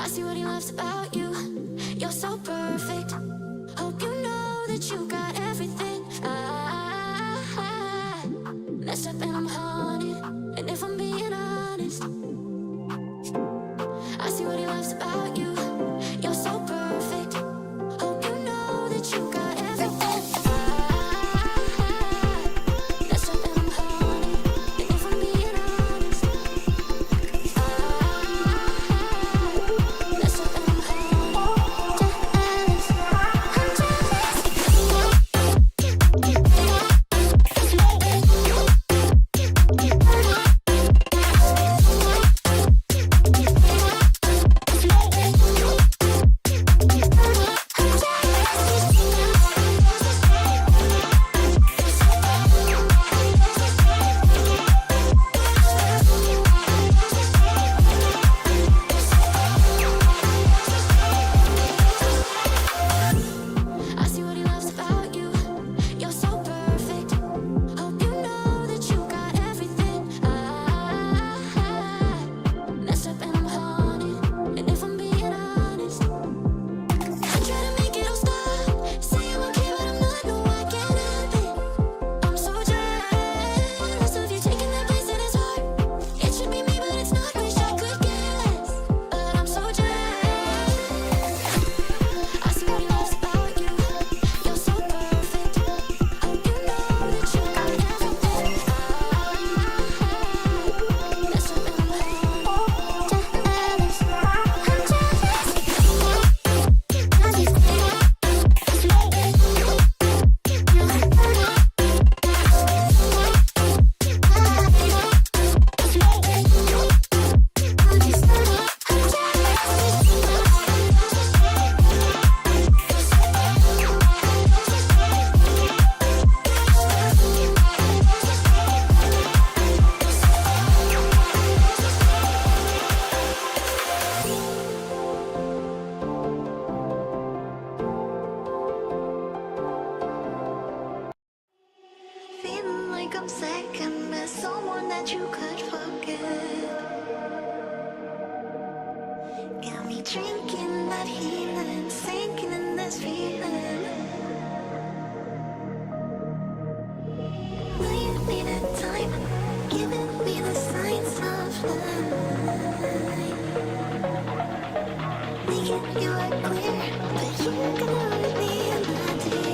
see what he loves about you. You're so perfect. Hope you know that you got everything. I messed up and I'm haunted. And if I'm being honest, I see what he loves about you. You're so perfect. Hope you know that you got everything. I messed up and I'm haunted. And if I'm being honest, I messed up and I'm haunted. I see what he loves about you. You're so perfect. Hope you know that you got everything. I messed up and I'm haunted. And if I'm being honest, I try to make it all stop. Say I'm okay, but I'm not. No, I can't help it. I'm so jealous of you taking that place in his heart. It should be me, but it's not. Wish I could get less, but I'm so jealous. I see what he loves about you. You're so perfect. Hope you know that you got everything. Messed up and I'm feeling like I'm second best, someone that you could forget. Got me drinking that healing, sinking in this feeling. Will you need a time, giving me the signs of life. Making you are clear, but you're gonna leave me in the day.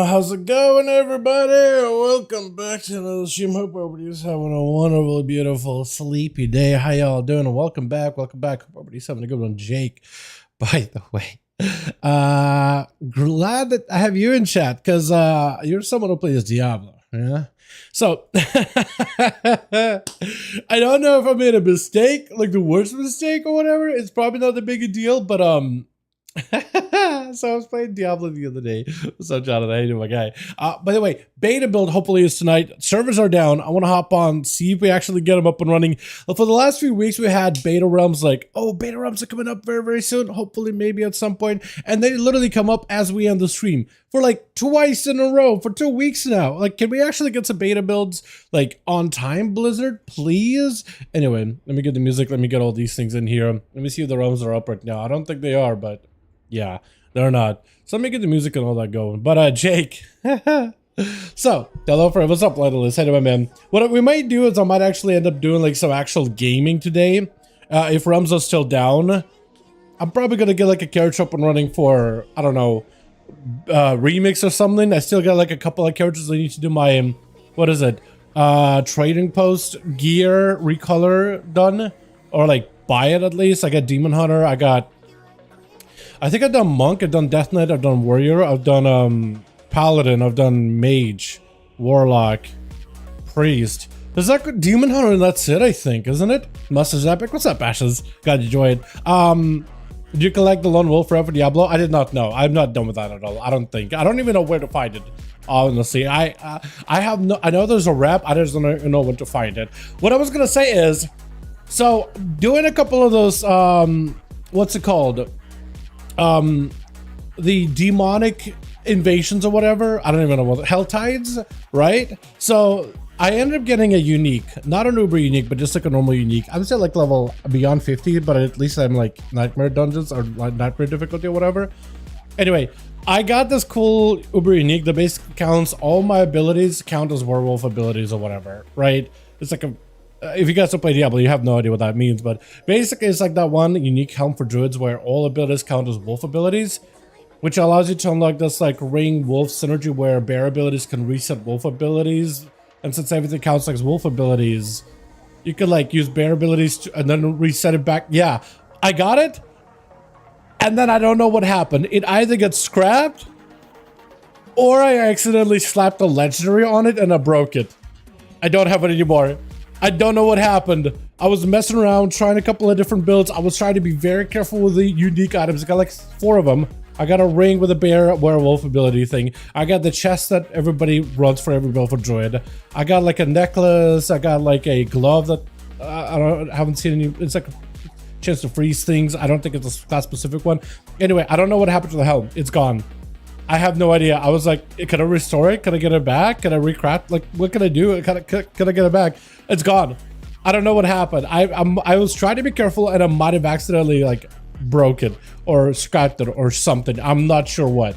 How's it going, everybody? Welcome back to another stream. Hope everybody's having a wonderful, beautiful, sleepy day. How y'all doing? And welcome back. Hope everybody's having a good one. Jake, by the way, glad that I have you in chat because you're someone who plays Diablo. Yeah. So I don't know if I made a mistake, like the worst mistake or whatever. It's probably not a big a deal, but so I was playing Diablo the other day. What's up, Jonathan? How you doing, my guy? By the way, beta build hopefully is tonight. Servers are down. I want to hop on, see if we actually get them up and running. For the last few weeks, we had beta realms like, oh, beta realms are coming up very, very soon. Hopefully, maybe at some point. And they literally come up as we end the stream for like twice in a row for 2 weeks now. Like, can we actually get some beta builds like on time, Blizzard, please? Anyway, let me get the music. Let me get all these things in here. Let me see if the realms are up right now. I don't think they are, but yeah, they're not. So let me get the music and all that going. But Jake, so hello for what's up, Lightless? Hey, my man. What we might do is I might actually end up doing like some actual gaming today. If realms are still down, I'm probably gonna get like a character up and running for, I don't know, remix or something. I still got like a couple of characters I need to do my what is it? trading post gear recolor done, or like buy it at least. I got Demon Hunter, I think I've done Monk, I've done Death Knight, I've done Warrior, I've done Paladin, I've done Mage, Warlock, Priest. There's like Demon Hunter and that's it, I think, isn't it? Mustard's Epic. What's up, Ashes? Glad you joined. Did you collect the Lone Wolf for Diablo? I did not know. I'm not done with that at all. I don't think. I don't even know where to find it. Honestly, I have no. I know there's a rep. I just don't know where to find it. What I was gonna say is, so doing a couple of those. What's it called? The demonic invasions or whatever. I don't even know what Hell Tides, right? So I ended up getting a unique, not an uber unique, but just like a normal unique. I would say like level beyond 50, but at least I'm like nightmare dungeons or like nightmare difficulty or whatever. Anyway, I got this cool uber unique that basically counts all my abilities count as werewolf abilities or whatever, right? It's like a, if you guys don't play Diablo, you have no idea what that means, but basically it's like that one unique helm for druids where all abilities count as wolf abilities, which allows you to unlock this like ring wolf synergy where bear abilities can reset wolf abilities. And since everything counts like wolf abilities, you could like use bear abilities to, and then reset it back. Yeah, I got it. And then I don't know what happened. It either gets scrapped or I accidentally slapped a legendary on it and I broke it. I don't have it anymore. I don't know what happened. I was messing around, trying a couple of different builds. I was trying to be very careful with the unique items. I got like 4 of them. I got a ring with a bear werewolf ability thing. I got the chest that everybody runs for every build for druid. I got like a necklace. I got like a glove that I haven't seen any. It's like a chance to freeze things. I don't think it's a class specific one. Anyway, I don't know what happened to the helm. It's gone. I have no idea. I was like, can I restore it? Can I get it back? Can I recraft? Like, what can I do? Can I get it back? It's gone. I don't know what happened. I was trying to be careful and I might have accidentally like broke it or scrapped it or something. I'm not sure what.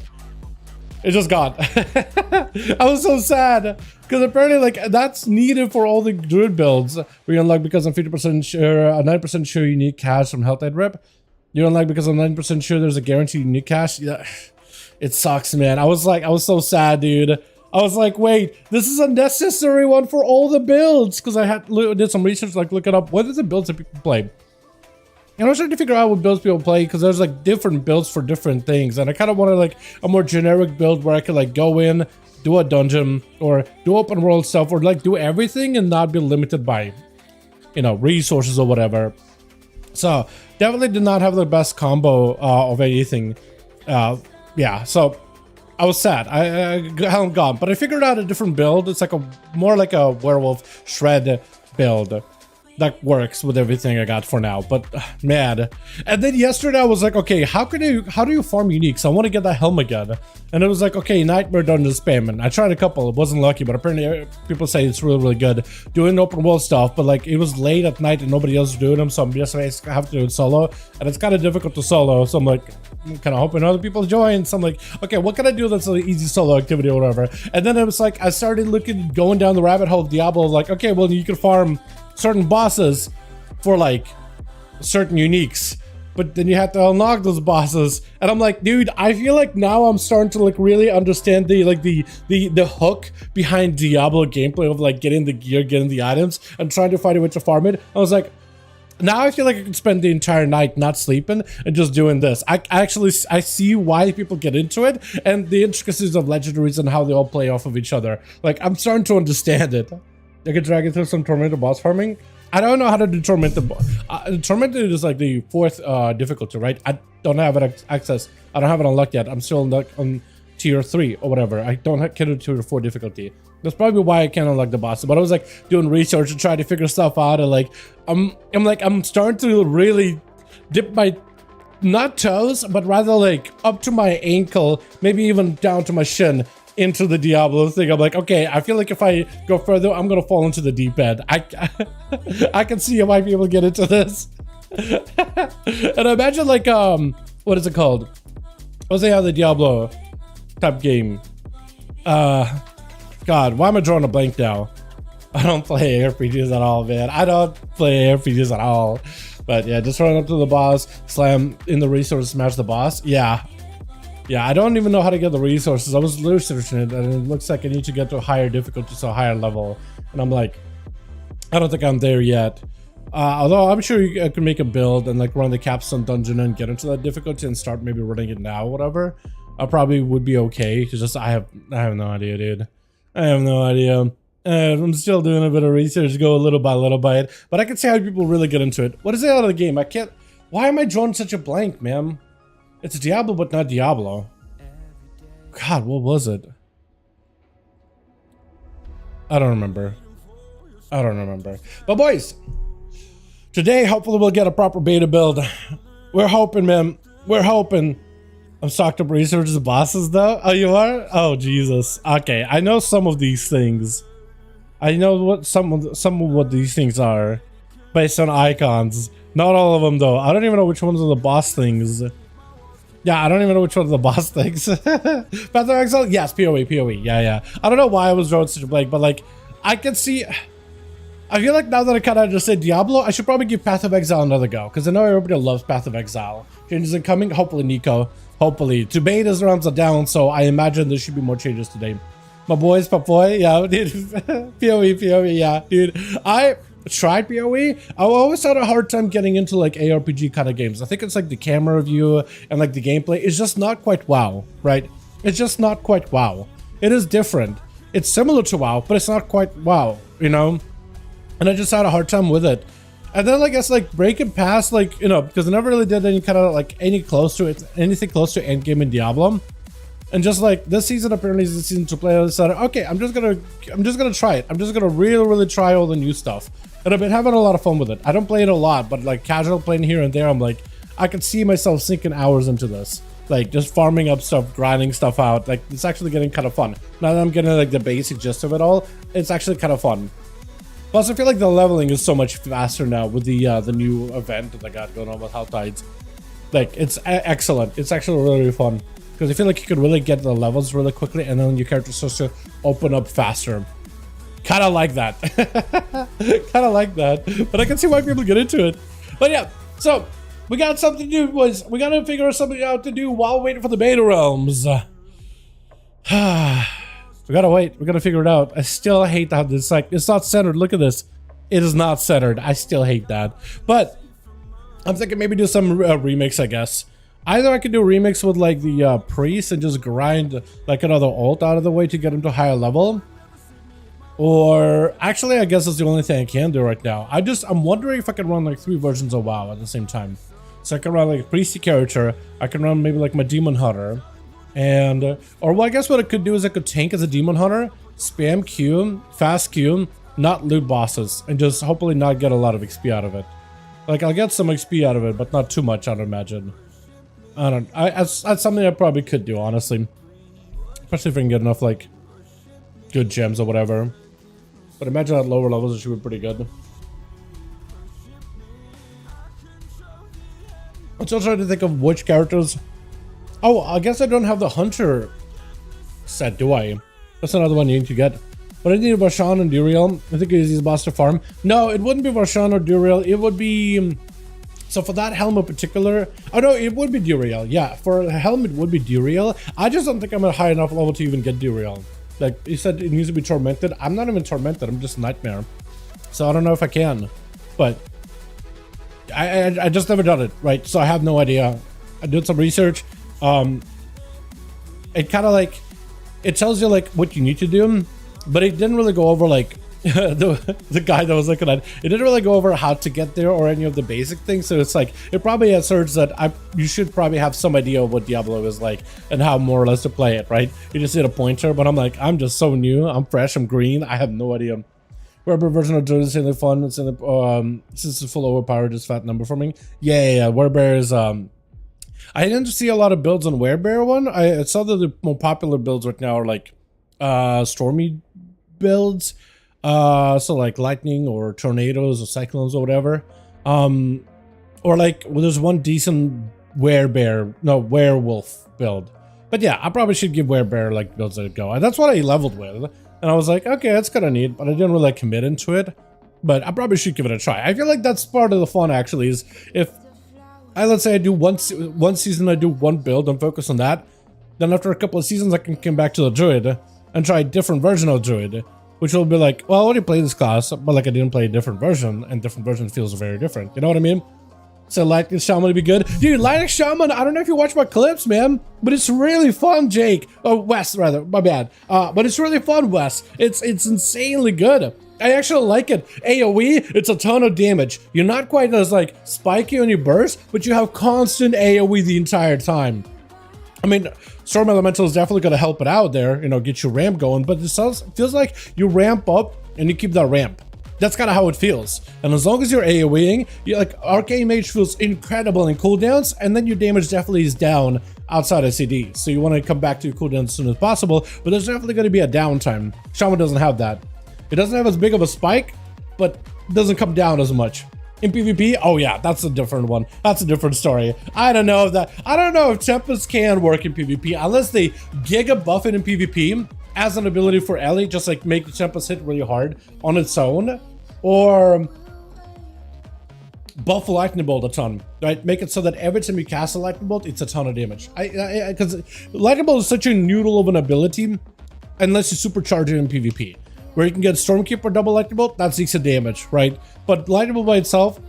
It just gone. I was so sad because apparently like that's needed for all the druid builds. We unlock because I'm 50% sure, 9% sure unique cash from Health Aid Rep. You unlock because I'm 9% sure there's a guaranteed unique cash. Yeah, it sucks, man. I was so sad, dude. I was like, wait, this is a necessary one for all the builds because I did some research, like looking up what are the builds that people play. And I was trying to figure out what builds people play because there's like different builds for different things. And I kind of wanted like a more generic build where I could like go in, do a dungeon or do open world stuff or like do everything and not be limited by, you know, resources or whatever. So definitely did not have the best combo of anything. Yeah, so I was sad. I haven't gone, but I figured out a different build. It's like more like a werewolf shred build. That works with everything I got for now, but man. And then yesterday I was like, okay, how do you farm uniques? I want to get that helm again. And it was like, okay, nightmare dungeon spamming. I tried a couple, it wasn't lucky, but apparently people say it's really, really good doing open world stuff, but like it was late at night and nobody else was doing them, so I'm just I have to do it solo, and it's kind of difficult to solo, so I'm like, I'm kind of hoping other people join. So I'm like, okay, what can I do that's an easy solo activity or whatever? And then it was like, I started going down the rabbit hole of Diablo, like, okay, well, you can farm certain bosses for like certain uniques, but then you have to unlock those bosses, and I'm like, dude, I feel like now I'm starting to like really understand the hook behind Diablo gameplay of like getting the gear, getting the items, and trying to find a way to farm it. I was like, now I feel like I could spend the entire night not sleeping and just doing this. I see why people get into it and the intricacies of legendaries and how they all play off of each other. Like, I'm starting to understand it. I could drag it through some tormented boss farming. I don't know how to do tormented. Tormented is like the 4th difficulty, right? I don't have it access. I don't have it unlocked yet. I'm still on tier 3 or whatever. I don't get to tier 4 difficulty. That's probably why I can't unlock the boss. But I was like doing research and trying to figure stuff out, and like I'm starting to really dip my not toes, but rather like up to my ankle, maybe even down to my shin into the Diablo thing. I'm like, okay, I feel like if I go further, I'm gonna fall into the deep end. I can see why people get into this. And imagine like what is it called? What's the other Diablo type game? God, why am I drawing a blank now? I don't play RPGs at all, man. I don't play RPGs at all. But yeah, just run up to the boss, slam in the resource, smash the boss. Yeah, I don't even know how to get the resources. I was researching it, and it looks like I need to get to a higher difficulty, so a higher level. And I'm like, I don't think I'm there yet. Although I'm sure I could make a build and like run the capstone dungeon and get into that difficulty and start maybe running it now, whatever. I probably would be okay. It's just I have no idea, dude. I have no idea. I'm still doing a bit of research, go little by little by it, but I can see how people really get into it. What is it out of the game? I can't. Why am I drawing such a blank, man? It's Diablo, but not Diablo. God, what was it? I don't remember. I don't remember. But boys, today hopefully we'll get a proper beta build. We're hoping, man. We're hoping. I'm stocked up research the bosses though. Oh, you are? Oh, Jesus. Okay, I know some of these things. I know what some of what these things are based on icons. Not all of them though. I don't even know which ones are the boss things. Yeah, I don't even know which ones are the boss things. Path of Exile? Yes, PoE, PoE. Yeah. I don't know why I was drawing such a blank, but like, I can see. I feel like now that I kind of just said Diablo, I should probably give Path of Exile another go because I know everybody loves Path of Exile. Changes are coming. Hopefully, Nico. Hopefully. To betas, realms are down, so I imagine there should be more changes today. My boys, Papoy, yeah, dude. PoE, yeah, dude. I tried PoE. I always had a hard time getting into like ARPG kind of games. I think it's like the camera view and like the gameplay is just not quite WoW, right? It's just not quite WoW. It is different. It's similar to WoW, but it's not quite WoW, you know? And I just had a hard time with it. And then I guess like breaking past, like, you know, because I never really did any kind of like anything close to endgame in Diablo. And just like this season apparently is the season to play, I decided, okay, I'm just gonna try it. I'm just gonna really try all the new stuff. And I've been having a lot of fun with it. I don't play it a lot, but like casual playing here and there, I'm like, I can see myself sinking hours into this. Like just farming up stuff, grinding stuff out. Like it's actually getting kind of fun. Now that I'm getting like the basic gist of it all, it's actually kind of fun. Plus, I feel like the leveling is so much faster now with the new event that I got going on with Hell Tides. Like, it's excellent. It's actually really fun. Because I feel like you could really get the levels really quickly and then your character starts to open up faster. Kind of like that. Kind of like that. But I can see why people get into it. But yeah, so we got something to do, boys. We got to figure something out to do while waiting for the beta realms. We gotta wait. We gotta figure it out. I still hate how this, like, it's not centered. Look at this. It is not centered. I still hate that. But I'm thinking maybe do some remix, I guess. Either I could do a remix with like the priest and just grind like another ult out of the way to get him to a higher level. Or actually, I guess that's the only thing I can do right now. I'm wondering if I can run like 3 versions of WoW at the same time. So I can run like a priesty character. I can run maybe like my demon hunter. And or well, I guess what I could do is I could tank as a demon hunter, spam Q, fast Q, not loot bosses, and just hopefully not get a lot of XP out of it. Like I'll get some XP out of it, but not too much, I'd imagine. That's something I probably could do, honestly, especially if I can get enough like good gems or whatever. But imagine at lower levels it should be pretty good. I'm still trying to think of which characters. Oh, I guess I don't have the hunter set, do I? That's another one you need to get. But I need Varshan and Duriel. I think it's easy boss to farm. No, it wouldn't be Varshan or Duriel. It would be... So for that helm in particular... Oh no, it would be Duriel. Yeah, for a helm it would be Duriel. I just don't think I'm at a high enough level to even get Duriel. Like, you said it needs to be Tormented. I'm not even Tormented. I'm just Nightmare. So I don't know if I can. But... I just never done it, right? So I have no idea. I did some research. It kind of like, it tells you like what you need to do, but it didn't really go over like the guy that was looking at it. It didn't really go over how to get there or any of the basic things. So it's like, it probably asserts that you should probably have some idea of what Diablo is like and how more or less to play it, right? You just need a pointer, but I'm like, I'm just so new. I'm fresh. I'm green. I have no idea. Werebear version of Duels is really fun. It's in the since it's full overpowered, it's fat number for me. Yeah. Werebear is I didn't see a lot of builds on Werebear one. I saw that the more popular builds right now are like stormy builds. So like lightning or tornadoes or cyclones or whatever. Or like, well, there's one decent werewolf build. But yeah, I probably should give Werebear like builds a go. And that's what I leveled with. And I was like, okay, that's kind of neat, but I didn't really like, commit into it. But I probably should give it a try. I feel like that's part of the fun actually, is if let's say I do one season, I do one build and focus on that. Then after a couple of seasons, I can come back to the Druid and try a different version of Druid which will be like, well, I already played this class, but like I didn't play a different version, and different version feels very different. You know what I mean? So Lightning Shaman would be good. Dude, Lightning Shaman, I don't know if you watch my clips, man, but it's really fun, Jake. Oh, Wes, rather, my bad. But it's really fun, Wes. It's insanely good. I actually like it. AoE, it's a ton of damage. You're not quite as like spiky on your burst, but you have constant AoE the entire time. I mean, Storm Elemental is definitely going to help it out there, you know, get your ramp going, but it feels like you ramp up and you keep that ramp. That's kind of how it feels. And as long as you're AoEing, you're like, Arcane Mage feels incredible in cooldowns, and then your damage definitely is down outside of CD. So you want to come back to your cooldown as soon as possible, but there's definitely going to be a downtime. Shaman doesn't have that. It doesn't have as big of a spike, but doesn't come down as much. In PvP, oh yeah, that's a different one. That's a different story. I don't know if Tempest can work in PvP unless they giga buff it in PvP as an ability for Ellie, just like make the Tempest hit really hard on its own, or buff Lightning Bolt a ton, right? Make it so that every time you cast a Lightning Bolt, it's a ton of damage. Because Lightning Bolt is such a noodle of an ability unless you supercharge it in PvP. Where you can get Stormkeeper double Lightning Bolt, that's decent damage, right? But Lightning Bolt by itself,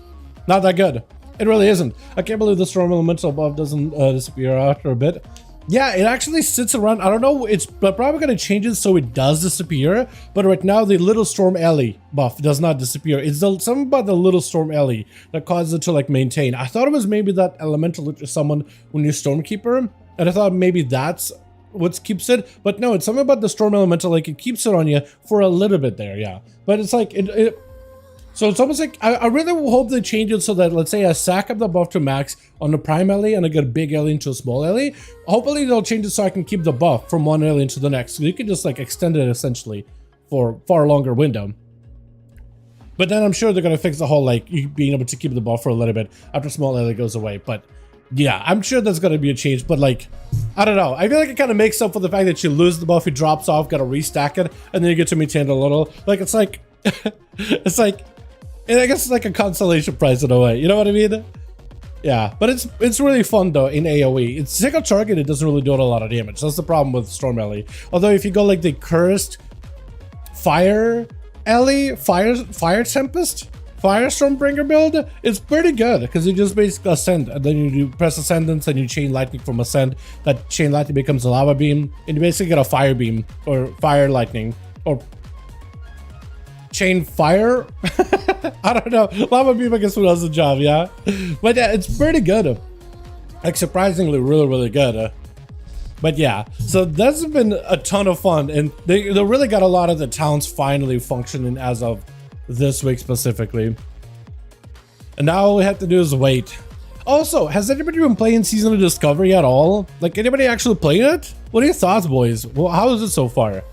not that good. It really isn't. I can't believe the Storm Elemental buff doesn't disappear after a bit. Yeah, it actually sits around. I don't know, it's probably going to change it so it does disappear. But right now, the Little Storm Ellie buff does not disappear. It's something about the Little Storm Ellie that causes it to like maintain. I thought it was maybe that Elemental that you summon when you're Stormkeeper. And I thought maybe that's what keeps it, but no, it's something about the Storm Elemental, like it keeps it on you for a little bit there, yeah. But it's like so it's almost like I really hope they change it so that, let's say I sack up the buff to max on the prime Ellie and I get a big Ellie into a small Ellie. Hopefully they'll change it so I can keep the buff from one Ellie into the next, so you can just like extend it essentially for far longer window. But then I'm sure they're gonna fix the whole like you being able to keep the buff for a little bit after small Ellie goes away. But yeah, I'm sure there's gonna be a change, but like, I don't know. I feel like it kind of makes up for the fact that you lose the buff, it drops off, gotta restack it, and then you get to maintain it a little. Like, it's like, it's like, and I guess it's like a consolation prize in a way, you know what I mean? Yeah, but it's really fun though in AoE. It's single target, it doesn't really do a lot of damage. That's the problem with Storm Ellie. Although if you go like the cursed Fire Ellie, Fire Tempest, Firestormbringer build, it's pretty good because you just basically ascend and then you press Ascendance and you chain lightning from ascend. That chain lightning becomes a lava beam and you basically get a fire beam or fire lightning or chain fire. I don't know. Lava beam, I guess, what does the job, yeah. But yeah, it's pretty good. Like surprisingly, really good. But yeah, so that's been a ton of fun, and they really got a lot of the towns finally functioning as of this week specifically. And now all we have to do is wait. Also, has anybody been playing Season of Discovery at all? Like, anybody actually playing it? What are your thoughts, boys? Well, how is it so far?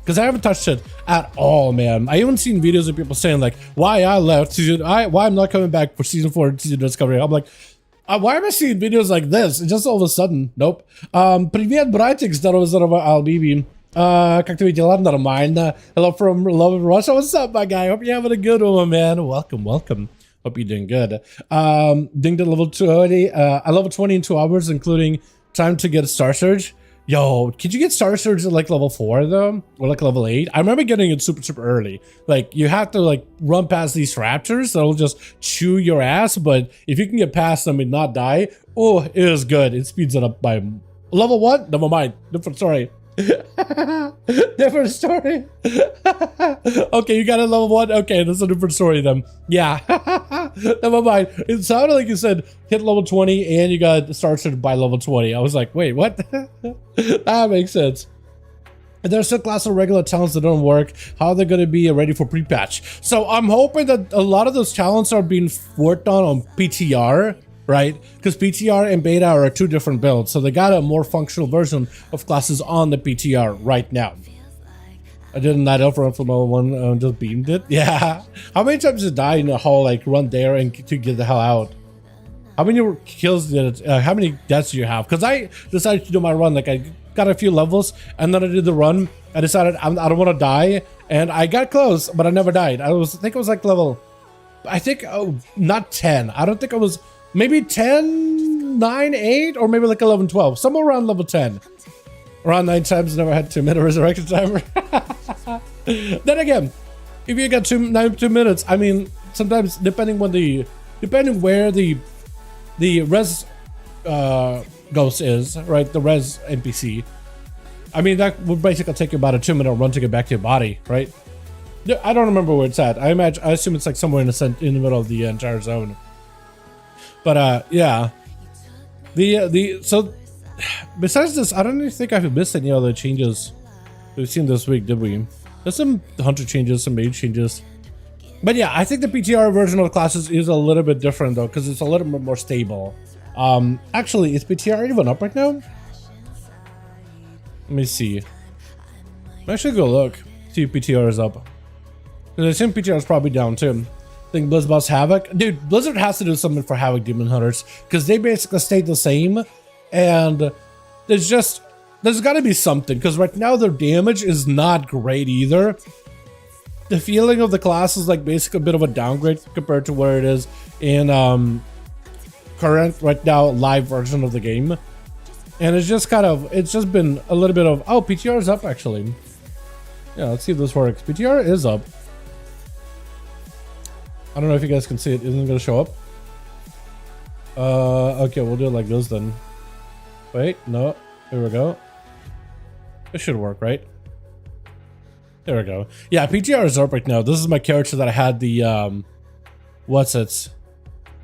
Because I haven't touched it at all, man. I haven't seen videos of people saying like, why I left season, why I'm not coming back for Season 4 Season of Discovery. I'm like, why am I seeing videos like this? It's just all of a sudden, nope. Привет, братик, здорово, Albibi. Как ты видела, нормально. Hello from Love in Russia. What's up, my guy? Hope you're having a good one, man. Welcome. Hope you're doing good. Dinged at level 20. I level 20 in 2 hours, including time to get Star Surge. Yo, could you get Star Surge at like level 4 though? Or like level 8? I remember getting it super early. Like, you have to like run past these raptors that'll just chew your ass, but if you can get past them and not die, oh, it is good. It speeds it up by level 1? Never mind. Different story. Different story. Okay, you got it level 1. Okay, that's a different story then. Yeah. Never mind. It sounded like you said hit level 20 and you got started by level 20. I was like, wait, what? That makes sense. And there's still class of regular talents that don't work. How are they going to be ready for pre-patch? So I'm hoping that a lot of those talents are being worked on PTR. Right? Because PTR and beta are 2 different builds, so they got a more functional version of classes on the PTR right now. I did a night elf run from level 1, just beamed it. Yeah. How many times did you die in a whole like run there and to get the hell out? How many kills did it? How many deaths do you have? Because I decided to do my run. Like I got a few levels and then I did the run. I decided I don't want to die, and I got close, but I never died. I think it was like level, I think not 10. I don't think I was. Maybe 10, 9, 8, or maybe like 11, 12. Somewhere around level 10. Around 9 times, never had 2-minute resurrection timer. Then again, if you got 2 minutes, I mean, sometimes depending where the res ghost is, right? The res NPC. I mean, that would basically take you about a 2-minute run to get back to your body, right? I don't remember where it's at. I assume it's like somewhere in the middle of the entire zone. But yeah, so besides this, I don't even think I've missed any other changes we've seen this week, did we? There's some hunter changes, some mage changes. But yeah, I think the PTR version of the classes is a little bit different though, because it's a little bit more stable. Actually, is PTR even up right now? Let me see. I should go look, see if PTR is up. Because I assume PTR is probably down too. I think Blizzard's Havoc. Dude, Blizzard has to do something for Havoc Demon Hunters, because they basically stayed the same. And there's got to be something, because right now their damage is not great either. The feeling of the class is like basically a bit of a downgrade compared to where it is in current right now live version of the game. And it's just been a little bit of, oh, PTR is up actually. Yeah, let's see if this works. PTR is up. I don't know if you guys can see it. Isn't it going to show up? Okay, we'll do it like this then. Wait, no. Here we go. It should work, right? There we go. Yeah, PTR is up right now. This is my character that I had the, what's it?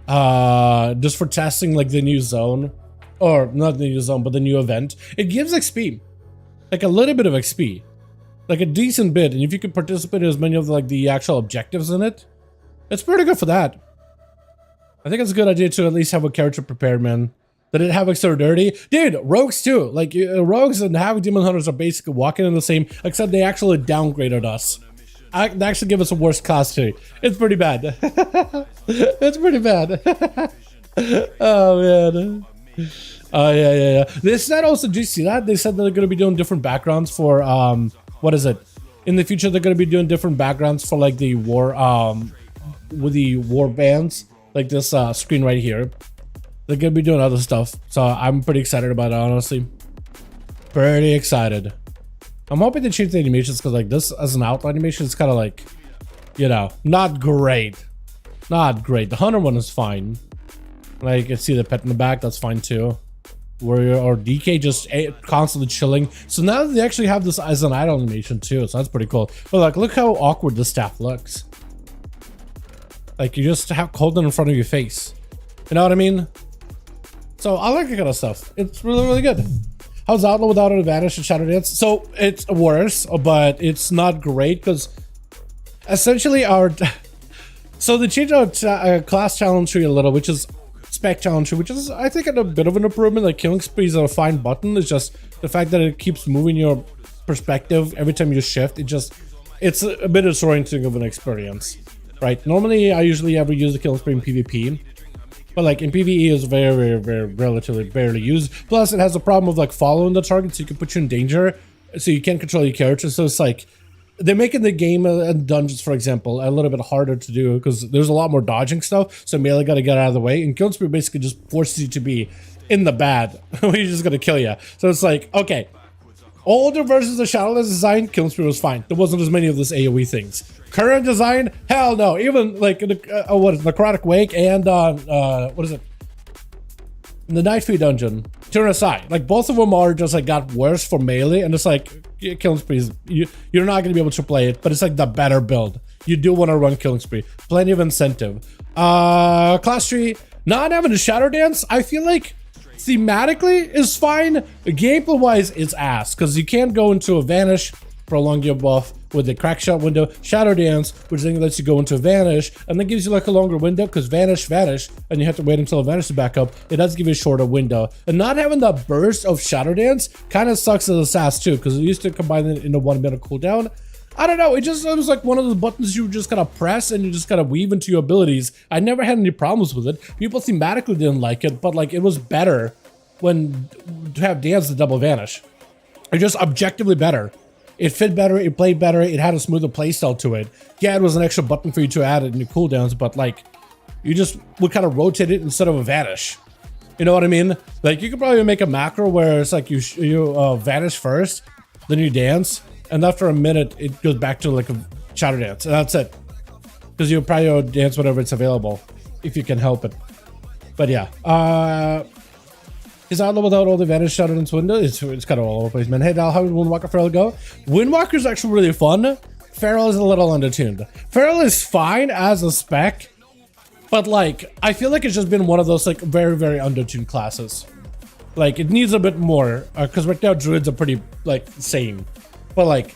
Just for testing like the new zone. Or not the new zone, but the new event. It gives XP. Like a little bit of XP. Like a decent bit. And if you can participate in as many of the actual objectives in it, it's pretty good for that. I think it's a good idea to at least have a character prepared, man. That didn't have extra dirty. Dude, rogues too. Like, rogues and Havoc Demon Hunters are basically walking in the same, except they actually downgraded us. They actually give us a worse class too. It's pretty bad. It's pretty bad. Oh, man. Oh, yeah. They said also, did you see that? They said that they're going to be doing different backgrounds for, what is it? In the future, they're going to be doing different backgrounds for, like, the war, with the war bands. Like this screen right here. They're going to be doing other stuff. So I'm pretty excited about it, honestly. Pretty excited. I'm hoping to change the animations because, like, this as an outline animation is kind of like, you know, not great. Not great. The Hunter one is fine. Like, you can see the pet in the back. That's fine, too. Warrior or DK just constantly chilling. So now they actually have this as an idle animation, too. So that's pretty cool. But, like, look how awkward this staff looks. Like, you just have Colden in front of your face. You know what I mean? So I like that kind of stuff. It's really, really good. How's Outlaw without an advantage in Shadow Dance? So it's worse, but it's not great because essentially so they changed our class challenge tree a little, which is spec challenge tree, which is I think a bit of an improvement. Like killing spree is a fine button. It's just the fact that it keeps moving your perspective every time you shift. It's a bit disorienting of an experience, right? Normally I usually ever use the killing spree in PvP. But like in PvE is very relatively barely used. Plus it has the problem of like following the target, so you can put you in danger, so you can't control your character. So it's like they're making the game and dungeons, for example, a little bit harder to do because there's a lot more dodging stuff. So melee got to get out of the way, and Killing Spree basically just forces you to be in the bad. He's just gonna kill you. So it's like, okay, older versions of Shadowless design, Killing Spree was fine. There wasn't as many of this AoE things. Current design, hell no. Even like what is Necrotic Wake and what is it? The Nightfeed dungeon. Turn aside, like both of them are just like got worse for melee, and it's like Killing Spree. You're not gonna be able to play it, but it's like the better build. You do want to run Killing Spree. Plenty of incentive. Class tree, not having a Shadow Dance. I feel like thematically is fine. Gameplay wise, it's ass because you can't go into a Vanish, prolong your buff with the crack shot window, Shadow Dance, which then lets you go into Vanish, and then gives you like a longer window because Vanish, and you have to wait until Vanish to back up. It does give you a shorter window. And not having that burst of Shadow Dance kind of sucks as a SAS too, because it used to combine it into 1 minute cooldown. I don't know, it was like one of those buttons you just gotta press and you just gotta weave into your abilities. I never had any problems with it. People thematically didn't like it, but like it was better when to have Dance the double Vanish. It's just objectively better. It fit better, it played better, it had a smoother playstyle to it. Yeah, it was an extra button for you to add it in your cooldowns, but like, you just would kind of rotate it instead of a Vanish. You know what I mean? Like, you could probably make a macro where it's like you Vanish first, then you Dance, and after a minute, it goes back to like a shadow dance, and that's it. Because you probably dance whenever it's available, if you can help it. But yeah, is Outlaw without all the advantage shadow dance window? It's kind of all over the place, man. Hey, Dal, how did Windwalker Feral go? Windwalker is actually really fun. Feral is a little undertuned. Feral is fine as a spec, but like, I feel like it's just been one of those like very, very undertuned classes. Like, it needs a bit more, because right now druids are pretty like same, but like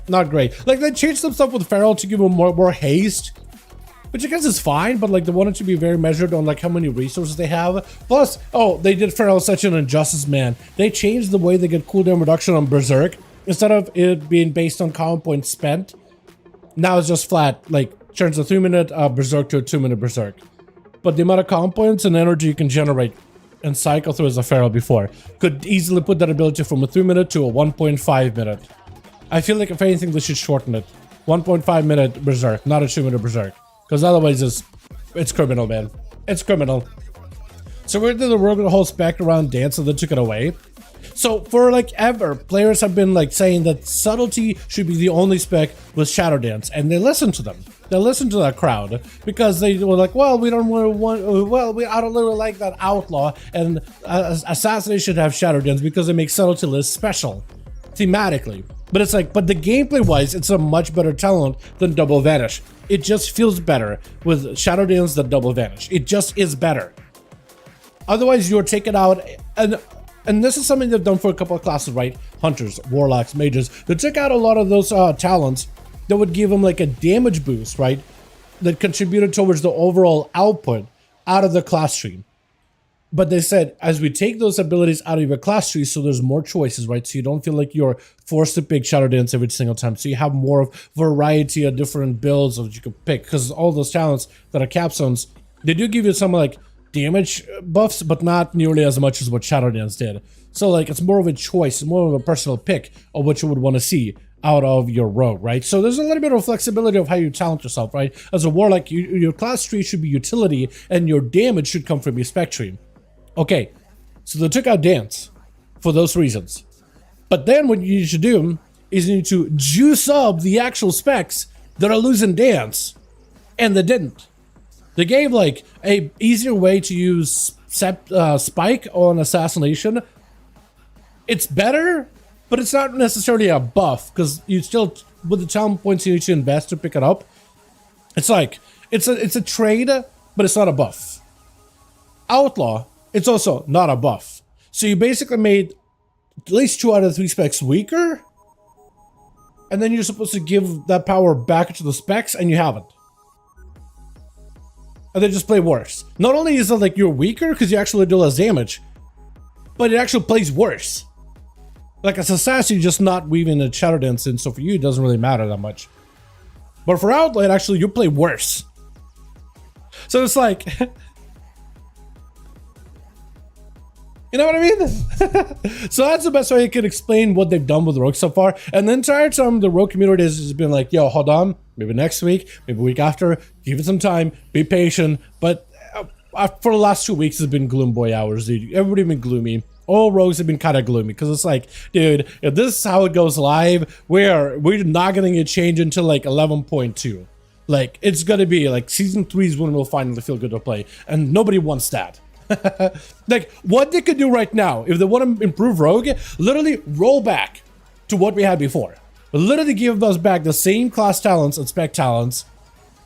not great. Like, they changed some stuff with Feral to give him more haste, which I guess is fine, but like they wanted to be very measured on like how many resources they have. Plus, oh, they did Feral such an injustice, man. They changed the way they get cooldown reduction on Berserk. Instead of it being based on common points spent, now it's just flat, like turns a 3-minute Berserk to a 2-minute Berserk. But the amount of common points and energy you can generate and cycle through as a Feral before could easily put that ability from a 3-minute to a 1.5 minute. I feel like if anything, they should shorten it. 1.5 minute Berserk, not a 2-minute Berserk. Because otherwise it's criminal, man. It's criminal. So we're going to work the whole spec around dance, and they took it away. So for like ever, players have been like saying that subtlety should be the only spec with shadow dance, and they listen to them. They listen to that crowd because they were like, well, we don't want, I don't really like that outlaw, and assassination should have shadow dance because it makes subtlety less special thematically. But it's like, but the gameplay wise, it's a much better talent than Double Vanish. It just feels better with shadow dance than Double Vanish. It just is better. Otherwise, you're taken out, and this is something they've done for a couple of classes, right? Hunters, warlocks, mages. They took out a lot of those talents that would give them like a damage boost, right? That contributed towards the overall output out of the class tree. But they said, as we take those abilities out of your class tree, so there's more choices, right? So you don't feel like you're forced to pick shadow dance every single time. So you have more of variety of different builds that you could pick, because all those talents that are capstones, they do give you some like damage buffs, but not nearly as much as what shadow dance did. So like, it's more of a choice, more of a personal pick of what you would want to see out of your rogue, right? So there's a little bit of flexibility of how you talent yourself, right? As a warlock, your class tree should be utility, and your damage should come from your spec tree. Okay, so they took out dance for those reasons. But then what you need to do is you need to juice up the actual specs that are losing dance, and they didn't. They gave like a easier way to use spike on assassination. It's better, but it's not necessarily a buff, because you still, with the talent points you need to invest to pick it up, it's like, it's a trade, but it's not a buff. Outlaw, it's also not a buff. So you basically made at least 2 out of 3 specs weaker, and then you're supposed to give that power back to the specs, and you haven't. And they just play worse. Not only is it like you're weaker because you actually do less damage, but it actually plays worse. Like as assassin, you're just not weaving a shadow dance in, so for you it doesn't really matter that much. But for outlaw, actually you play worse. So it's like, you know what I mean? So that's the best way I can explain what they've done with Rogue so far. And the entire time the Rogue community has just been like, yo, hold on, maybe next week, maybe week after, give it some time, be patient. But for the last 2 weeks, it's been gloom boy hours, dude. Everybody been gloomy. All rogues have been kind of gloomy, because it's like, dude, if this is how it goes live, we're not gonna get change until like 11.2. Like, it's gonna be like season 3 is when we'll finally feel good to play, and nobody wants that. Like, what they could do right now, if they want to improve Rogue, literally roll back to what we had before. Literally give us back the same class talents and spec talents,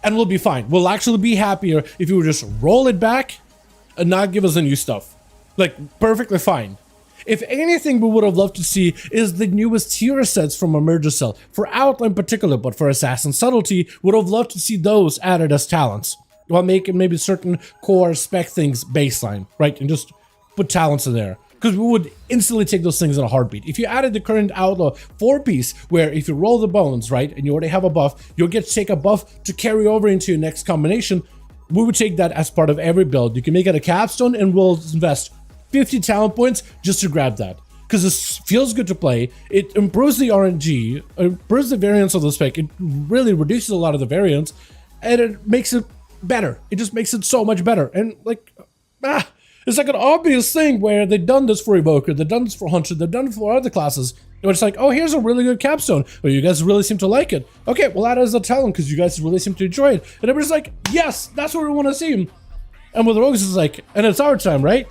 and we'll be fine. We'll actually be happier if you would just roll it back and not give us the new stuff. Like, perfectly fine. If anything we would have loved to see is the newest tier sets from Emergicell, for Outlaw in particular, but for Assassin Subtlety, would have loved to see those added as talents, while making maybe certain core spec things baseline, right? And just put talents in there, because we would instantly take those things in a heartbeat. If you added the current Outlaw 4-piece, where if you roll the bones, right, and you already have a buff, you'll get to take a buff to carry over into your next combination, we would take that as part of every build. You can make it a capstone, and we'll invest 50 talent points just to grab that, because this feels good to play. It improves the RNG, improves the variance of the spec. It really reduces a lot of the variance, and it makes it better. It just makes it so much better. And like, it's like an obvious thing where they've done this for Evoker, they've done this for Hunter, they've done it for other classes, It's like, oh, here's a really good capstone. Oh, you guys really seem to like it. Okay, well, that is a tell because you guys really seem to enjoy it. And everybody's like, yes, that's what we want to see. And with Rogues, it's like, and it's our time, right?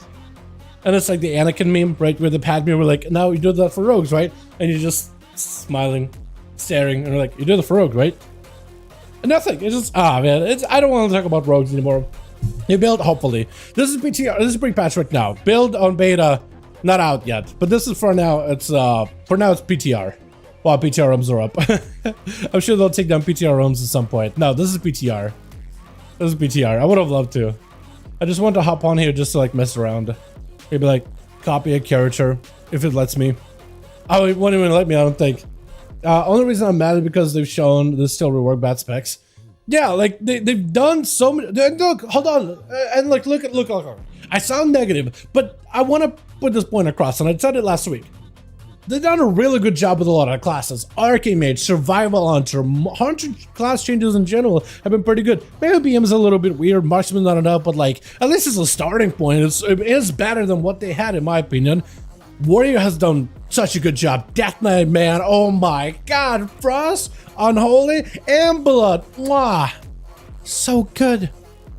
And it's like the Anakin meme, right? Where the Padme were like, now you do that for Rogues, right? And you're just smiling, staring, and we're like, you do that for Rogues, right? And nothing. It's just, man, I don't want to talk about Rogues anymore. You build, hopefully. This is PTR, this is pre-patch right now. Build on beta. Not out yet, but this is for now. It's for now it's PTR. Well, PTR ROMs are up. I'm sure they'll take down PTR ROMs at some point. No, this is PTR. This is PTR. I would have loved to. I just want to hop on here just to like mess around. Maybe like copy a character if it lets me. Oh, it won't even let me. I don't think. Only reason I'm mad is because they've shown there's still rework bad specs. Yeah, like they've done so many. Look, hold on, and like look. I sound negative, but I want to put this point across, and I said it last week. They've done a really good job with a lot of classes. Arcane Mage, Survival Hunter, class changes in general have been pretty good. Maybe BM is a little bit weird, Marksman not enough, but like, at least it's a starting point. It is better than what they had, in my opinion. Warrior has done such a good job. Death Knight, man, oh my god. Frost, Unholy, and Blood. Mwah. So good.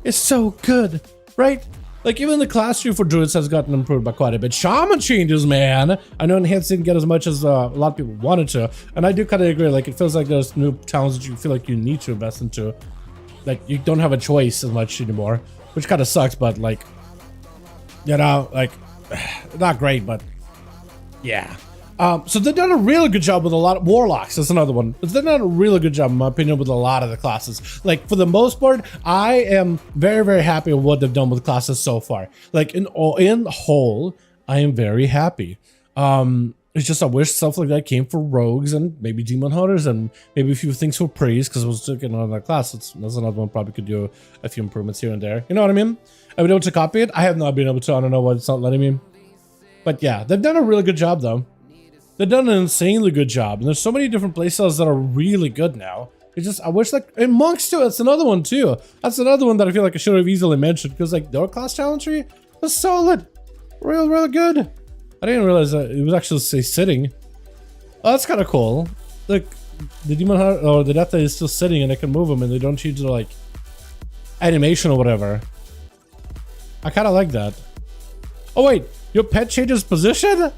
It's so good, right? Like, even the class tree for Druids has gotten improved by quite a bit. Shaman changes, man. I know Enhanced didn't get as much as a lot of people wanted to. And I do kind of agree. Like, it feels like there's new talents that you feel like you need to invest into. Like, you don't have a choice as much anymore. Which kind of sucks, but, like, you know, like, not great, but yeah. So they've done a really good job with a lot of Warlocks. That's another one. They've done a really good job, in my opinion, with a lot of the classes. Like, for the most part, I am very, very happy with what they've done with classes so far. Like, in whole, I am very happy. It's just I wish stuff like that came for Rogues and maybe Demon Hunters and maybe a few things for Priest, because I was looking on that class. That's another one. Probably could do a few improvements here and there. You know what I mean? I've been able to copy it. I have not been able to. I don't know why it's not letting me. But yeah, they've done a really good job, though. They've done an insanely good job, and there's so many different playstyles that are really good now. It's just, I wish, like, and Monks too, that's another one too. That's another one that I feel like I should have easily mentioned, because like their class talent tree was solid. Real good. I didn't realize that it was actually say sitting. Oh, that's kind of cool. Like, the Demon Hunter, or the Death Knight is still sitting and they can move them and they don't change their like animation or whatever. I kind of like that. Oh wait, your pet changes position?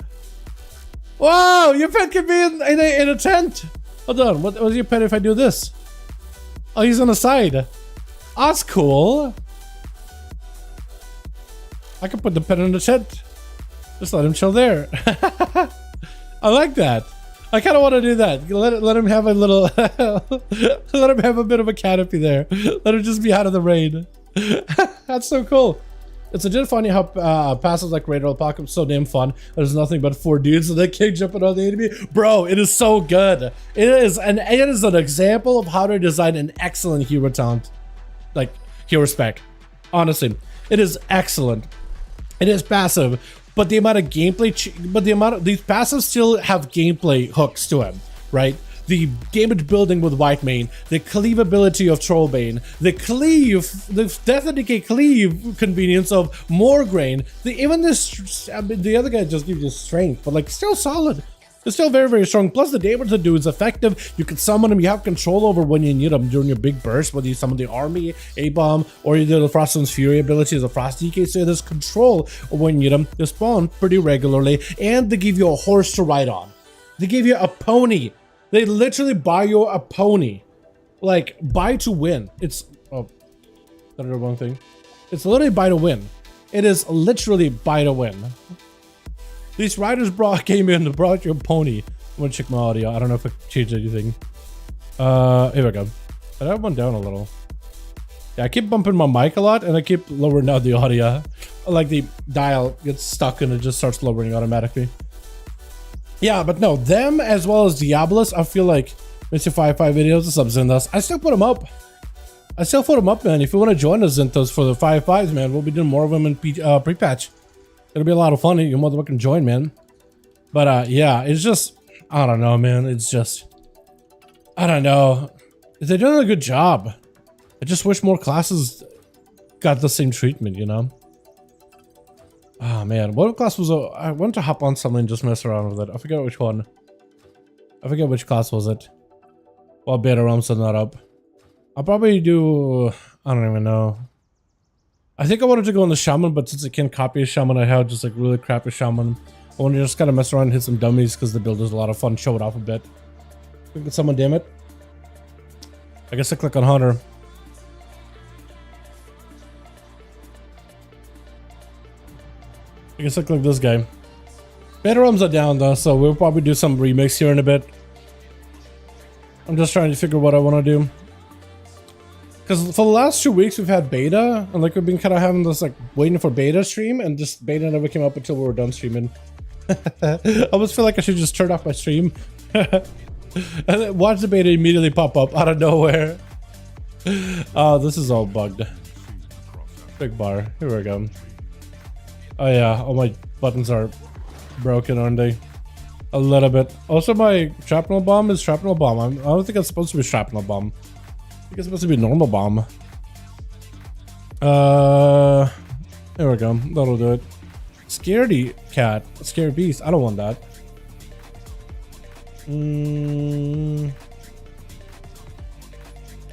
Wow, your pet can be in a tent. Hold on, what's your pet if I do this? Oh, he's on the side. Oh, that's cool. I can put the pet in the tent. Just let him chill there. I like that. I kind of want to do that. Let him have a little, let him have a bit of a canopy there. Let him just be out of the rain. That's so cool. It's legit funny how passive like Raider Apocalypse so damn fun. There's nothing but 4 dudes and they keep jumping on the enemy. Bro, it is so good. It is an example of how to design an excellent hero talent. Like, hero spec. Honestly, it is excellent. It is passive, but the amount of gameplay, these passives still have gameplay hooks to them, right? The damage building with Whitemane, the cleave ability of Trollbane, the Death and Decay cleave convenience of Morgraine, even this, I mean, the other guy just gives you strength, but like still solid. It's still very, very strong. Plus the damage to do is effective. You can summon them, you have control over when you need them during your big burst, whether you summon the army, A-bomb, or you do the Froststone's Fury ability as a Frost DK, so there's control when you need them. They spawn pretty regularly, and they give you a horse to ride on. They give you a pony. They literally buy you a pony. Like, buy to win. It's, oh, that's the wrong thing. It's literally buy to win. It is literally buy to win. These riders came in and brought you a pony. I'm gonna check my audio. I don't know if I changed anything. Here we go. I have one down a little. Yeah, I keep bumping my mic a lot and I keep lowering down the audio. Like the dial gets stuck and it just starts lowering automatically. Yeah, but no, them as well as Diablos, I feel like Mr. 55 videos, the subs in us. I still put them up. I still put them up, man. If you want to join us in those for the 55s, man, we'll be doing more of them in pre-patch. It'll be a lot of fun. You're more than welcome to join, man. But yeah, it's just, I don't know, man. It's just, I don't know. They're doing a good job. I just wish more classes got the same treatment, you know? Oh man, what class was I wanted to hop on something and just mess around with it. I forget which one. I forget which class was it. Well, beta realms are not up. I'll probably do, I don't even know. I think I wanted to go on the shaman, but since I can't copy a shaman, I have just like really crappy shaman. I want to just kind of mess around and hit some dummies because the build is a lot of fun. Show it off a bit. Click someone, damn it. I guess I click on Hunter. I guess I click this guy. Beta realms are down though, so we'll probably do some remix here in a bit. I'm just trying to figure what I want to do. Because for the last 2 weeks we've had beta, and like we've been kind of having this like waiting for beta stream, and just beta never came up until we were done streaming. I almost feel like I should just turn off my stream and then watch the beta immediately pop up out of nowhere. Oh, this is all bugged. Big bar. Here we go. Oh yeah, all my buttons are broken, aren't they? A little bit. Also, my shrapnel bomb is shrapnel bomb. I don't think it's supposed to be shrapnel bomb. I think it's supposed to be normal bomb. There we go. That'll do it. Scaredy cat. Scared beast. I don't want that.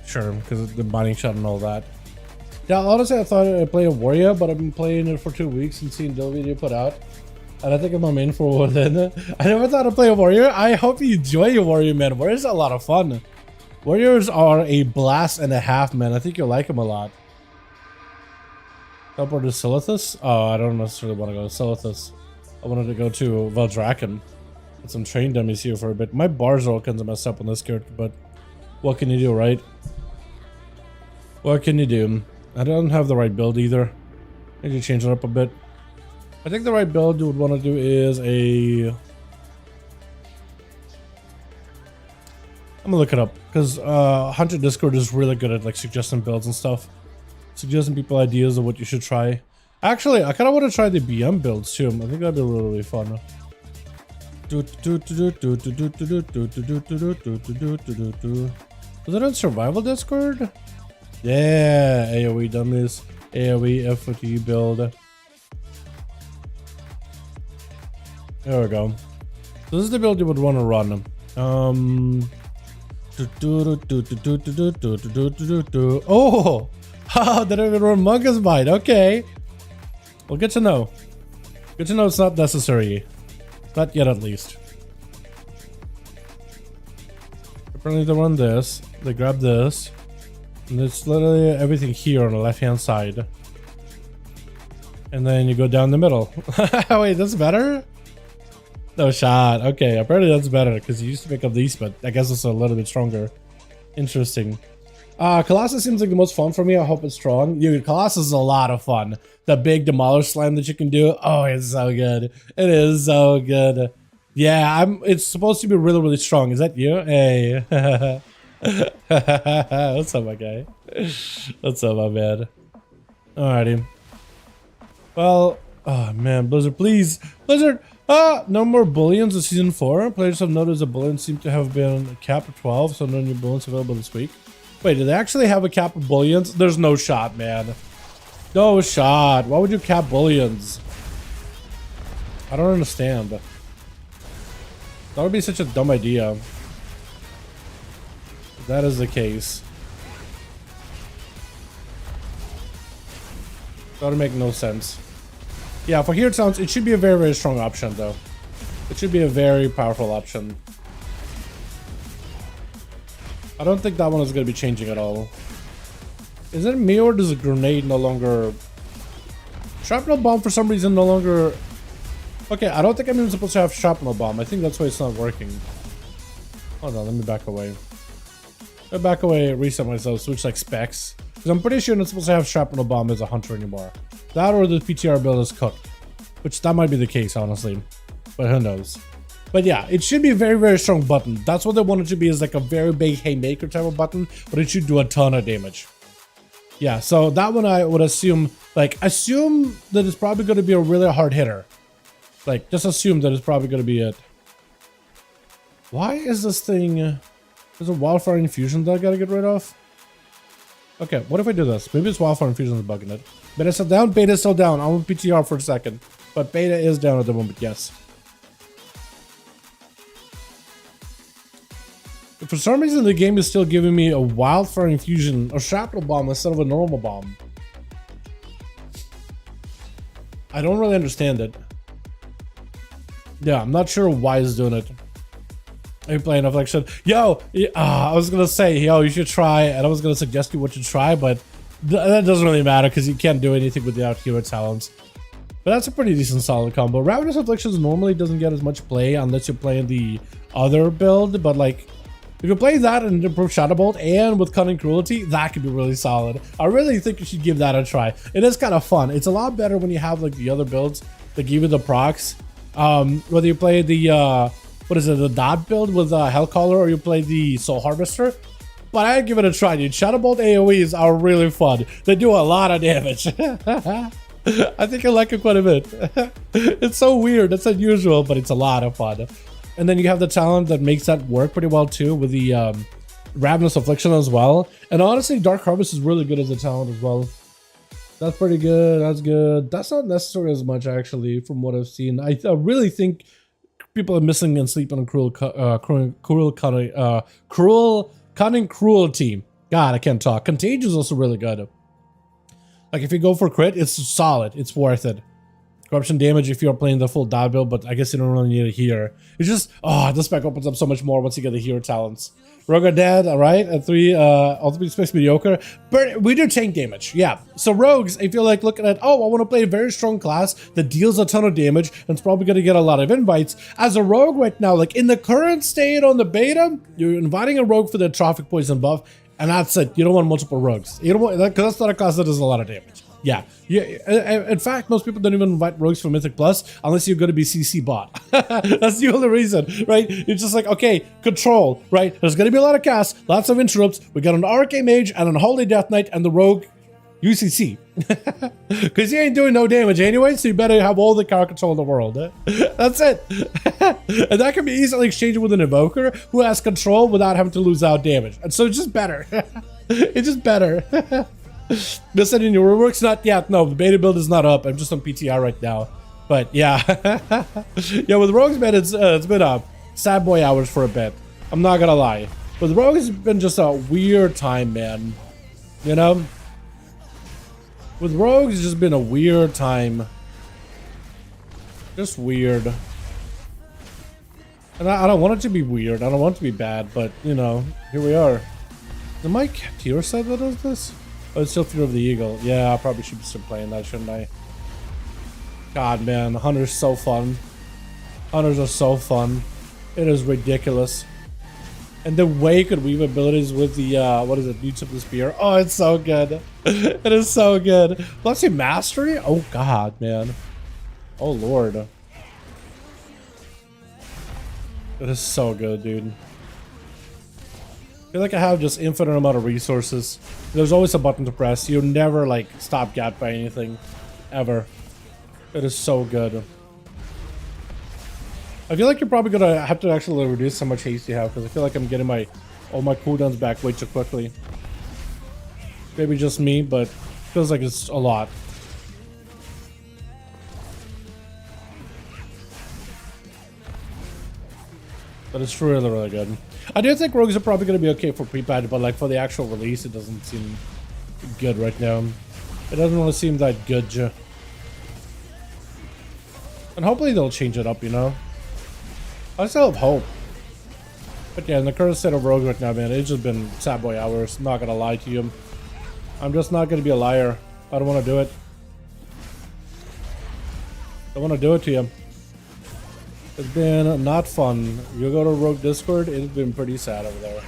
Sure, because the binding shot and all that. Yeah, honestly, I thought I'd play a warrior, but I've been playing it for 2 weeks and seeing the video put out. And I think I'm main for one then. I never thought I'd play a warrior. I hope you enjoy your warrior, man. Warriors are a lot of fun. Warriors are a blast and a half, man. I think you'll like them a lot. Teleport to Silithus? Oh, I don't necessarily want to go to Silithus. I wanted to go to Valdraken. Get some train dummies here for a bit. My bars are all kinds of messed up on this character, but what can you do, right? What can you do? I don't have the right build either. I need to change it up a bit. I think the right build you would want to do is a... I'm gonna look it up because Hunter Discord is really good at like suggesting builds and stuff, suggesting people ideas of what you should try. Actually, I kind of want to try the BM builds too. I think that'd be really, really fun. Was it on Survival Discord? Yeah, AoE dummies, AoE FOT build. There we go. So this is the build you would want to run. Oh, how did I even run Monk's Bite? Okay, well, good to know. Good to know it's not necessary, not yet at least. Apparently they run this, they grab this, and it's literally everything here on the left hand side, and then you go down the middle. Wait, that's better? No shot. Okay, apparently that's better because you used to pick up these, but I guess it's a little bit stronger. Interesting. Colossus seems like the most fun for me. I hope it's strong. Dude, Colossus is a lot of fun. The big demolish slam that you can do. Oh, it's so good. It is so good. Yeah, it's supposed to be really, really strong. Is that you? Hey. What's up, my guy? What's up, my man? Alrighty. Well, oh man, Blizzard, please. Blizzard! No more bullions in season 4. Players have noticed the bullions seem to have been capped at 12, so no new bullions available this week. Wait, do they actually have a cap of bullions? There's no shot, man. No shot. Why would you cap bullions? I don't understand. That would be such a dumb idea. If that is the case. That would make no sense. Yeah, for here it should be a very, very strong option though. It should be a very powerful option. I don't think that one is going to be changing at all. Is it me or does a grenade no longer... Shrapnel bomb for some reason no longer... Okay, I don't think I'm even supposed to have shrapnel bomb. I think that's why it's not working. Hold on, let me back away. Let me back away, reset myself, switch like specs. Because I'm pretty sure you're not supposed to have shrapnel bomb as a hunter anymore. That or the PTR build is cooked. Which that might be the case, honestly. But who knows. But yeah, it should be a very, very strong button. That's what they want it to be, is like a very big haymaker type of button. But it should do a ton of damage. Yeah, so that one I would assume, like, assume that it's probably going to be a really hard hitter. Like, just assume that it's probably going to be it. Why is this thing... There's a wildfire infusion that I gotta get rid of. Okay, what if I do this? Maybe it's wildfire infusion that's bugging it. Beta's still down, beta's still down. I'm on PTR for a second. But beta is down at the moment, yes. For some reason, the game is still giving me a wildfire infusion or shrapnel bomb instead of a normal bomb. I don't really understand it. Yeah, I'm not sure why it's doing it. Are you playing Affliction? Yo, I was gonna say, yo, you should try, and I was gonna suggest you what to try, but that doesn't really matter because you can't do anything without hero talents. But that's a pretty decent solid combo. Ravenous Afflictions normally doesn't get as much play unless you're playing the other build, but like, if you play that and improve Shadow Bolt and with Cunning Cruelty, that could be really solid. I really think you should give that a try. It is kind of fun. It's a lot better when you have like the other builds that give you the procs. Whether you play the, what is it, the Dot build with Hellcaller or you play the Soul Harvester. But I'd give it a try, dude. Shadow Bolt AoEs are really fun. They do a lot of damage. I think I like it quite a bit. It's so weird. It's unusual, but it's a lot of fun. And then you have the talent that makes that work pretty well too with the Ravenous Affliction as well. And honestly, Dark Harvest is really good as a talent as well. That's pretty good. That's good. That's not necessary as much actually from what I've seen. I really think people are missing and sleeping on Cunning Cruelty. God, I can't talk. Contagion is also really good. Like if you go for crit, it's solid. It's worth it. Corruption damage if you're playing the full dot build, but I guess you don't really need it here. It's just, this spec opens up so much more once you get the hero talents. Rogue are dead, alright, at 3, ultimate specs mediocre. But we do tank damage, yeah. So rogues, if you're like looking at, I want to play a very strong class that deals a ton of damage and it's probably going to get a lot of invites. As a rogue right now, like in the current state on the beta, you're inviting a rogue for the Trophic Poison buff, and that's it. You don't want multiple rogues. You don't want, because that's not a class that does a lot of damage. Yeah. In fact, most people don't even invite rogues for Mythic Plus unless you're going to be CC bot. That's the only reason, right? It's just like, okay, control, right? There's going to be a lot of casts, lots of interrupts. We got an Arcane Mage and an Holy Death Knight and the rogue UCC. Because he ain't doing no damage anyway, so you better have all the car control in the world. That's it. And that can be easily exchanged with an Evoker who has control without having to lose out damage. And so it's just better. It's just better. Missing in your rework's not yet. No, the beta build is not up. I'm just on PTR right now. But yeah. Yeah, with Rogues, man, it's been sad boy hours for a bit. I'm not gonna lie. With Rogues, it's been just a weird time, man. You know? With Rogues, it's just been a weird time. Just weird. And I don't want it to be weird. I don't want it to be bad, but, you know, here we are. Is my tier side that does this? Oh, it's still Fear of the Eagle. Yeah, I probably should be still playing that, shouldn't I? God, man, Hunter's so fun. Hunters are so fun. It is ridiculous. And the way you could weave abilities with the, what is it, Newts of the Spear. Oh, it's so good. It is so good. Plus your mastery? Oh, God, man. Oh, Lord. It is so good, dude. I feel like I have just infinite amount of resources. There's always a button to press. You never like stop gapped by anything, ever. It is so good. I feel like you're probably gonna have to actually reduce how much haste you have because I feel like I'm getting all my cooldowns back way too quickly. Maybe just me, but it feels like it's a lot. But it's really, really good. I do think rogues are probably going to be okay for pre-patch, but like for the actual release, it doesn't seem good right now. It doesn't really seem that good. And hopefully they'll change it up, you know? I still have hope. But yeah, in the current state of rogues right now, man, it's just been sad boy hours. I'm not going to lie to you. I'm just not going to be a liar. I don't want to do it. I want to do it to you. It's been not fun. You go to Rogue Discord, it's been pretty sad over there.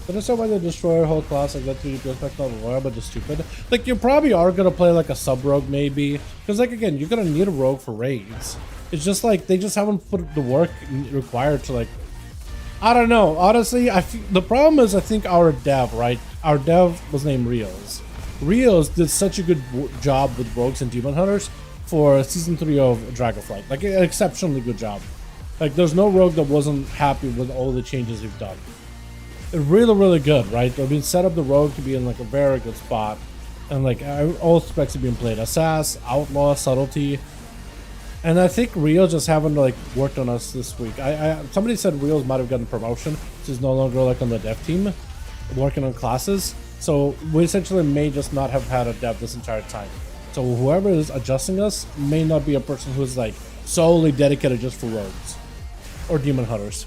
But it's not why they destroy a whole class like that 3D perspective of Royal, but just stupid. Like, you probably are gonna play like a sub-rogue maybe. Because like, again, you're gonna need a rogue for raids. It's just like, they just haven't put the work required to like... I don't know. Honestly, the problem is I think our dev, right? Our dev was named Reals. Reals did such a good job with rogues and demon hunters for season 3 of Dragonflight. Like, an exceptionally good job. Like, there's no rogue that wasn't happy with all the changes we've done. It's really, really good, right? They've been set up the rogue to be in, like, a very good spot. And, like, all specs are being played. Assassin, Outlaw, Subtlety. And I think Reels just haven't like worked on us this week. Somebody said Reels might have gotten promotion, which is no longer like on the dev team, working on classes. So we essentially may just not have had a dev this entire time. So whoever is adjusting us may not be a person who's like solely dedicated just for rogues or demon hunters.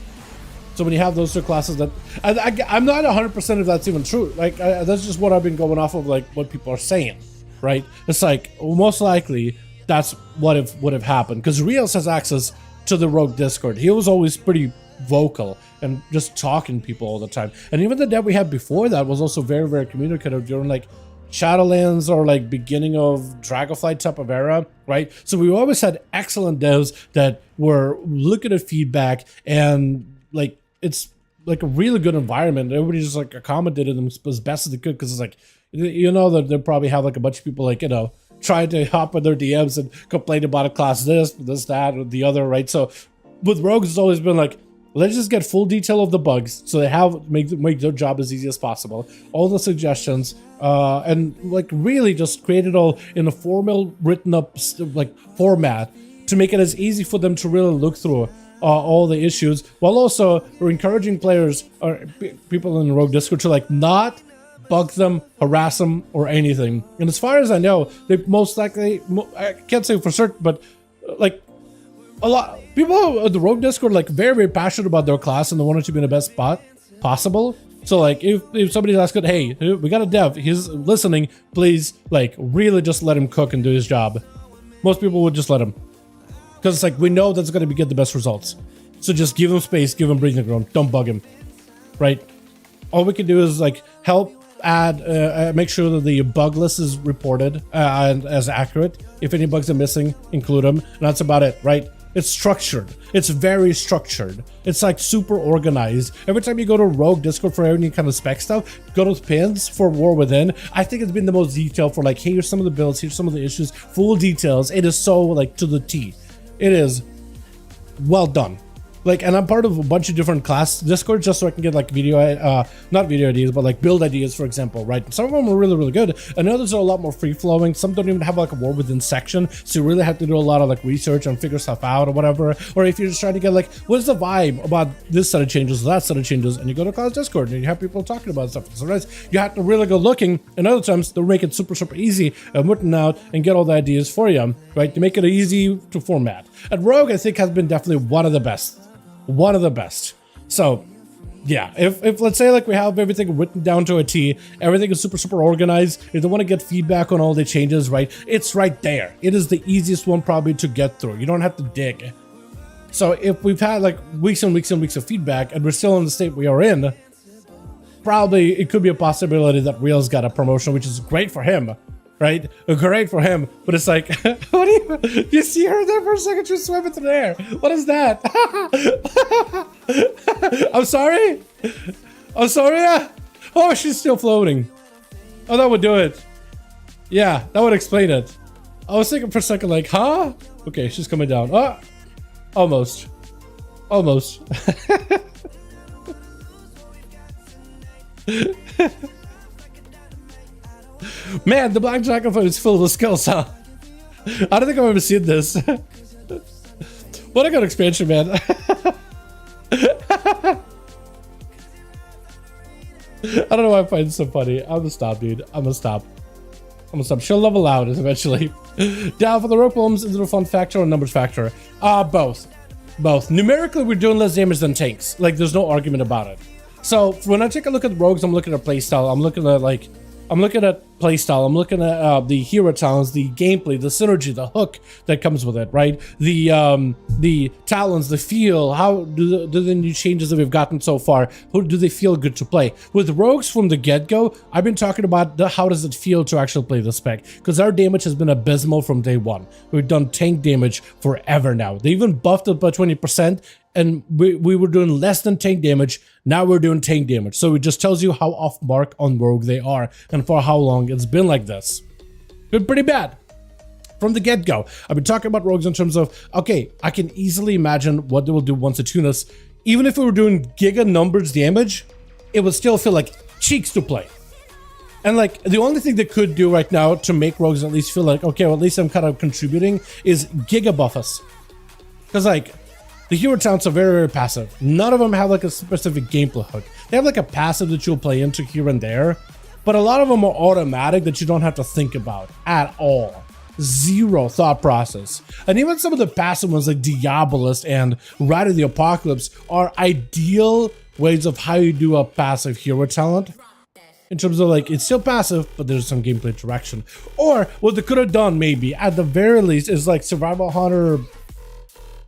So when you have those two classes, that I'm not 100% if that's even true. Like that's just what I've been going off of, like what people are saying, right? It's like most likely that's what would have happened because Rios has access to the Rogue Discord. He was always pretty vocal and just talking to people all the time. And even the dev we had before that was also very, very communicative during like Shadowlands or like beginning of Dragonflight type of era, right? So we always had excellent devs that were looking at feedback and like it's like a really good environment. Everybody just like accommodated them as best as they could because it's like, you know, that they probably have like a bunch of people like, you know, trying to hop on their DMs and complain about a class this, that, or the other, right? So with Rogues, it's always been like, let's just get full detail of the bugs so they have make their job as easy as possible. All the suggestions, and like really just create it all in a formal written up like format to make it as easy for them to really look through all the issues, while also encouraging players or people in the Rogue Discord to like not bug them, harass them, or anything. And as far as I know, they most likely, I can't say for certain, but like a lot people at the Rogue Discord like very, very passionate about their class and they want it to be in the best spot possible. So like if somebody's asking, hey, we got a dev, he's listening, please like really just let him cook and do his job. Most people would just let him. Because it's like, we know that's going to get the best results. So just give him space, give him breathing room, don't bug him, right? All we can do is like help add, make sure that the bug list is reported and as accurate. If any bugs are missing, include them. And that's about it, right? It's structured. It's very structured. It's like super organized. Every time you go to Rogue Discord for any kind of spec stuff, go to pins for War Within. I think it's been the most detailed for like, hey, here's some of the builds, here's some of the issues, full details. It is so like to the T. It is well done. Like, and I'm part of a bunch of different class Discords just so I can get like video, not video ideas, but like build ideas, for example, right? Some of them are really, really good. And others are a lot more free flowing. Some don't even have like a War Within section. So you really have to do a lot of like research and figure stuff out or whatever. Or if you're just trying to get like, what's the vibe about this set of changes, that set of changes, and you go to class Discord and you have people talking about stuff. Sometimes you have to really go looking, and other times they'll make it super, super easy and written out and get all the ideas for you, right? To make it easy to format. And Rogue, I think, has been definitely one of the best. One of the best. So yeah, if let's say like we have everything written down to a T, everything is super, super organized. If they want to get feedback on all the changes, right, it's right there. It is the easiest one probably to get through. You don't have to dig. So if we've had like weeks and weeks and weeks of feedback and we're still in the state we are in, probably it could be a possibility that Reel's got a promotion, which is great for him. Right? Great for him, but it's like, what do you see her there for a second? She's swimming through the air. What is that? I'm sorry? I'm sorry? Oh, she's still floating. Oh, that would do it. Yeah, that would explain it. I was thinking for a second, like, huh? Okay, she's coming down. Oh, almost. Almost. Man, the Black Dragonfly is filled with skills, huh? I don't think I've ever seen this. What a good expansion, man. I don't know why I find it so funny. I'm gonna stop, dude. I'm gonna stop. She'll level out eventually. Down for the rope bombs, is it a fun factor or numbers factor? Both. Both. Numerically, we're doing less damage than tanks. Like, there's no argument about it. So, when I take a look at rogues, I'm looking at playstyle. I'm looking at, like, playstyle. I'm looking at the hero talents, the gameplay, the synergy, the hook that comes with it, right? The talents, the feel. How do the new changes that we've gotten so far? How do they feel good to play? With rogues from the get-go, I've been talking about how does it feel to actually play the spec, because our damage has been abysmal from day one. We've done tank damage forever now. They even buffed it by 20%. And we were doing less than tank damage. Now we're doing tank damage. So it just tells you how off mark on Rogue they are and for how long it's been like this. Been pretty bad from the get-go. I've been talking about rogues in terms of, okay, I can easily imagine what they will do once they tune us. Even if we were doing giga numbers damage, it would still feel like cheeks to play. And like the only thing they could do right now to make rogues at least feel like, okay, well, at least I'm kind of contributing is giga buff us. Because like the hero talents are very, very passive. None of them have like a specific gameplay hook. They have like a passive that you'll play into here and there, but a lot of them are automatic that you don't have to think about at all. Zero thought process. And even some of the passive ones like Diabolist and Ride of the Apocalypse are ideal ways of how you do a passive hero talent. In terms of like, it's still passive, but there's some gameplay interaction. Or what they could have done maybe, at the very least, is like Survival Hunter,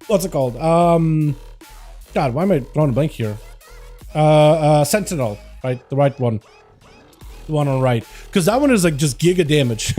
what's it called? God, why am I drawing a blank here? Sentinel, right? The right one. The one on the right. Because that one is like just giga damage.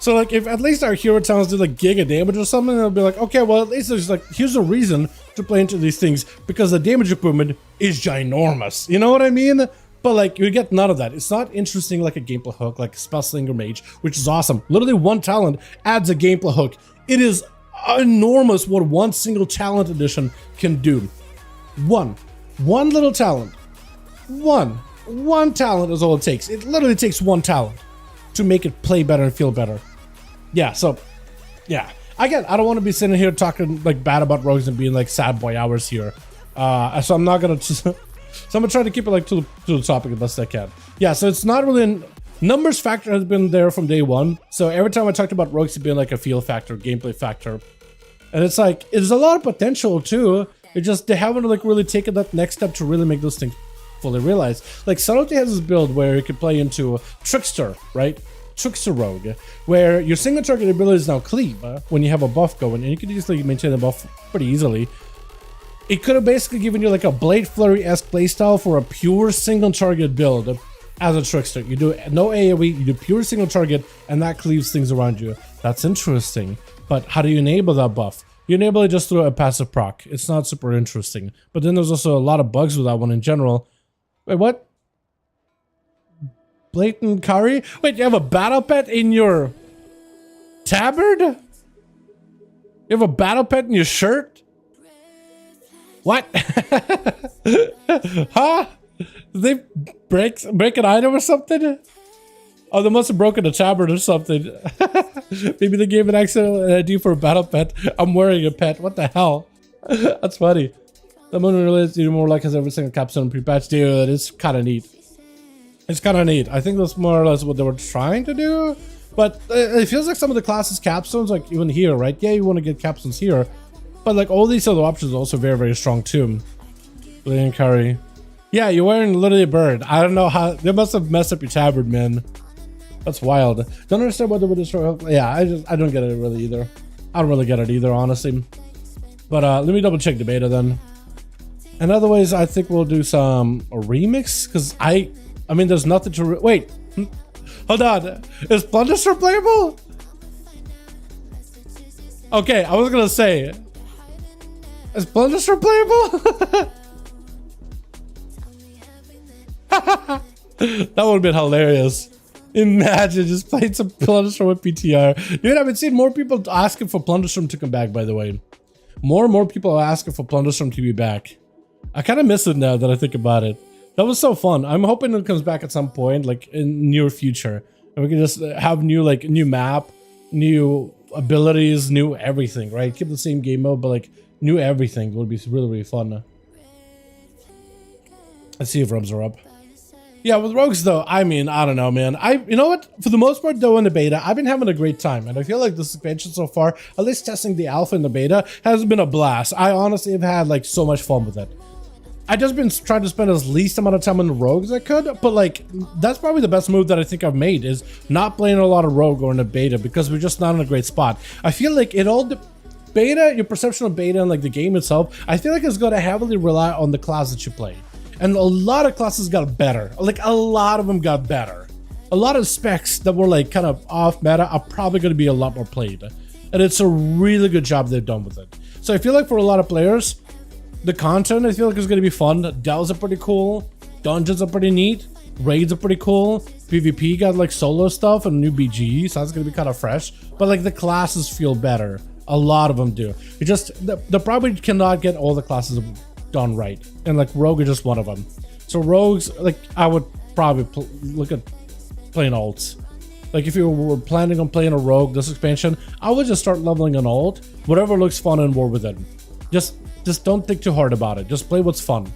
So like if at least our hero talents do like giga damage or something, they'll be like, okay, well at least there's like, here's a reason to play into these things because the damage improvement is ginormous. You know what I mean? But like you get none of that. It's not interesting like a gameplay hook, like Spell Slinger Mage, which is awesome. Literally one talent adds a gameplay hook. It is enormous what one single talent addition can do. One little talent. One talent is all it takes. It literally takes one talent to make it play better and feel better. Yeah, so yeah. Again, I don't want to be sitting here talking like bad about rogues and being like sad boy hours here. So I'm not gonna just so I'm gonna try to keep it like to the topic as best I can. Yeah, so it's not really numbers factor has been there from day one. So every time I talked about rogues being like a feel factor, gameplay factor, and it's like it's a lot of potential too. It just they haven't like really taken that next step to really make those things fully realized. Like Subtlety has this build where you can play into Trickster, right? Trickster Rogue, where your single target ability is now cleave when you have a buff going, and you can easily maintain the buff pretty easily. It could have basically given you like a Blade Flurry-esque playstyle for a pure single target build as a Trickster. You do no AoE, you do pure single target, and that cleaves things around you. That's interesting, but how do you enable that buff? You enable it just through a passive proc. It's not super interesting, but then there's also a lot of bugs with that one in general. Wait, what? Blatant Curry? Wait, you have a battle pet in your tabard? You have a battle pet in your shirt? What? Huh? Did they break an item or something? Oh, they must have broken a tabard or something. Maybe they gave an accident ID for a battle pet. I'm wearing a pet. What the hell? That's funny. The moon relates to more like has every single capstone pre-patch. Dude, it's kind of neat. It's kind of neat. I think that's more or less what they were trying to do. But it feels like some of the classes capstones, like even here, right? Yeah, you want to get capstones here. But like all these other options are also very, very strong too. Blatant Curry. Yeah, you're wearing literally a bird. I don't know how. They must have messed up your tabard, man. That's wild. Don't understand what they would destroy. Yeah, I don't get it really either. I don't really get it either, honestly. But let me double check the beta then. And otherwise, I think we'll do some remix because I mean, there's nothing to wait. Hold on, is Plunderstorm playable? Okay, I was gonna say, is Plunderstorm playable? That would have been hilarious. Imagine just playing some Plunderstorm with PTR. Dude, I've been seeing more people asking for Plunderstorm to come back, by the way. More and more people are asking for Plunderstorm to be back. I kind of miss it now that I think about it. That was so fun. I'm hoping it comes back at some point, like in near future. And we can just have new, like, new map, new abilities, new everything, right? Keep the same game mode, but like new everything would be really, really fun. Let's see if REWORK are up. Yeah, with rogues though, I mean, I don't know, man. You know what? For the most part though, in the beta, I've been having a great time, and I feel like this expansion so far, at least testing the alpha and the beta, has been a blast. I honestly have had like so much fun with it. I just been trying to spend as least amount of time on the rogue as I could, but like that's probably the best move that I think I've made is not playing a lot of rogue or in the beta because we're just not in a great spot. I feel like it all beta, your perception of beta and like the game itself, I feel like it's going to heavily rely on the class that you play. And a lot of classes got better. Like a lot of them got better. A lot of specs that were like kind of off meta are probably going to be a lot more played. And it's a really good job they've done with it. So I feel like for a lot of players, the content I feel like is going to be fun. Dells are pretty cool. Dungeons are pretty neat. Raids are pretty cool. PvP got like solo stuff and new BG, so that's going to be kind of fresh. But like the classes feel better. A lot of them do. It just, they probably cannot get all the classes done right. And like Rogue is just one of them. So Rogues, like I would probably look at playing alts. Like if you were planning on playing a rogue this expansion, I would just start leveling an alt, whatever looks fun and war with it. Just don't think too hard about it. Just play what's fun,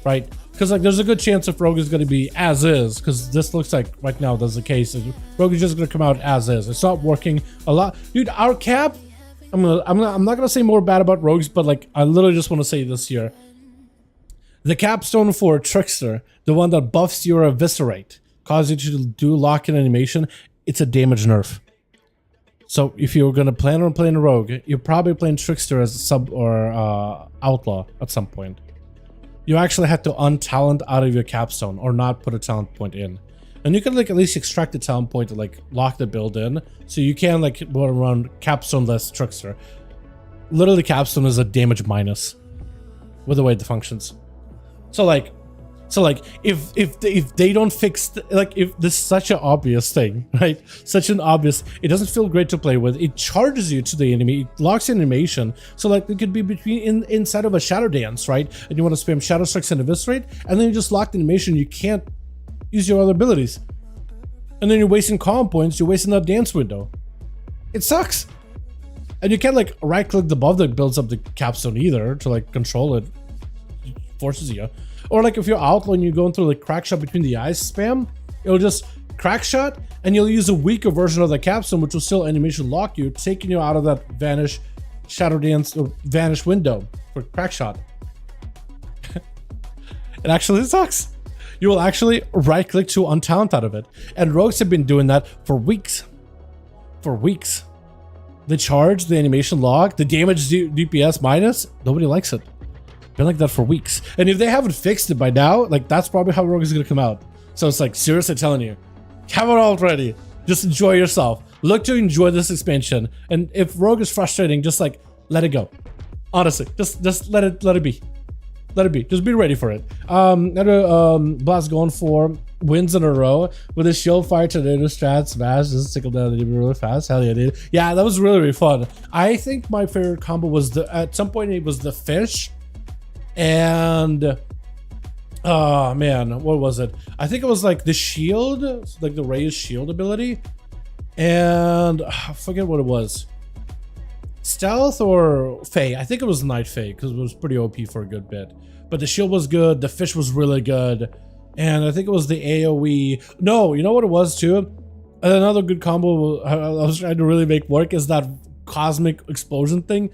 right? Because like there's a good chance if rogue is going to be as is, because this looks like right now that's the case. Rogue is just going to come out as is. It's not working a lot, dude. Our cap. I'm not gonna say more bad about rogues, but like I literally just want to say this here. The capstone for Trickster, the one that buffs your eviscerate, causes you to do lock-in animation, it's a damage nerf. So if you're gonna plan on playing a rogue, you're probably playing Trickster as a sub or outlaw at some point. You actually have to untalent out of your capstone or not put a talent point in. And you can like at least extract the talent point to like lock the build in, so you can like run capstone less Trickster. Literally, capstone is a damage minus with the way it functions. So like if they don't fix if this is such an obvious thing, right? Such an obvious, it doesn't feel great to play with. It charges you to the enemy, it locks animation. So like it could be between inside of a shadow dance, right? And you want to spam shadow strikes and eviscerate, and then you just lock the animation. You can't use your other abilities, and then you're wasting calm points. You're wasting that dance window. It sucks. And you can't like right click the buff that builds up the capstone either to like control it. It forces you. Or like if you're outlaw and you're going through like crack shot between the eyes spam, it'll just crack shot and you'll use a weaker version of the capstone, which will still animation lock you, taking you out of that vanish shadow dance or vanish window for crack shot. It actually sucks. You will actually right click to untalent out of it. And rogues have been doing that for weeks. For weeks. The charge, the animation log, the damage DPS minus, nobody likes it. Been like that for weeks. And if they haven't fixed it by now, like that's probably how rogue is gonna come out. So it's like, seriously telling you, have it all ready. Just enjoy yourself. Look to enjoy this expansion. And if rogue is frustrating, just like let it go. Honestly, just let it be. Let it be. Just be ready for it. Blast going for wins in a row with his shield fire tornado strat smash. Just tickle down the DB really fast. Hell yeah, dude. Yeah, that was really, really fun. I think my favorite combo was at some point it was the fish. And oh man, what was it? I think it was like the shield, like the raised shield ability, and I forget what it was. Stealth or Fae? I think it was Night Fae because it was pretty OP for a good bit. But the shield was good, the fish was really good, and I think it was the AoE. No, you know what it was too? Another good combo I was trying to really make work is that cosmic explosion thing.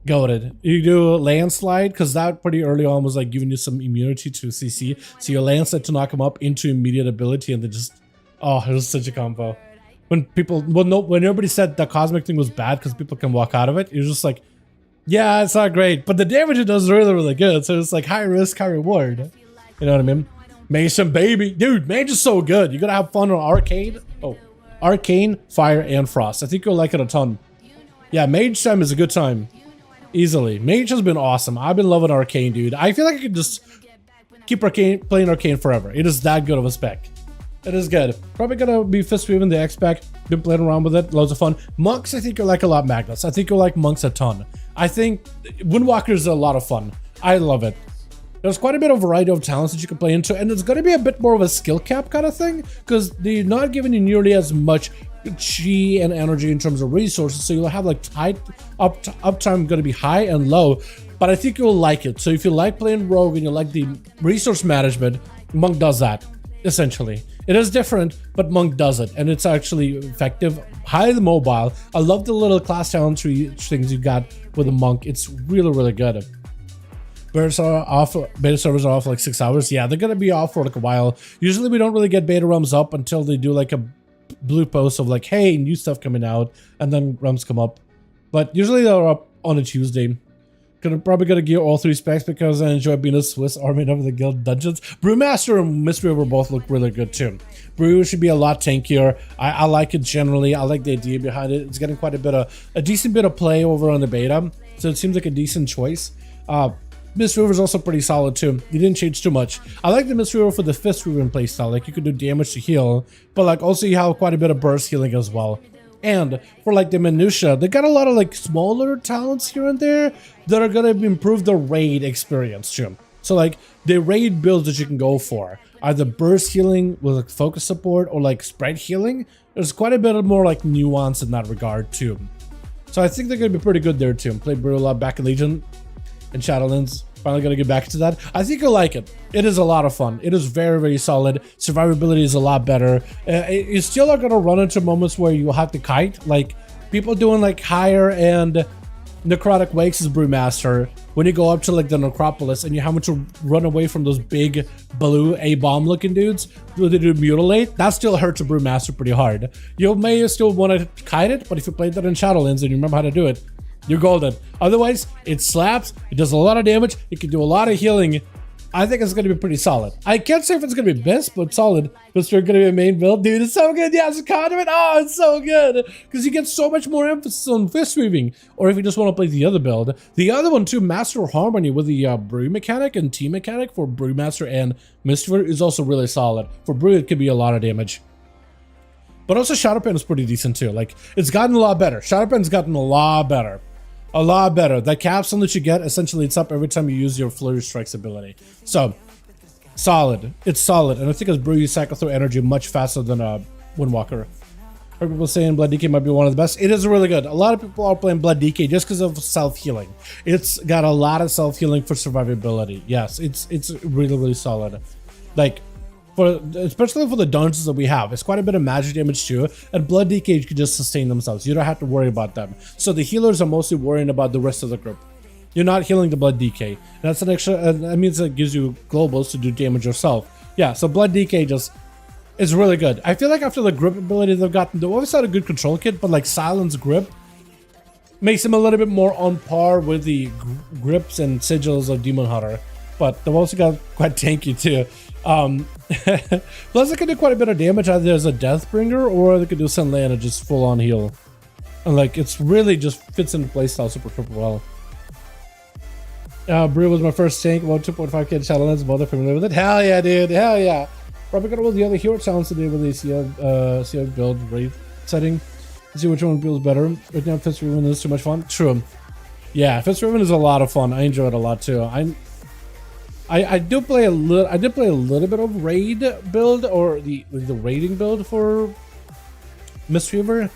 Goated. You do a landslide because that pretty early on was like giving you some immunity to CC. So your landslide to knock him up into immediate ability, and then just it was such a combo. When people, when everybody said the cosmic thing was bad because people can walk out of it, you're just like, yeah, it's not great, but the damage it does is really, really good. So it's like high risk, high reward. You know what I mean? Mason, baby, dude, Mage is so good. You gotta have fun on Arcade. Oh, Arcane, Fire, and Frost. I think you'll like it a ton. Yeah, Mage time is a good time. Easily. Mage has been awesome. I've been loving Arcane, dude. I feel like I could just keep playing Arcane forever. It is that good of a spec. It is good. Probably gonna be Fistweaving the X-Spec. Been playing around with it. Loads of fun. Monks, I think you'll like a lot. Magnus, I think you'll like Monks a ton. I think Windwalker is a lot of fun. I love it. There's quite a bit of variety of talents that you can play into, and it's gonna be a bit more of a skill cap kind of thing, because they're not giving you nearly as much chi and energy in terms of resources, so you'll have like tight uptime gonna be high and low, but I think you'll like it. So if you like playing rogue and you like the resource management, Monk does that essentially. It is different, but Monk does it, and it's actually effective, highly mobile. I love the little class talent tree things you got with the Monk. It's really, really good. Beta servers are off like 6 hours. Yeah, they're gonna be off for like a while. Usually we don't really get beta realms up until they do like a blue post of like, hey, new stuff coming out, and then realms come up. But usually they're up on a Tuesday. Probably gonna gear all 3 specs because I enjoy being a Swiss Army of the guild dungeons. Brewmaster and Mystery River both look really good too. Brew should be a lot tankier. I like it generally. I like the idea behind it. It's getting quite a decent bit of play over on the beta, so it seems like a decent choice. Mystery River is also pretty solid too. They didn't change too much. I like the Mystery River for the Fist River playstyle. Like you could do damage to heal, but like also you have quite a bit of burst healing as well. And for like the minutia, they got a lot of like smaller talents here and there that are gonna improve the raid experience too. So like the raid builds that you can go for either burst healing with like focus support or like spread healing. There's quite a bit of more like nuance in that regard too. So I think they're gonna be pretty good there too. Played Brew a lot back in Legion and Shadowlands. Finally gonna get back to that. I think you'll like it. It is a lot of fun. It is very, very solid. Survivability is a lot better. You still are gonna run into moments where you have to kite. Like people doing like higher and necrotic wakes as Brewmaster. When you go up to like the necropolis and you have to run away from those big blue A-bomb looking dudes who they do mutilate, that still hurts a Brewmaster pretty hard. You may still want to kite it, but if you played that in Shadowlands and you remember how to do it, you're golden. Otherwise, it slaps, it does a lot of damage, it can do a lot of healing. I think it's going to be pretty solid. I can't say if it's going to be best, but solid. This is going to be a main build. Dude, it's so good. Yeah, it's a condiment. Oh, it's so good. Because you get so much more emphasis on fist weaving. Or if you just want to play the other build. The other one too, Master Harmony with the brew mechanic and team mechanic for Brewmaster and Mistweaver is also really solid. For brew, it could be a lot of damage. But also Shadowpan is pretty decent too. Like, it's gotten a lot better. Shadowpan's gotten a lot better. A lot better. That capstone that you get, essentially it's up every time you use your Flurry Strikes ability. So, solid. It's solid. And I think as Brew, you cycle through energy much faster than Windwalker. Heard people saying Blood DK might be one of the best. It is really good. A lot of people are playing Blood DK just because of self-healing. It's got a lot of self-healing for survivability. Yes, it's really, really solid. Like, especially for the dungeons that we have, it's quite a bit of magic damage too, and Blood DK can just sustain themselves. You don't have to worry about them. So the healers are mostly worrying about the rest of the group. You're not healing the Blood DK. That's an extra, that means it gives you globals to do damage yourself. Yeah, so Blood DK just is really good. I feel like after the grip ability they've gotten, they've always had a good control kit, but like Silence Grip makes them a little bit more on par with the grips and sigils of Demon Hunter. But they've also got quite tanky too. Plus they can do quite a bit of damage either as a Deathbringer or they could do Sunlay and just full on heal. And like it's really just fits into playstyle super well. Brew was my first tank, about 2.5k Shadowlands, both are familiar with it. Hell yeah, dude, hell yeah. Probably gonna roll the other hero challenge today with the CF build rate setting. See which one feels better. Right now Fist Riven is too much fun. True. Yeah, Fist Riven is a lot of fun. I enjoy it a lot too. I did play a little bit of raid build or the raiding build for Mistweaver.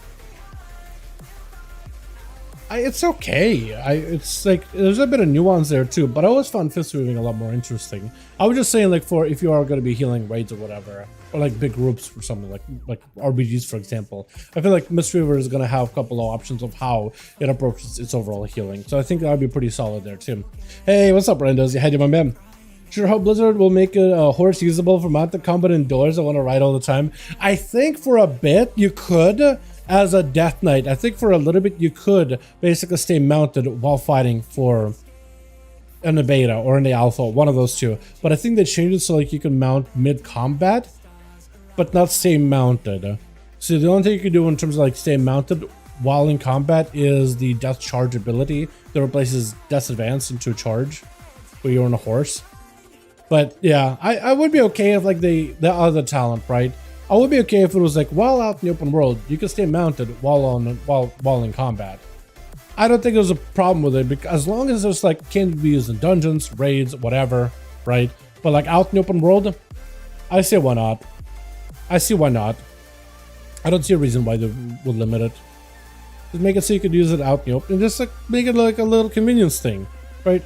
It's okay. It's like there's a bit of nuance there too, but I always found fist weaving a lot more interesting. I was just saying, like, for if you are going to be healing raids or whatever, or like big groups or something like RBGs for example, I feel like Mistweaver is going to have a couple of options of how it approaches its overall healing. So I think that would be pretty solid there too. Hey, what's up, Randos? Hey, my man. Sure hope Blizzard will make a horse usable for mounted combat indoors. I want to ride all the time. I think for a bit you could. As a Death Knight, I think for a little bit you could basically stay mounted while fighting for in the beta or in the alpha, one of those two. But I think they changed it so like you can mount mid-combat, but not stay mounted. So the only thing you can do in terms of like stay mounted while in combat is the Death Charge ability that replaces Death Advance into a charge where you're on a horse. But yeah, I would be okay if like the other talent, right? I would be okay if it was like while out in the open world, you can stay mounted while in combat. I don't think there's a problem with it because as long as it's like can be used in dungeons, raids, whatever, right? But like out in the open world, I say why not. I see why not. I don't see a reason why they would limit it. Just make it so you could use it out in the open and just like make it like a little convenience thing, right?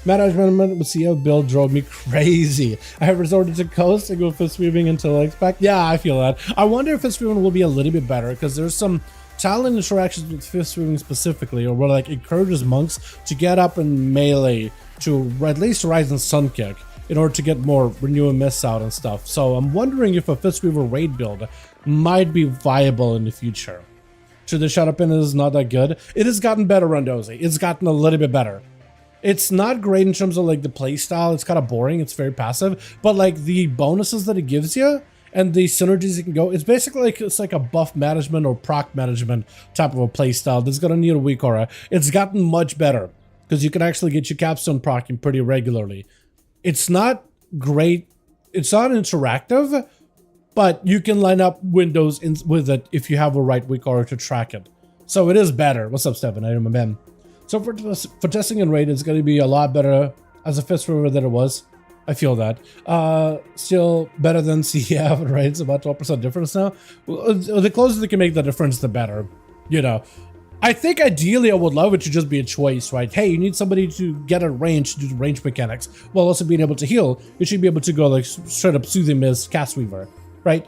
Management with CF build drove me crazy. I have resorted to Coast and go fist weaving until I expect. Yeah, I feel that. I wonder if fist weaving will be a little bit better because there's some talent interactions with fist weaving specifically, or where like encourages monks to get up in melee to at least rise in sun kick in order to get more renew and miss out and stuff. So I'm wondering if a fist weaver raid build might be viable in the future. Sure, the shut up in is not that good. It has gotten better, Rondozi. It's gotten a little bit better. It's not great in terms of like the play style. It's kind of boring. It's very passive, but like the bonuses that it gives you and the synergies you can go, it's basically like it's like a buff management or proc management type of a play style that's gonna need a weak aura. It's gotten much better because you can actually get your capstone procking pretty regularly. It's not great. It's not interactive, but you can line up windows with it if you have a right weak aura to track it. So it is better. What's up, Stefan? I'm a man. So for testing and raid, it's going to be a lot better as a fist weaver than it was. I feel that. Still better than CF, right? It's about 12% difference now. Well, the closer they can make the difference, the better. You know, I think ideally I would love it to just be a choice, right? Hey, you need somebody to get a range to do the range mechanics while also being able to heal. You should be able to go like straight up Soothing Mist, Cast Weaver, right?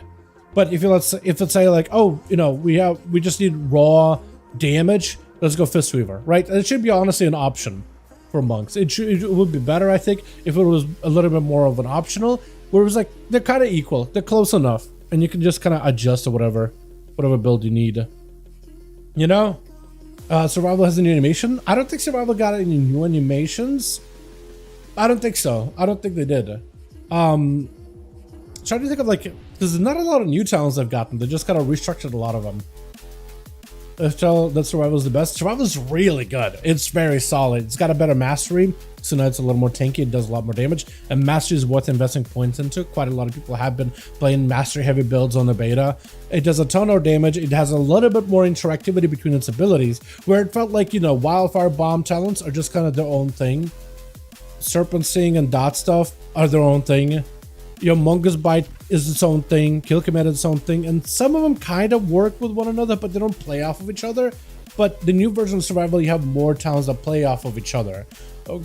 But if it's say like, oh, you know, we just need raw damage, let's go Fist Weaver, right? And it should be honestly an option for monks. It would be better, I think, if it was a little bit more of an optional, where it was like they're kind of equal, they're close enough, and you can just kind of adjust to whatever build you need. You know, Survival has a new animation. I don't think Survival got any new animations. I don't think so. I don't think they did. Trying to think of like, because there's not a lot of new talents they've gotten. They just kind of restructured a lot of them. That Survival's the best. Survival's really good. It's very solid. It's got a better mastery, so now it's a little more tanky. It does a lot more damage, and mastery is worth investing points into. Quite a lot of people have been playing mastery heavy builds on the beta. It does a ton of damage. It has a little bit more interactivity between its abilities, where it felt like, you know, Wildfire Bomb talents are just kind of their own thing. Serpent Sting and Dot stuff are their own thing. You know, Mungus Bite is its own thing, Kill Command is its own thing, and some of them kind of work with one another, but they don't play off of each other. But the new version of Survival, you have more talents that play off of each other.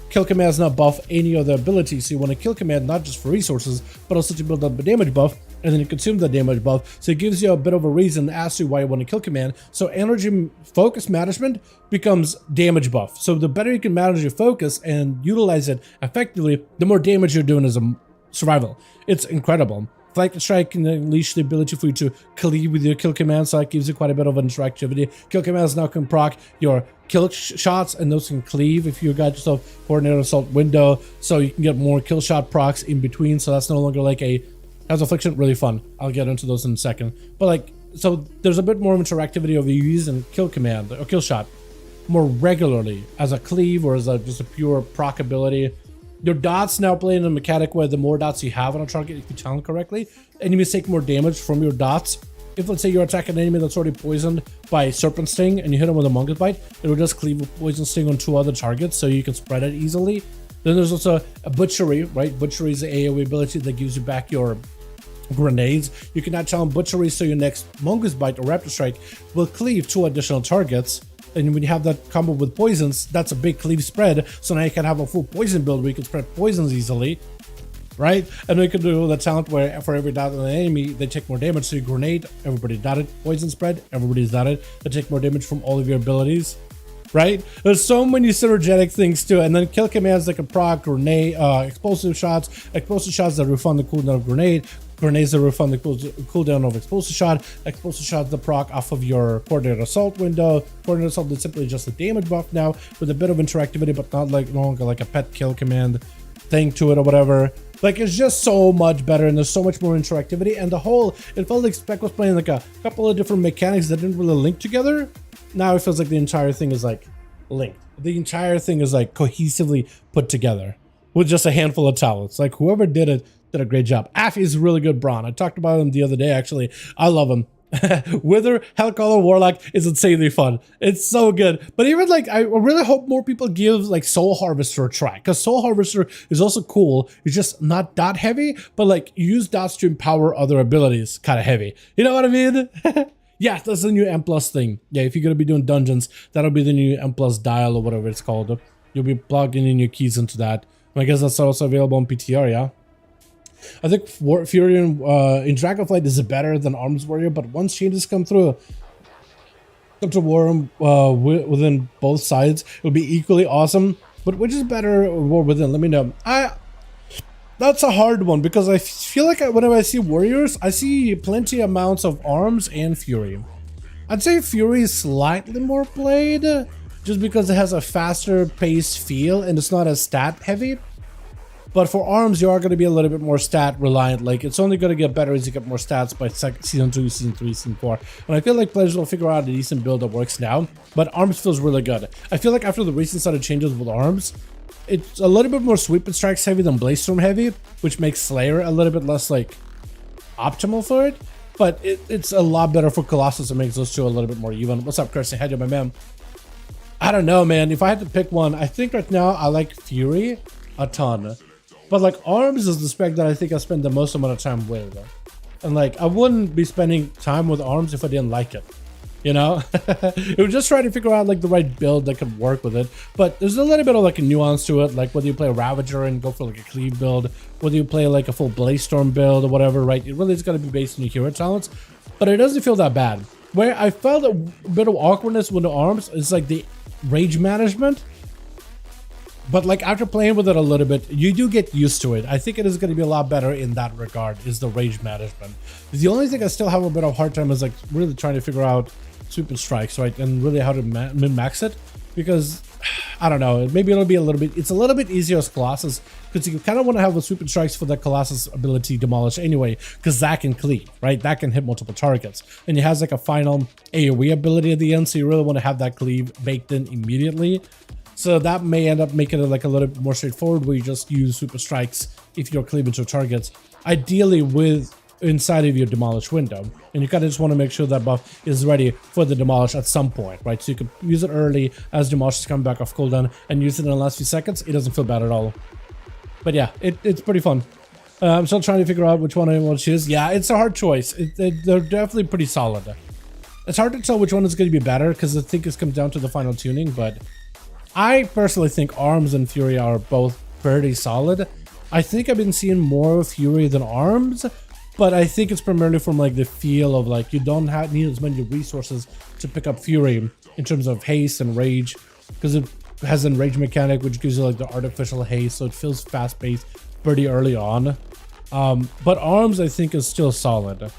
Kill Command does not buff any other abilities, so you want to Kill Command not just for resources, but also to build up a damage buff, and then you consume the damage buff, so it gives you a bit of a reason as to why you want to Kill Command. So energy focus management becomes damage buff. So the better you can manage your focus and utilize it effectively, the more damage you're doing as a Survival. It's incredible. Flank Strike can unleash the ability for you to cleave with your kill command, so that gives you quite a bit of interactivity. Kill commands now can proc your kill shots, and those can cleave if you got yourself coordinated assault window, so you can get more kill shot procs in between. So that's no longer like a has affliction. Really fun. I'll get into those in a second. But like, so there's a bit more interactivity of you using kill command or kill shot more regularly as a cleave or as just a pure proc ability. Your dots now play in a mechanic where the more dots you have on a target, if you talent correctly, enemies take more damage from your dots. If, let's say, you're attacking an enemy that's already poisoned by Serpent Sting and you hit him with a Mungus Bite, it will just cleave a Poison Sting on 2 other targets, so you can spread it easily. Then there's also a Butchery, right? Butchery is the AoE ability that gives you back your grenades. You can now challenge Butchery, so your next Mungus Bite or Raptor Strike will cleave 2 additional targets. And when you have that combo with poisons, that's a big cleave spread. So now you can have a full poison build where you can spread poisons easily, right? And we can do the talent where for every dot on the enemy, they take more damage. So you grenade, everybody dotted, poison spread, everybody's dotted. They take more damage from all of your abilities, right? There's so many synergetic things too. And then kill commands that can proc grenade, explosive shots that refund the cooldown of grenade. Grenades that refund the cooldown of explosive shots that proc off of your coordinated assault window. Coordinated assault is simply just a damage buff now with a bit of interactivity, but not like no longer like a pet kill command thing to it or whatever. Like, it's just so much better, and there's so much more interactivity, and the whole, it felt like Spec was playing like a couple of different mechanics that didn't really link together. Now it feels like the entire thing is like linked. The entire thing is like cohesively put together with just a handful of talents. Like, whoever did it did a great job. Affy is a really good Brawn. I talked about him the other day, actually. I love him. Wither, Hellcaller, Warlock is insanely fun. It's so good. But even like, I really hope more people give like Soul Harvester a try, because Soul Harvester is also cool. It's just not dot heavy, but like you use dots to empower other abilities kind of heavy. You know what I mean? Yeah, that's the new M+ thing. Yeah, if you're going to be doing dungeons, that'll be the new M+ dial or whatever it's called. You'll be plugging in your keys into that. I guess that's also available on PTR, yeah? I think Fury in Dragonflight is better than Arms Warrior, but once changes come to War within both sides, it would be equally awesome. But which is better, War Within? Let me know. That's a hard one, because I feel like whenever I see Warriors, I see plenty amounts of Arms and Fury. I'd say Fury is slightly more played, just because it has a faster paced feel and it's not as stat heavy. But for Arms, you are going to be a little bit more stat reliant. Like, it's only going to get better as you get more stats by Season 2, Season 3, Season 4. And I feel like players will figure out a decent build that works now. But Arms feels really good. I feel like after the recent set of changes with Arms, it's a little bit more Sweep and Strikes heavy than Blazestorm heavy, which makes Slayer a little bit less, like, optimal for it. But it's a lot better for Colossus. It makes those two a little bit more even. What's up, Kirsten? How you doing, my man? I don't know, man. If I had to pick one, I think right now I like Fury a ton. But like ARMS is the spec that I think I spend the most amount of time with. And like I wouldn't be spending time with ARMS if I didn't like it. You know, it was just trying to figure out like the right build that could work with it. But there's a little bit of like a nuance to it, like whether you play a Ravager and go for like a cleave build, whether you play like a full Blaze Storm build or whatever, right? It really is going to be based on your hero talents, but it doesn't feel that bad. Where I felt a bit of awkwardness with the ARMS is like the rage management. But like after playing with it a little bit, you do get used to it. I think it is going to be a lot better in that regard, is the rage management. The only thing I still have a bit of hard time is like really trying to figure out super strikes, right? And really how to min-max it, because I don't know, maybe it'll be a little bit, it's a little bit easier as Colossus, because you kind of want to have the super strikes for the Colossus ability demolish anyway, because that can cleave, right? That can hit multiple targets, and it has like a final AoE ability at the end, so you really want to have that cleave baked in immediately. So that may end up making it like a little bit more straightforward, where you just use super strikes if you're cleaving to targets, ideally with inside of your demolish window, and you kind of just want to make sure that buff is ready for the demolish at some point, right? So you can use it early as demolish is coming back off cooldown and use it in the last few seconds. It doesn't feel bad at all. But yeah, it's pretty fun. I'm still trying to figure out which one I want to choose. Yeah, it's a hard choice. They're definitely pretty solid. It's hard to tell which one is going to be better, because I think it comes down to the final tuning, but I personally think ARMS and Fury are both pretty solid. I think I've been seeing more of Fury than ARMS, but I think it's primarily from like the feel of like you don't need as many resources to pick up Fury in terms of haste and rage, because it has a rage mechanic which gives you like the artificial haste, so it feels fast-paced pretty early on. But ARMS I think is still solid.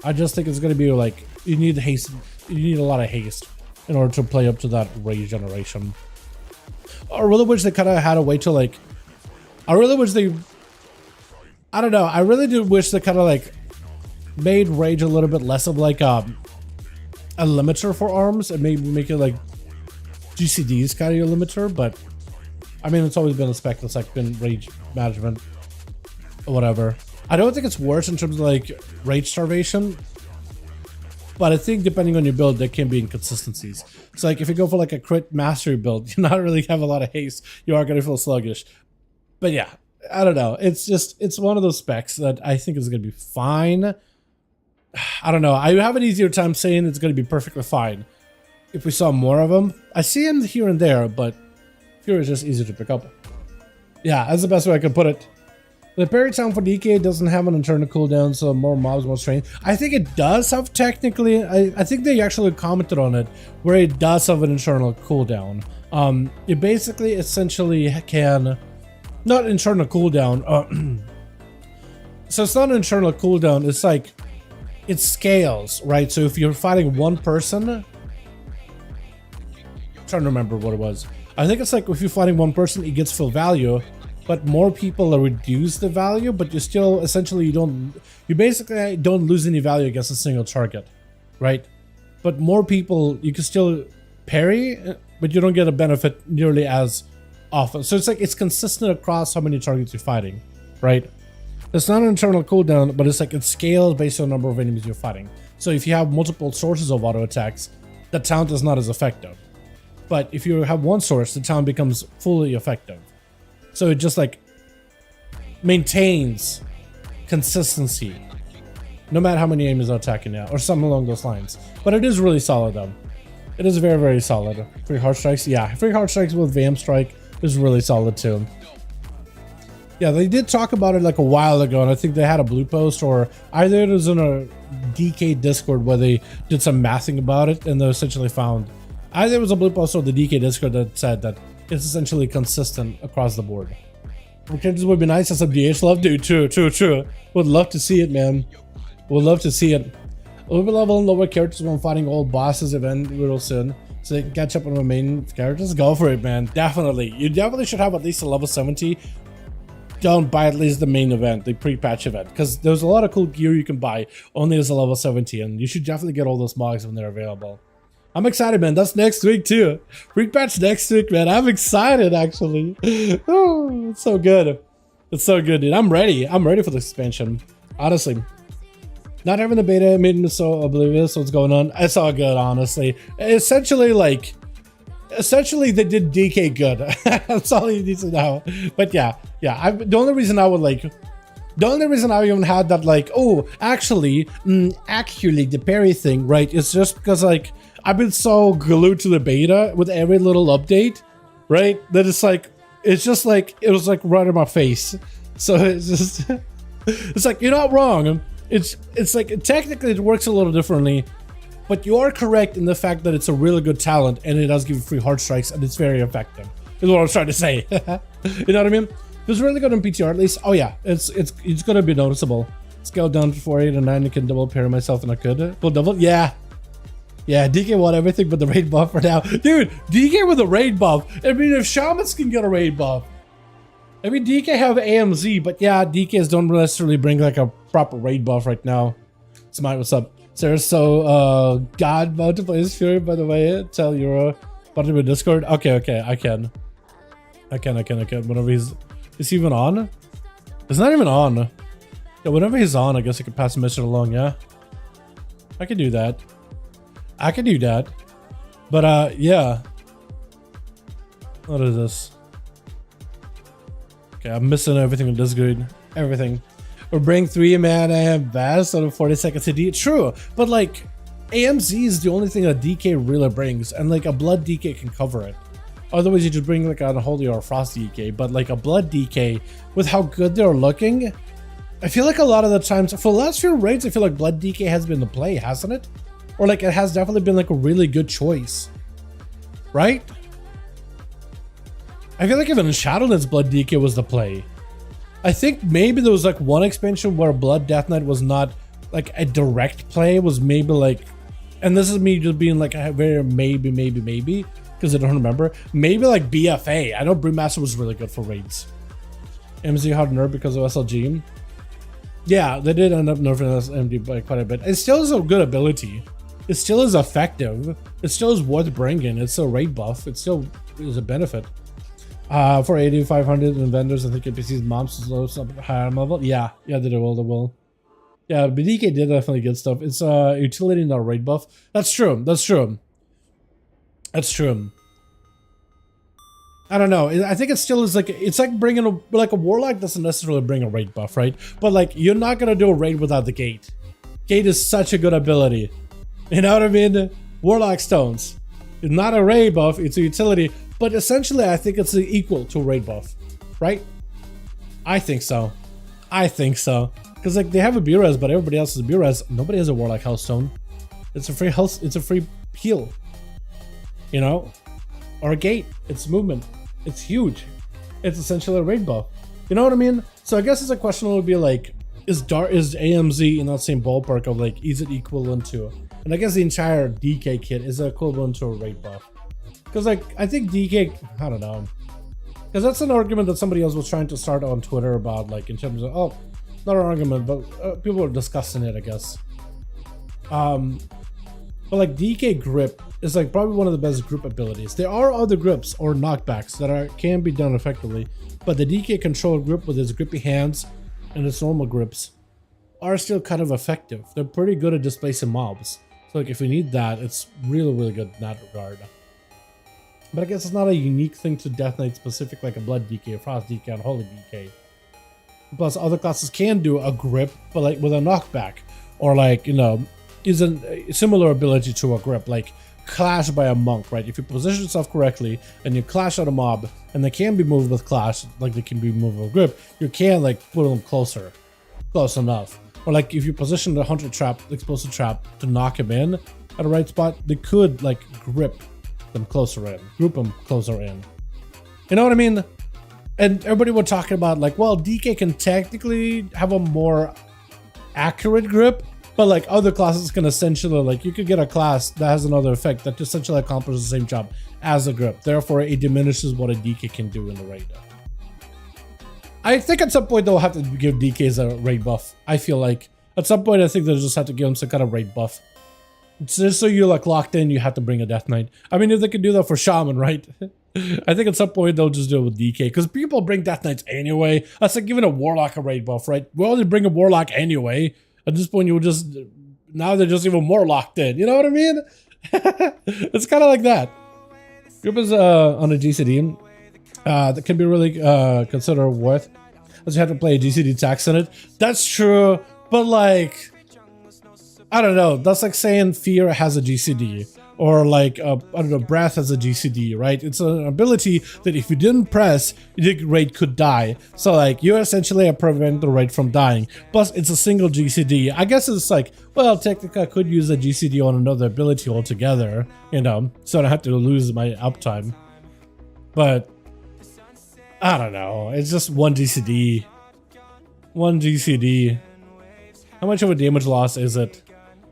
I just think it's going to be like you need haste, you need a lot of haste in order to play up to that rage generation. I really wish they kind of had a way to like, I really wish they, I don't know, I really do wish they kind of like made rage a little bit less of like a limiter for ARMS, and maybe make it like GCD's kind of your limiter. But I mean, it's always been a spec that's like been rage management or whatever. I don't think it's worse in terms of like rage starvation, but I think depending on your build, there can be inconsistencies. It's like if you go for like a crit mastery build, you not really have a lot of haste, you are going to feel sluggish. But yeah, I don't know. It's just, it's one of those specs that I think is going to be fine. I don't know. I have an easier time saying it's going to be perfectly fine if we saw more of them. I see them here and there, but Fury is just easier to pick up. Yeah, that's the best way I can put it. The parry time for DK doesn't have an internal cooldown, so more mobs, more strain. I think it does have technically, I think they actually commented on it, where it does have an internal cooldown. It basically essentially can, not internal cooldown, so it's not an internal cooldown, it's like, it scales, right? So if you're fighting one person, I'm trying to remember what it was. I think it's like if you're fighting one person, it gets full value, but more people reduce the value, but you still essentially you basically don't lose any value against a single target, right? But more people, you can still parry, but you don't get a benefit nearly as often. So it's like it's consistent across how many targets you're fighting, right? It's not an internal cooldown, but it's like it scales based on the number of enemies you're fighting. So if you have multiple sources of auto attacks, the talent is not as effective. But if you have one source, the talent becomes fully effective. So it just like maintains consistency no matter how many enemies are attacking now, or something along those lines. But it is really solid though. It is very, very solid. Free hard strikes, yeah. Free hard strikes with VM strike is really solid too. Yeah, they did talk about it like a while ago, and I think they had a blue post, or either it was in a DK Discord where they did some mathing about it, and they essentially found either it was a blue post or the DK Discord that said that it's essentially consistent across the board. Changes would be nice as some DH love, dude. True. Would love to see it, man. Would love to see it. Overlevel and lower characters when fighting old bosses event real soon, so they can catch up on the main characters. Go for it, man. Definitely. You definitely should have at least a level 70 down by at least the main event, the pre-patch event, because there's a lot of cool gear you can buy only as a level 70, and you should definitely get all those mods when they're available. I'm excited, man. That's next week too. Freak patch next week, man. I'm excited, actually. Oh, it's so good. It's so good, dude. I'm ready. I'm ready for the expansion. Honestly, not having the beta made me so oblivious what's going on. It's all good, honestly. Essentially, they did DK good. That's all you need to know. But yeah, Yeah, the only reason I would like, the only reason I even had that like, oh, actually the parry thing, right? It's just because like I've been so glued to the beta with every little update, right? That it's just like it was like right in my face. So it's just, it's like you're not wrong. It's like technically it works a little differently, but you are correct in the fact that it's a really good talent and it does give you free hard strikes and it's very effective. Is what I was trying to say. You know what I mean? It was really good on PTR at least. Oh yeah, it's gonna be noticeable. Scale down to 4, 8, and 9. You can double parry myself and I could. Full double? Yeah. Yeah, DK won everything but the raid buff for now. Dude, DK with a raid buff. I mean, if shamans can get a raid buff. I mean, DK have AMZ, but yeah, DKs don't necessarily bring like a proper raid buff right now. Smite, what's up? Sarah, so, God mode to play his Fury, by the way. Tell Euro. Button with Discord. Okay, I can. Whenever he's... Is he even on? It's not even on. Yeah, whenever he's on, I guess I could pass the mission along, yeah? I can do that. But, yeah. What is this? Okay, I'm missing everything with this grid. Everything. Or bring 3 mana Vast on a 40-second CD. True, but like, AMZ is the only thing that DK really brings, and like a Blood DK can cover it. Otherwise, you just bring like an Unholy or a Frost DK, but like a Blood DK, with how good they're looking, I feel like a lot of the times, for the last few raids, I feel like Blood DK has been the play, hasn't it? Or like it has definitely been like a really good choice, right? I feel like even in Shadowlands, Blood DK was the play. I think maybe there was like one expansion where Blood Death Knight was not like a direct play, was maybe like, and this is me just being like a very maybe, because I don't remember. Maybe like BFA. I know Brewmaster was really good for raids. MZ hard nerf because of SLG. Yeah, they did end up nerfing SMD by quite a bit. It still is a good ability. It still is effective. It still is worth bringing. It's a raid buff. It still is a benefit. For 8500 and vendors, I think NPC's moms is low some higher level. Yeah, they will. Yeah, BDK did definitely good stuff. It's utility, not a raid buff. That's true. I don't know. I think it still is like, it's like bringing a Warlock doesn't necessarily bring a raid buff, right? But like, you're not gonna do a raid without the gate. Gate is such a good ability. You know what I mean? Warlock Stones. It's not a raid buff, it's a utility. But essentially, I think it's equal to a raid buff, right? I think so. Because like they have a B-res, but everybody else is a B-res. Nobody has a Warlock Hellstone. It's a free health. It's a free heal. You know, or a gate. It's movement. It's huge. It's essentially a raid buff. You know what I mean? So I guess it's a question that would be like, is AMZ in that same ballpark of like, is it equivalent to? And I guess the entire DK kit is equivalent to a raid buff. Because like, I think DK, I don't know. Because that's an argument that somebody else was trying to start on Twitter about, like in terms of, oh, not an argument, but people are discussing it, I guess. But like DK grip is like probably one of the best grip abilities. There are other grips or knockbacks that can be done effectively, but the DK control grip with its grippy hands and its normal grips are still kind of effective. They're pretty good at displacing mobs. So like if we need that, it's really good in that regard. But I guess it's not a unique thing to Death Knight specific like a Blood DK, a Frost DK, and Holy DK. Plus other classes can do a grip, but like with a knockback, or like, you know, is a similar ability to a grip, like Clash by a Monk, right? If you position yourself correctly and you clash at a mob, and they can be moved with Clash, like they can be moved with grip, you can like put them close enough. Or like if you position the Hunter Trap, the Explosive Trap to knock him in at the right spot, they could like grip them closer in, group them closer in. You know what I mean? And everybody was talking about like, well, DK can technically have a more accurate grip, but like other classes can essentially, like you could get a class that has another effect that essentially accomplishes the same job as a grip. Therefore, it diminishes what a DK can do in the raid. I think at some point they'll have to give DKs a raid buff. I feel like at some point I think they'll just have to give them some kind of raid buff. Just so you're like locked in, you have to bring a Death Knight. I mean, if they could do that for Shaman, right? I think at some point they'll just do it with DK, because people bring Death Knights anyway. That's like giving a Warlock a raid buff, right? We already bring a Warlock anyway. At this point, you just, now they're just even more locked in. You know what I mean? It's kind of like that. Group is on a GCD. that can be really considered worth, as you have to play a GCD tax in it. That's true, but like, I don't know. That's like saying Fear has a GCD, or like I don't know, Breath has a GCD, right? It's an ability that if you didn't press, your raid could die. So like, you essentially prevent the raid from dying. Plus, it's a single GCD. I guess it's like, well, technically, I could use a GCD on another ability altogether, you know, so I don't have to lose my uptime. But I don't know. It's just one GCD. One GCD. How much of a damage loss is it?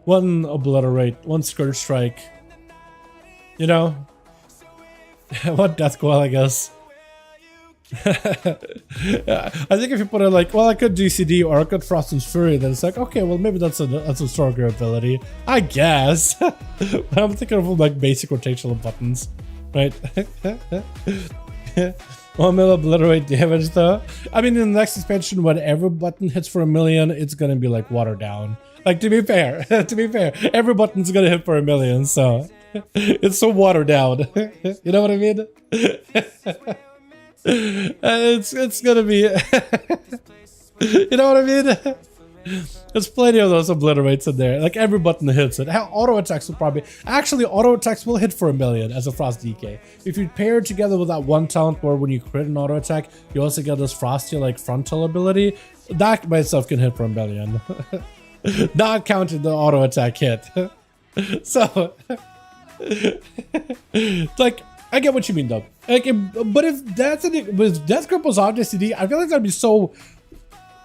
One Obliterate, one Scourge Strike. You know? One Death Coil, I guess. I think if you put it like, well, I could GCD or I could Frost and Fury, then it's like, okay, well, maybe that's a stronger ability. I guess. But I'm thinking of like basic rotational buttons, right? 1 mil Obliterate damage though. I mean, in the next expansion, when every button hits for 1 million, it's gonna be like watered down. Like, to be fair, every button's gonna hit for 1 million, so it's so watered down. You know what I mean? It's gonna be. You know what I mean? There's plenty of those Obliterates in there. Like, every button hits it. Hell, auto attacks will probably auto attacks will hit for 1 million as a Frost DK. If you pair it together with that one talent where when you crit an auto attack, you also get this Frosty like frontal ability. That by itself can hit for 1 million. Not counting the auto attack hit. So, like, I get what you mean though. Like, but if Death Grip was on GCD, I feel like that'd be so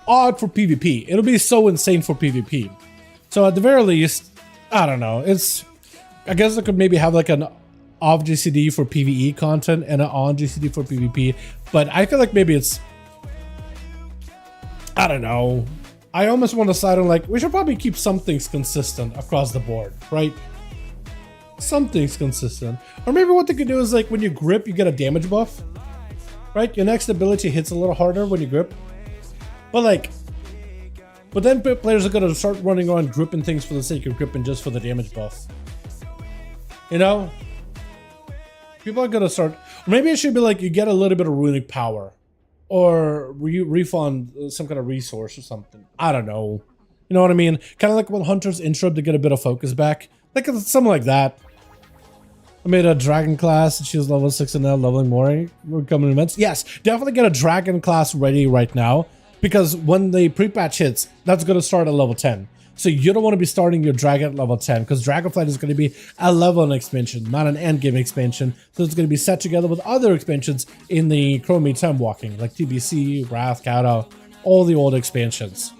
odd for PvP. It'll be so insane for PvP. So at the very least, I don't know. I guess I could maybe have like an off GCD for PvE content and an on GCD for PvP. But I feel like maybe it's, I don't know. I almost want to side on like, we should probably keep some things consistent across the board, right? Some things consistent. Or maybe what they could do is like when you grip, you get a damage buff, right? Your next ability hits a little harder when you grip. But then players are going to start running around gripping things for the sake of gripping just for the damage buff. You know? People are going to start, maybe it should be like you get a little bit of runic power. Or refund some kind of resource or something. I don't know. You know what I mean? Kind of like when Hunters interrupt to get a bit of focus back. Like something like that. I made a dragon class and she was level 6 and now leveling more. We're coming events. Yes, definitely get a dragon class ready right now. Because when the pre-patch hits, that's going to start at level 10. So you don't want to be starting your dragon at level 10 because Dragonflight is going to be a level expansion, not an endgame expansion. So it's going to be set together with other expansions in the Chromie time walking, like TBC, Wrath, Kata, all the old expansions.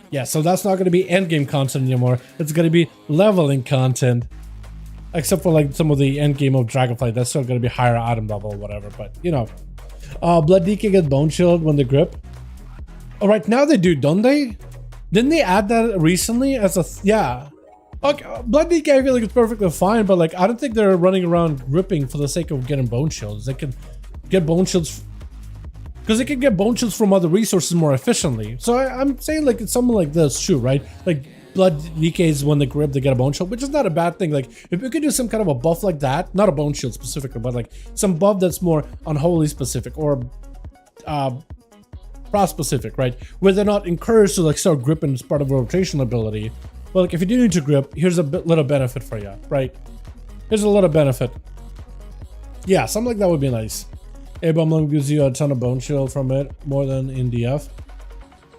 Yeah, so that's not going to be endgame content anymore. It's going to be leveling content. Except for like some of the endgame of Dragonflight, that's still going to be higher item level or whatever. But, you know, Blood DK gets Bone Shield when they grip. Oh, right now they do, don't they? Didn't they add that recently as a... yeah. Okay, Blood DK I feel like it's perfectly fine, but like I don't think they're running around gripping for the sake of getting Bone Shields. They can get Bone Shields... because they can get Bone Shields from other resources more efficiently. So I'm saying like it's something like this too, right? Like Blood DKs when they grip, they get a Bone Shield, which is not a bad thing. Like if we could do some kind of a buff like that, not a Bone Shield specifically, but like some buff that's more unholy specific or... Frost specific, right? Where they're not encouraged to like start gripping as part of a rotational ability. Well, like if you do need to grip, here's a little benefit for you, right? Here's a little benefit. Yeah, something like that would be nice. Abumlum gives you a ton of Bone Shield from it, more than in DF.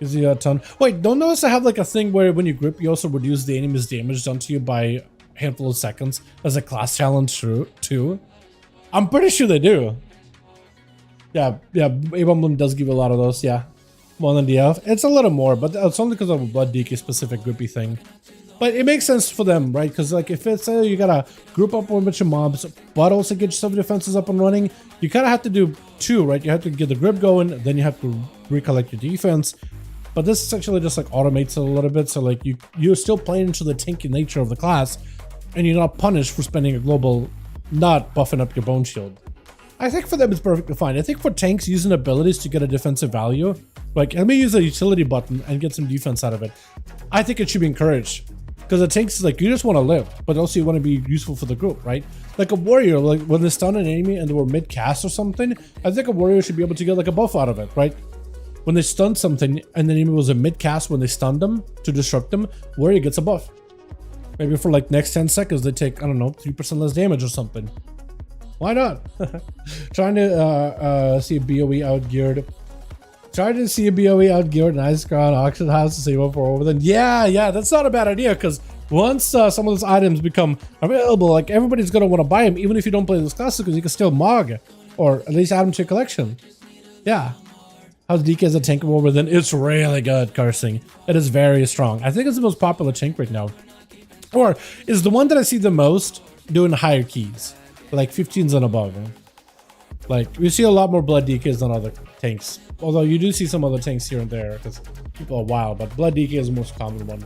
Gives you a ton. Wait, don't notice I have like a thing where when you grip, you also reduce the enemy's damage done to you by a handful of seconds as a class challenge too? I'm pretty sure they do. Yeah, Abumlum does give a lot of those, yeah. More than DF. It's a little more, but it's only because of a Blood DK specific grippy thing. But it makes sense for them, right? Because like if it's you gotta group up a bunch of mobs, but also get your self-defenses up and running, you kind of have to do two, right? You have to get the grip going, then you have to recollect your defense. But this essentially just like automates it a little bit, so like you're still playing into the tanky nature of the class, and you're not punished for spending a global not buffing up your Bone Shield. I think for them it's perfectly fine. I think for tanks using abilities to get a defensive value, like let me use a utility button and get some defense out of it, I think it should be encouraged. Because it takes like you just want to live, but also you want to be useful for the group, right? Like a warrior, like when they stun an enemy and they were mid cast or something, I think a warrior should be able to get like a buff out of it, right? When they stun something and the enemy was a mid cast when they stunned them to disrupt them, warrior gets a buff. Maybe for like next 10 seconds they take, I don't know, 3% less damage or something. Why not? Trying to see a BOE outgeared. Trying to see a BOE outgeared nice crown auction house to save up for over then. Yeah, that's not a bad idea, because once some of those items become available, like everybody's gonna want to buy them, even if you don't play this classic, because you can still mog or at least add them to your collection. Yeah. How's DK as a tank over then? It's really good, cursing. It is very strong. I think it's the most popular tank right now. Or is the one that I see the most doing higher keys, like 15s and above. Like we see a lot more blood DKs than other tanks. Although you do see some other tanks here and there because people are wild, but blood DK is the most common one.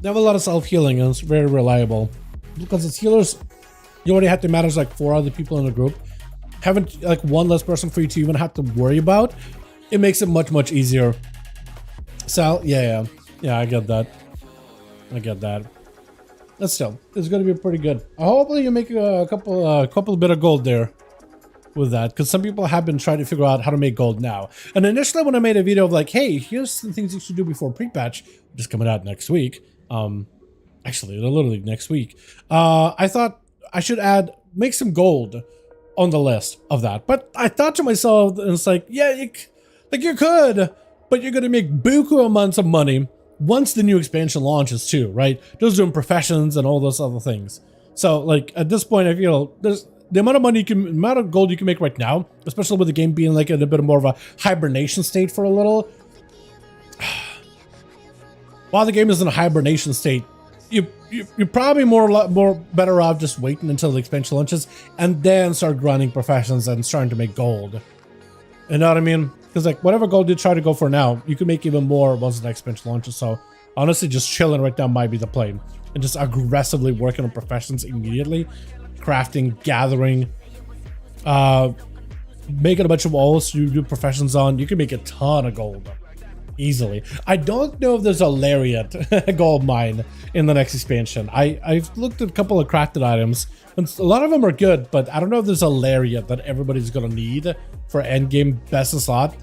They have a lot of self-healing and it's very reliable. Because it's healers, you already have to manage like 4 other people in the group. Having like one less person for you to even have to worry about, it makes it much easier. So yeah, I get that. But still, it's gonna be pretty good. Hopefully you make a couple bit of gold there with that, because some people have been trying to figure out how to make gold now. And initially when I made a video of like, hey, here's some things you should do before pre-patch, which is coming out next week. Actually, literally next week. I thought I should make some gold on the list of that. But I thought to myself, and it's like, yeah, you could, but you're gonna make buku amounts of money once the new expansion launches too, right? Just doing professions and all those other things. So like at this point, I feel there's the amount of gold you can make right now, especially with the game being like in a bit more of a hibernation state for a little. While the game is in a hibernation state, you're probably more better off just waiting until the expansion launches and then start grinding professions and starting to make gold. You know what I mean? Because like whatever gold you try to go for now, you can make even more once the next expansion launches. So honestly, just chilling right now might be the play, and just aggressively working on professions immediately, crafting, gathering, making a bunch of walls you do professions on. You can make a ton of gold easily. I don't know if there's a lariat gold mine in the next expansion. I've looked at a couple of crafted items, and a lot of them are good, but I don't know if there's a lariat that everybody's gonna need for endgame best of slot.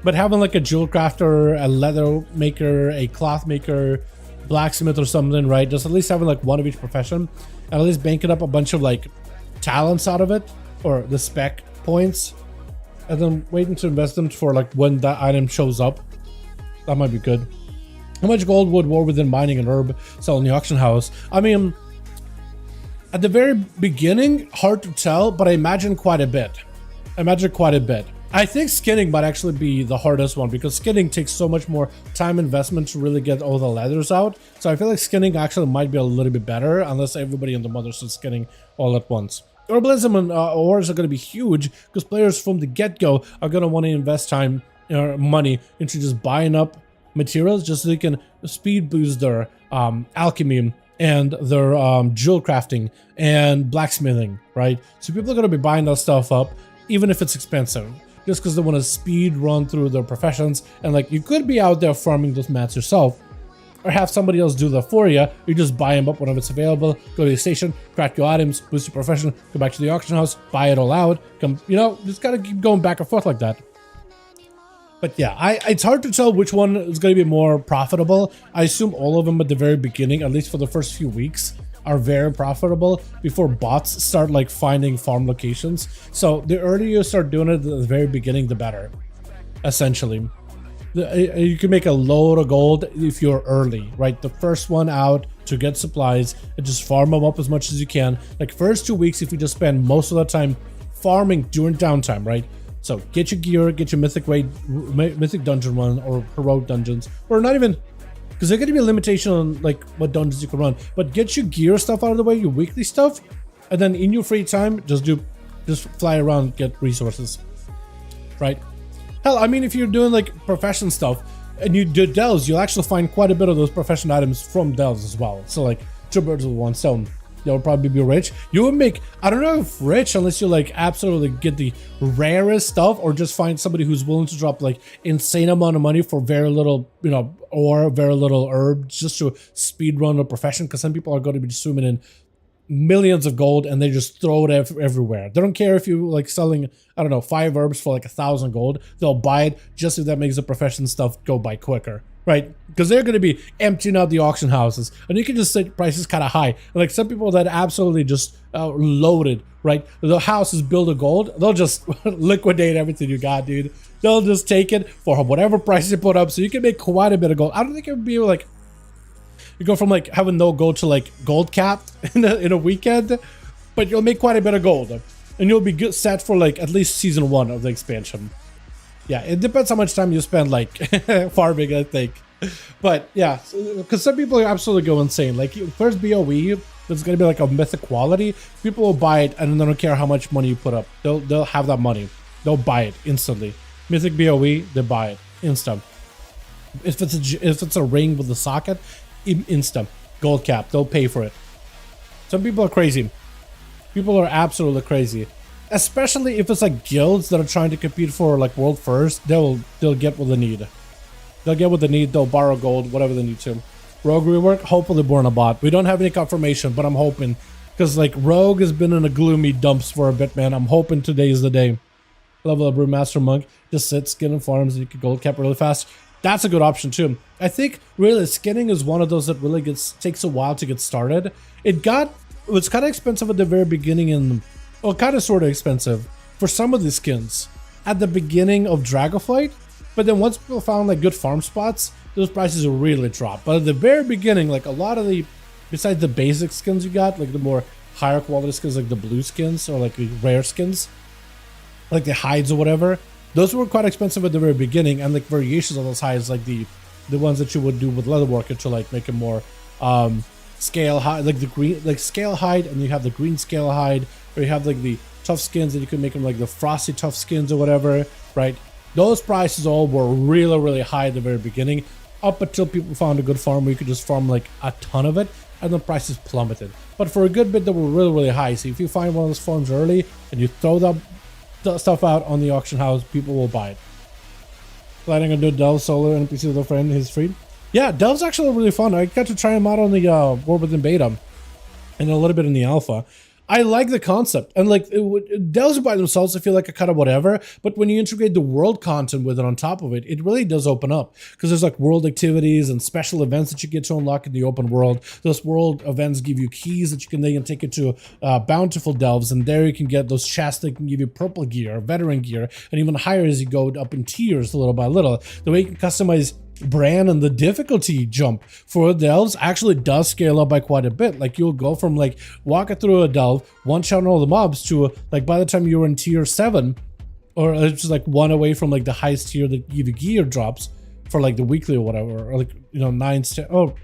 But having like a jewel crafter, a leather maker, a cloth maker, blacksmith or something, right? Just at least having like one of each profession, and at least banking up a bunch of like talents out of it, or the spec points, and then waiting to invest them for like when that item shows up. That might be good. How much gold would War Within mining and herb sell in the auction house? I mean, at the very beginning, hard to tell, but I imagine quite a bit. I think skinning might actually be the hardest one, because skinning takes so much more time investment to really get all the leathers out. So I feel like skinning actually might be a little bit better, unless everybody in the mother starts skinning all at once. Herbalism and ores are going to be huge, because players from the get-go are going to want to invest time or money into just buying up materials just so they can speed boost their alchemy and their jewel crafting and blacksmithing, right? So people are going to be buying that stuff up, even if it's expensive, just because they want to speed run through their professions. And like, you could be out there farming those mats yourself, or have somebody else do that for you. You just buy them up whenever it's available, go to the station, craft your items, boost your profession, go back to the auction house, buy it all out, come, you know, just gotta keep going back and forth like that. But yeah, it's hard to tell which one is going to be more profitable. I assume all of them at the very beginning, at least for the first few weeks, are very profitable before bots start like finding farm locations. So the earlier you start doing it at the very beginning, the better, essentially. You can make a load of gold if you're early, right? The first one out to get supplies and just farm them up as much as you can. Like first 2 weeks, if you just spend most of the time farming during downtime, right? So get your gear, get your mythic dungeon run, or heroic dungeons, or not even, because there's going to be a limitation on like what dungeons you can run, but get your gear stuff out of the way, your weekly stuff, and then in your free time, just fly around, get resources, right? Hell, I mean, if you're doing like profession stuff and you do delves, you'll actually find quite a bit of those profession items from delves as well. So like 2 birds with 1 stone. You'll probably be rich. You would make, I don't know if rich unless you like absolutely get the rarest stuff, or just find somebody who's willing to drop like insane amount of money for very little, you know, or very little herb just to speed run a profession. Because some people are going to be swimming in millions of gold and they just throw it everywhere. They don't care if you like selling, I don't know, 5 herbs for like 1,000 gold. They'll buy it just if that makes the profession stuff go by quicker, right? Because they're going to be emptying out the auction houses, and you can just set prices kind of high. And like some people that absolutely just loaded, right? The house is built of gold. They'll just liquidate everything you got, dude. They'll just take it for whatever price you put up, so you can make quite a bit of gold. I don't think it would be like you go from like having no gold to like gold capped in a weekend, but you'll make quite a bit of gold, and you'll be good set for like at least season 1 of the expansion. Yeah, it depends how much time you spend like farming, I think. But yeah, because some people absolutely go insane. Like first BOE, there's gonna be like a mythic quality. People will buy it and they don't care how much money you put up. They'll have that money. They'll buy it instantly. Mythic BOE, they buy it instant. If it's a ring with the socket, instant gold cap. They'll pay for it. Some people are crazy. People are absolutely crazy. Especially if it's like guilds that are trying to compete for like world first, they'll get what they need. They'll get what they need. They'll borrow gold, whatever they need to. Rogue rework, hopefully born a bot. We don't have any confirmation, but I'm hoping, because like Rogue has been in a gloomy dumps for a bit, man. I'm hoping today is the day. Level up Brewmaster Monk, just sit, skin and farms, and you can gold cap really fast. That's a good option too. I think really skinning is one of those that really takes a while to get started. It was kind of expensive at the very beginning, and well, kind of sort of expensive for some of the skins at the beginning of Dragonflight, but then once people found like good farm spots, those prices will really drop. But at the very beginning, like a lot of the, besides the basic skins you got, like the more higher quality skins, like the blue skins or like the rare skins, like the hides or whatever, those were quite expensive at the very beginning, and like variations of those hides, like the ones that you would do with leatherworker to like make it more scale hide, like the green, like scale hide, and you have the green scale hide, or you have like the tough skins, and you can make them like the frosty tough skins or whatever, right? Those prices all were really, really high at the very beginning, up until people found a good farm where you could just farm like a ton of it, and the prices plummeted. But for a good bit, they were really, really high. So if you find one of those farms early and you throw that stuff out on the auction house, people will buy it. Planning on doing Delve solo NPC with a friend, he's free. Yeah, Delve's actually really fun. I got to try him out on the War Within beta and a little bit in the alpha. I like the concept, and like Delves by themselves, I feel like a kind of whatever, but when you integrate the world content with it on top of it, it really does open up, because there's like world activities and special events that you get to unlock in the open world. Those world events give you keys that you can then take into bountiful delves, and there you can get those chests that can give you purple gear, veteran gear, and even higher as you go up in tiers little by little. The way you can customize brand and the difficulty jump for delves actually does scale up by quite a bit. Like you'll go from like walking through a delve, one-shotting all the mobs, to like by the time you're in tier 7, or it's just like one away from like the highest tier that give you gear drops for like the weekly or whatever, or like, you know, 9s, 10, oh,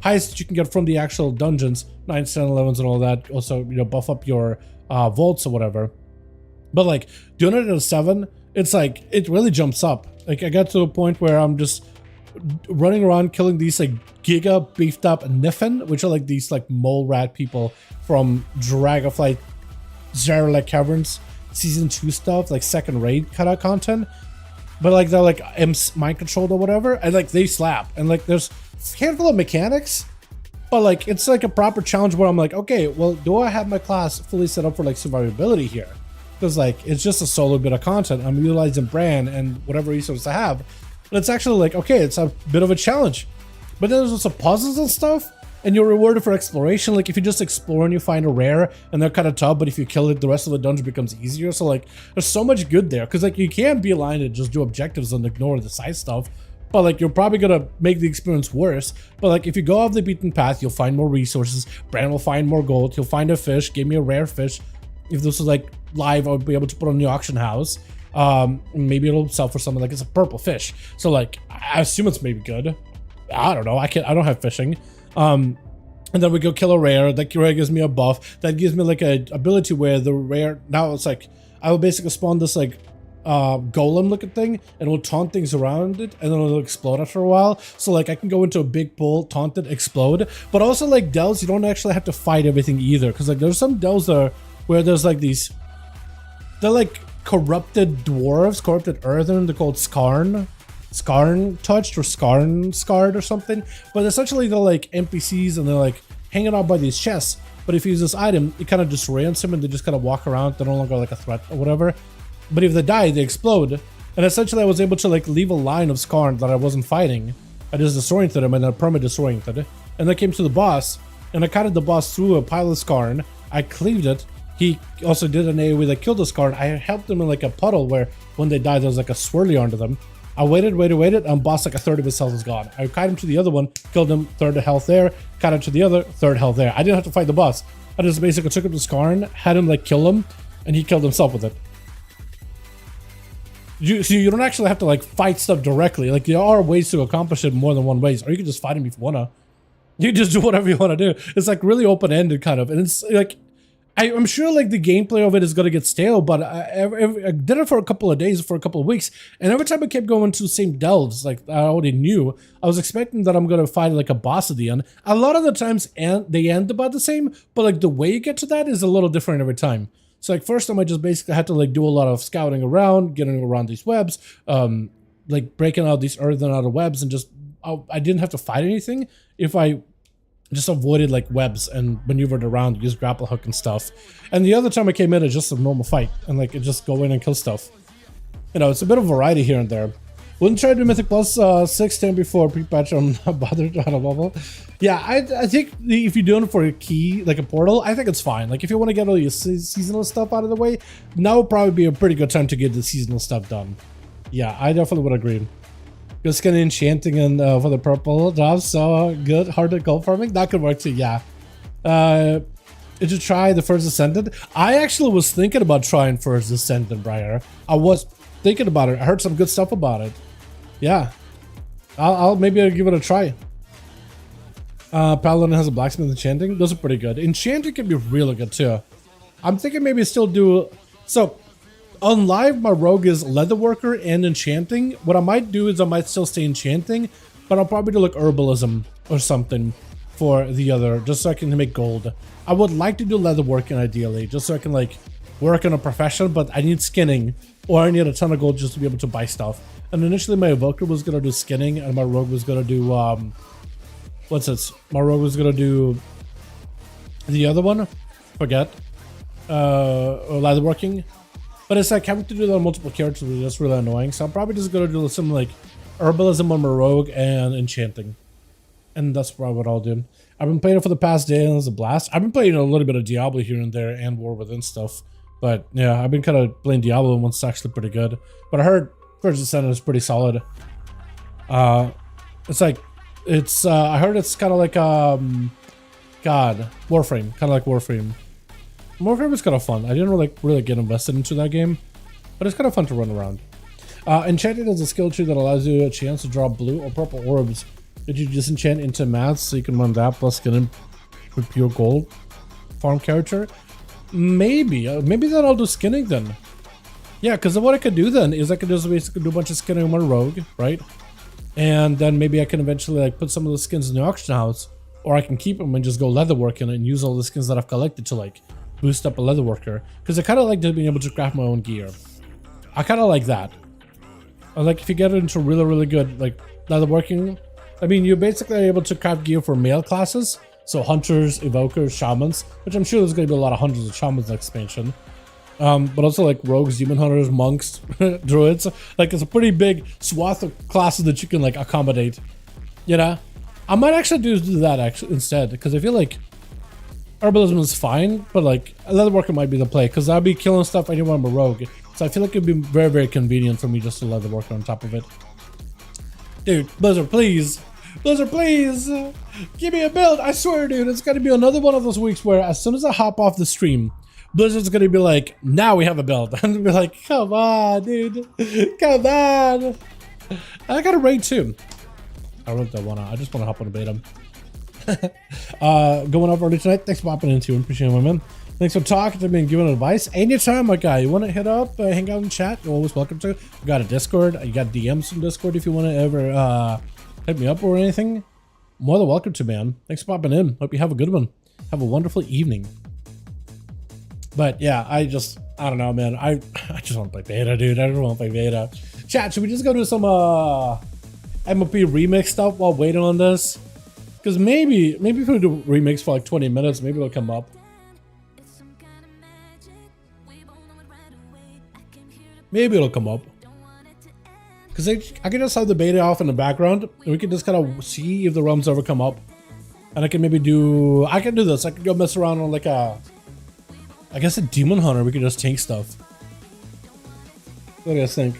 highest you can get from the actual dungeons, 9s, 10, 11s and all that. Also, you know, buff up your vaults or whatever. But like doing it at a 7, it's like it really jumps up. Like I got to a point where I'm just running around killing these like giga beefed up Niffen, which are like these like mole rat people from Dragonflight Zarelek Caverns season 2 stuff, like second raid kind of content, but like they're like mind controlled or whatever, and like they slap, and like there's a handful of mechanics, but like it's like a proper challenge where I'm like, okay, well, do I have my class fully set up for like survivability here? Because like it's just a solo bit of content. I'm utilizing brand and whatever resources I have. But it's actually like, okay, it's a bit of a challenge. But then there's also puzzles and stuff, and you're rewarded for exploration. Like if you just explore and you find a rare, and they're kind of tough, but if you kill it, the rest of the dungeon becomes easier. So like there's so much good there, because like you can't be aligned and just do objectives and ignore the side stuff. But like you're probably gonna make the experience worse. But like if you go off the beaten path, you'll find more resources. Brand will find more gold. He'll find a fish. Give me a rare fish. If this was like live, I would be able to put on the auction house. Maybe it'll sell for something like it's a purple fish. So like I assume it's maybe good. I don't know. I don't have fishing. And then we go kill a rare. That rare gives me a buff. That gives me like a ability where the rare, now it's like I will basically spawn this like golem looking thing, and it'll taunt things around it, and then it'll explode after a while. So like I can go into a big pool, taunt it, explode. But also like delves, you don't actually have to fight everything either, because like there's some delves there where there's like these, they're like corrupted dwarves, corrupted earthen. They're called Scarn touched or scarred or something. But essentially they're like NPCs, and they're like hanging out by these chests. But if you use this item, it kind of disorients them, and they just kind of walk around. They're no longer like a threat or whatever. But if they die, they explode. And essentially I was able to like leave a line of Scarn that I wasn't fighting. I just disoriented him, and then perma disoriented. And I came to the boss, and I cutted the boss through a pile of Scarn. I cleaved it. He also did an AoE that killed the Scarn. I helped him in like a puddle where when they died there was like a swirly onto them. I waited, and boss like a third of his health was gone. I kited him to the other one, killed him, third of health there, kited him to the other, third health there. I didn't have to fight the boss. I just basically took him to Scarn, had him like kill him, and he killed himself with it. So you don't actually have to like fight stuff directly. Like there are ways to accomplish it more than one ways, or you can just fight him if you wanna. You just do whatever you want to do. It's like really open-ended kind of, and it's like I'm sure like the gameplay of it is gonna get stale, but I did it for a couple of days, for a couple of weeks, and every time I kept going to the same delves, like I already knew, I was expecting that I'm gonna fight like a boss at the end. A lot of the times, they end about the same, but like the way you get to that is a little different every time. So like first time I just basically had to like do a lot of scouting around, getting around these webs, like breaking out these earthen out of webs, and just I didn't have to fight anything if I just avoided like webs and maneuvered around, used grapple hook and stuff. And the other time I came in, it's just a normal fight, and like it just go in and kill stuff. You know, it's a bit of variety here and there. Wouldn't try to do Mythic Plus 610 before pre-patch. I'm not bothered on a level. Yeah, I think if you're doing it for a key, like a portal, I think it's fine. Like if you want to get all your seasonal stuff out of the way, now would probably be a pretty good time to get the seasonal stuff done. Yeah, I definitely would agree. Just kind of enchanting and for the purple jobs, so good. Hard to gold farming, that could work too. Yeah. Did you try the First Ascendant? I actually was thinking about trying First Ascendant, Briar. I was thinking about it. I heard some good stuff about it. Yeah, I'll maybe give it a try. Paladin has a blacksmith enchanting. Those are pretty good. Enchanting can be really good too. I'm thinking maybe still do. So on live, my rogue is leatherworker and enchanting. What I might do is I might still stay enchanting, but I'll probably do like herbalism or something for the other, just so I can make gold. I would like to do leatherworking ideally, just so I can like work in a profession, but I need skinning, or I need a ton of gold just to be able to buy stuff. And initially my evoker was gonna do skinning, and my rogue was gonna do what's it? My rogue was gonna do the other one, forget, or leatherworking. But it's like having to do that on multiple characters is just really annoying. So I'm probably just gonna do some like herbalism on my rogue and enchanting, and that's probably what I'll do. I've been playing it for the past day, and it was a blast. I've been playing a little bit of Diablo here and there, and War Within stuff. But yeah, I've been kind of playing Diablo, and it's actually pretty good. But I heard First Ascendant is pretty solid. It's like, it's I heard it's kind of like God, Warframe, kind of like Warframe. Warframe is kind of fun. I didn't really get invested into that game, but it's kind of fun to run around. Enchanting is a skill tree that allows you a chance to draw blue or purple orbs. Did you just enchant into maths so you can run that plus get in with pure gold farm character? Maybe then I'll do skinning then. Yeah, because what I could do then is I could just basically do a bunch of skinning on my rogue, right? And then maybe I can eventually like put some of the skins in the auction house, or I can keep them and just go leatherworking and use all the skins that I've collected to like boost up a leatherworker. Because I kind of like being able to craft my own gear. I kind of like that. I like if you get into really good like leatherworking. I mean, you're basically able to craft gear for male classes. So hunters, evokers, shamans, which I'm sure there's going to be a lot of hundreds of shamans in expansion. But also like rogues, demon hunters, monks, druids. Like it's a pretty big swath of classes that you can like accommodate. You know? I might actually do that actually instead, because I feel like herbalism is fine, but like leatherworker might be the play, because I'll be killing stuff anywhere I'm a rogue. So I feel like it'd be very convenient for me just to leatherworker on top of it. Dude, Blizzard, please. Blizzard, please. Give me a build. I swear, dude, it's gonna be another one of those weeks where as soon as I hop off the stream, Blizzard's gonna be like, now we have a build. And I'll be like, come on, dude. Come on. I got a raid too. I wrote that one out. I just want to hop on a beta. Going off early tonight. Thanks for popping into it. Appreciate it, my man. Thanks for talking to me and giving advice. Anytime, my guy. You want to hit up, hang out and chat? You're always welcome to. You got a Discord. You got DMs from Discord if you want to ever hit me up or anything. More than welcome to, man. Thanks for popping in. Hope you have a good one. Have a wonderful evening. But yeah, I don't know, man. I just want to play beta, dude. I just want to play beta. Chat, should we just go do some MOP remix stuff while waiting on this? Because maybe if we do remix for like 20 minutes, maybe it'll come up. Maybe it'll come up. Because I can just have the beta off in the background, and we can just kind of see if the realms ever come up. And I can maybe do... I can do this. I can go mess around on like a... I guess a Demon Hunter. We can just tank stuff. What do you guys think?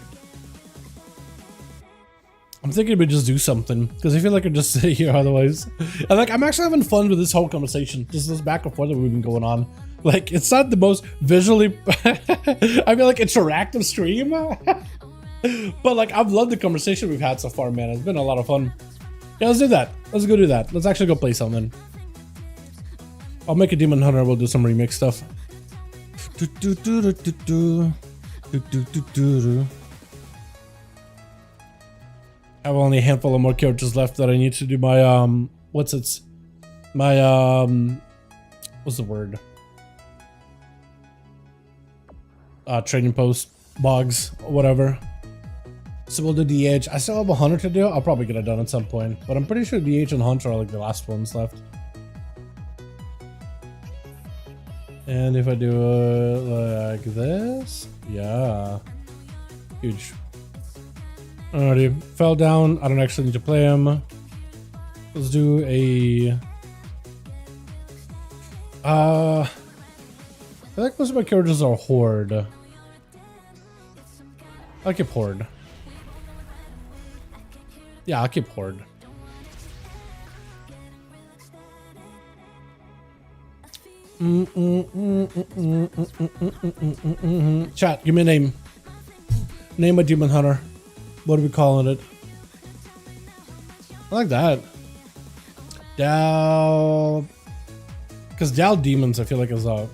I'm thinking we just do something. Because I feel like I just sit here otherwise. And like, I'm actually having fun with this whole conversation. Just this back and forth that we've been going on. Like, it's not the most visually... I feel like interactive stream. But like, I've loved the conversation we've had so far, man. It's been a lot of fun. Yeah, let's do that. Let's go do that. Let's actually go play something. I'll make a Demon Hunter. We'll do some remix stuff. I have only a handful of more characters left that I need to do my what's the word? Trading post, bogs, whatever. So we'll do DH. I still have a Hunter to do. I'll probably get it done at some point, but I'm pretty sure DH and Hunter are like the last ones left. And if I do it like this, yeah, huge. Alrighty, fell down. I don't actually need to play him. Let's do a. I feel like most of my characters are Horde. I'll keep Horde. Yeah, I'll keep Horde. Chat, give me a name. Name a Demon Hunter. What are we calling it? I like that. Dal. Because Dal Demons, I feel like is a.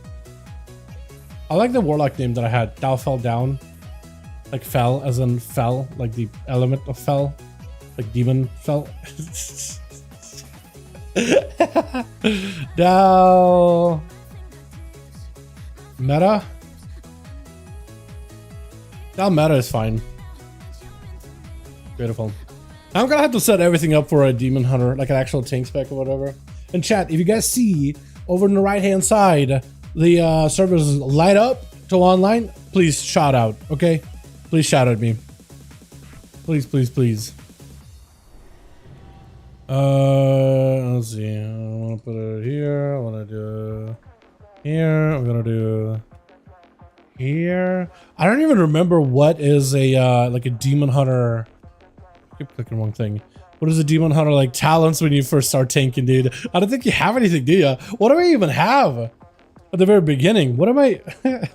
I like the Warlock name that I had. Dal fell down. Like fell, as in fell, like the element of fell. Like demon fell. Dal. Meta? Dal Meta is fine. Beautiful. I'm gonna have to set everything up for a Demon Hunter, like an actual tank spec or whatever. And chat, if you guys see over on the right hand side, the servers light up to online, please shout out, okay? Please shout at me. Please, please, please. Let's see. I wanna put it here. I wanna do here. I'm gonna do here. I don't even remember what is a like a Demon Hunter. I keep clicking wrong thing. What is a Demon Hunter like talents when you first start tanking, dude? I don't think you have anything, do you? What do I even have at the very beginning? What am I?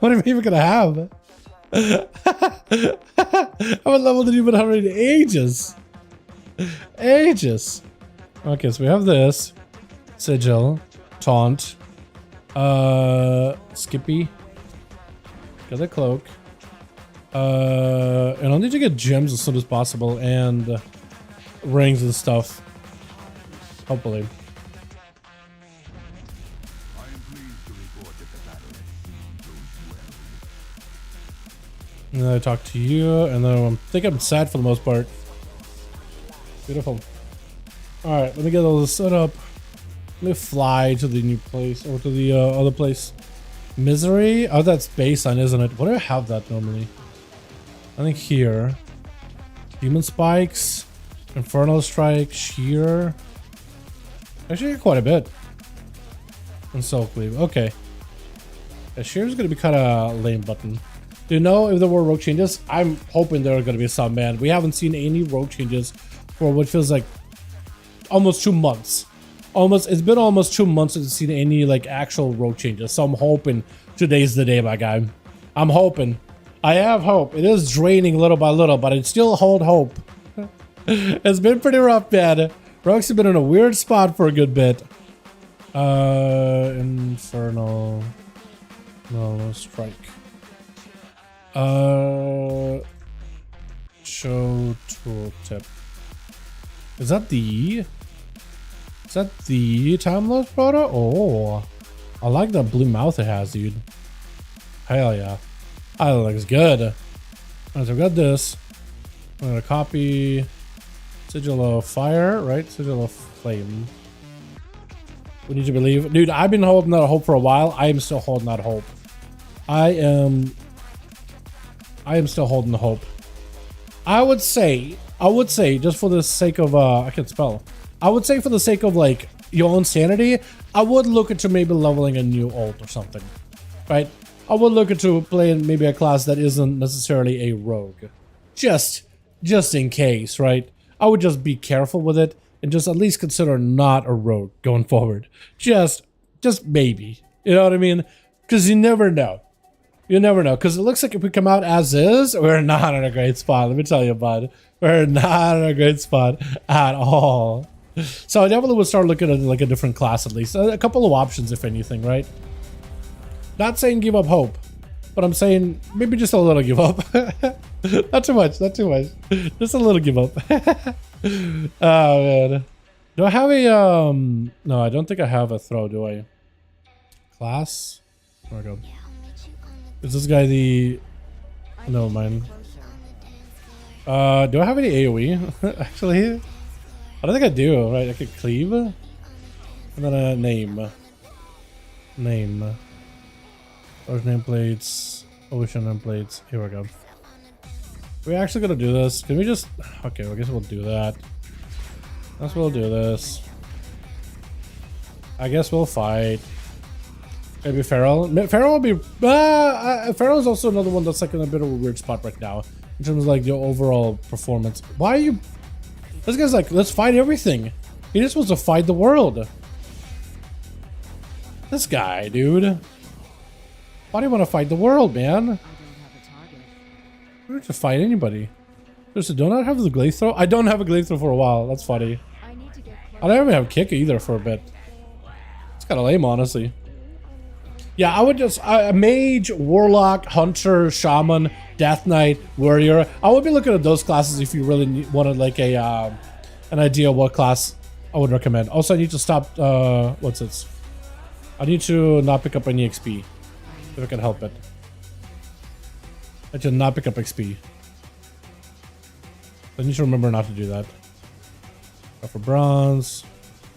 What am I even gonna have? I haven't leveled the Demon Hunter in ages. Ages. Okay, so we have this Sigil, Taunt, Skippy, got the cloak, and I'll need to get gems as soon as possible and rings and stuff. Hopefully. And then I talk to you, and then I think I'm sad for the most part. Beautiful. Alright, let me get all this set up. Let me fly to the new place, or to the other place. Misery? Oh, that's baseline, isn't it? What do I have that normally? I think here. Demon Spikes, Infernal Strike, Shear. Actually, quite a bit. And Soul Cleave. Okay. Yeah, Shear is going to be kind of lame button. Do you know if there were rogue changes? I'm hoping there are going to be some, man. We haven't seen any rogue changes for what feels like almost 2 months. It's been almost 2 months since I've seen any like actual rogue changes. So I'm hoping today's the day, my guy. I'm hoping. I have hope. It is draining little by little, but I still hold hope. It's been pretty rough, man. Rogues have been in a weird spot for a good bit. Infernal. No strike. Show tooltip. Is that the time-lapse photo? Oh, I like that blue mouth it has, dude. Hell yeah. That looks good. Alright, so I've got this. I'm gonna copy sigil of fire, right? Sigil of flame. We need to believe. Dude, I've been holding that hope for a while. I am still holding that hope. I am still holding the hope. I would say, just for the sake of, I can't spell. I would say for the sake of, like, your own sanity, I would look into maybe leveling a new ult or something, right? I would look into playing maybe a class that isn't necessarily a rogue. Just in case, right? I would just be careful with it and just at least consider not a rogue going forward. Just maybe. You know what I mean? Because you never know. You never know, because it looks like if we come out as is, we're not in a great spot. Let me tell you, bud. We're not in a great spot at all. So I definitely would start looking at like a different class at least. A couple of options, if anything, right? Not saying give up hope, but I'm saying maybe just a little give up. Not too much, not too much. Just a little give up. Oh, man. Do I have a, no, I don't think I have a throw, do I? Class? There we go. Is this guy the... No, mine. Do I have any AoE? Actually, I don't think I do, right? I could cleave. And then a name. Name. Those nameplates. Ocean nameplates. Here we go. We're actually gonna do this. Can we just... Okay, I guess we'll do that. I guess we'll do this. I guess we'll fight. Maybe Feral. Feral will be... Feral is also another one that's like in a bit of a weird spot right now. In terms of like the overall performance. Why are you... This guy's like, let's fight everything. He just wants to fight the world. This guy, dude. Why do you want to fight the world, man? I don't have to fight anybody. Just do not have the glaive throw? I don't have a glaive throw for a while. That's funny. I don't even have kick either for a bit. It's kind of lame, honestly. Yeah, I would just mage, warlock, hunter, shaman, death knight, warrior. I would be looking at those classes if you really wanted like a an idea of what class I would recommend. Also, I need to stop. What's this? I need to not pick up any XP if I can help it. I should not pick up XP. I need to remember not to do that. Go for bronze.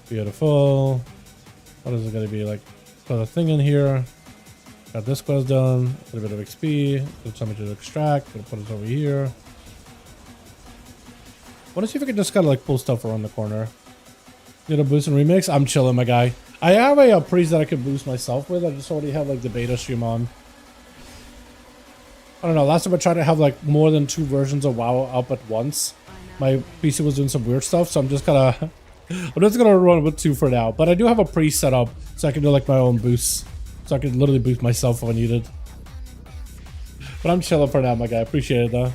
Beautiful. What is it going to be like? Put a thing in here. Got this quest done. A little bit of XP. Put something to extract. Gonna put it over here. Want to see if I can just kind of like pull stuff around the corner. Get a boost and remix. I'm chilling, my guy. I have a priest that I could boost myself with. I just already have like the beta stream on. I don't know. Last time I tried to have like more than 2 versions of WoW up at once. My PC was doing some weird stuff, so I'm just gonna run with 2 for now. But I do have a priest set up, so I can do like my own boosts. So I can literally boost myself if I needed. But I'm chilling for now, my guy. Appreciate it though.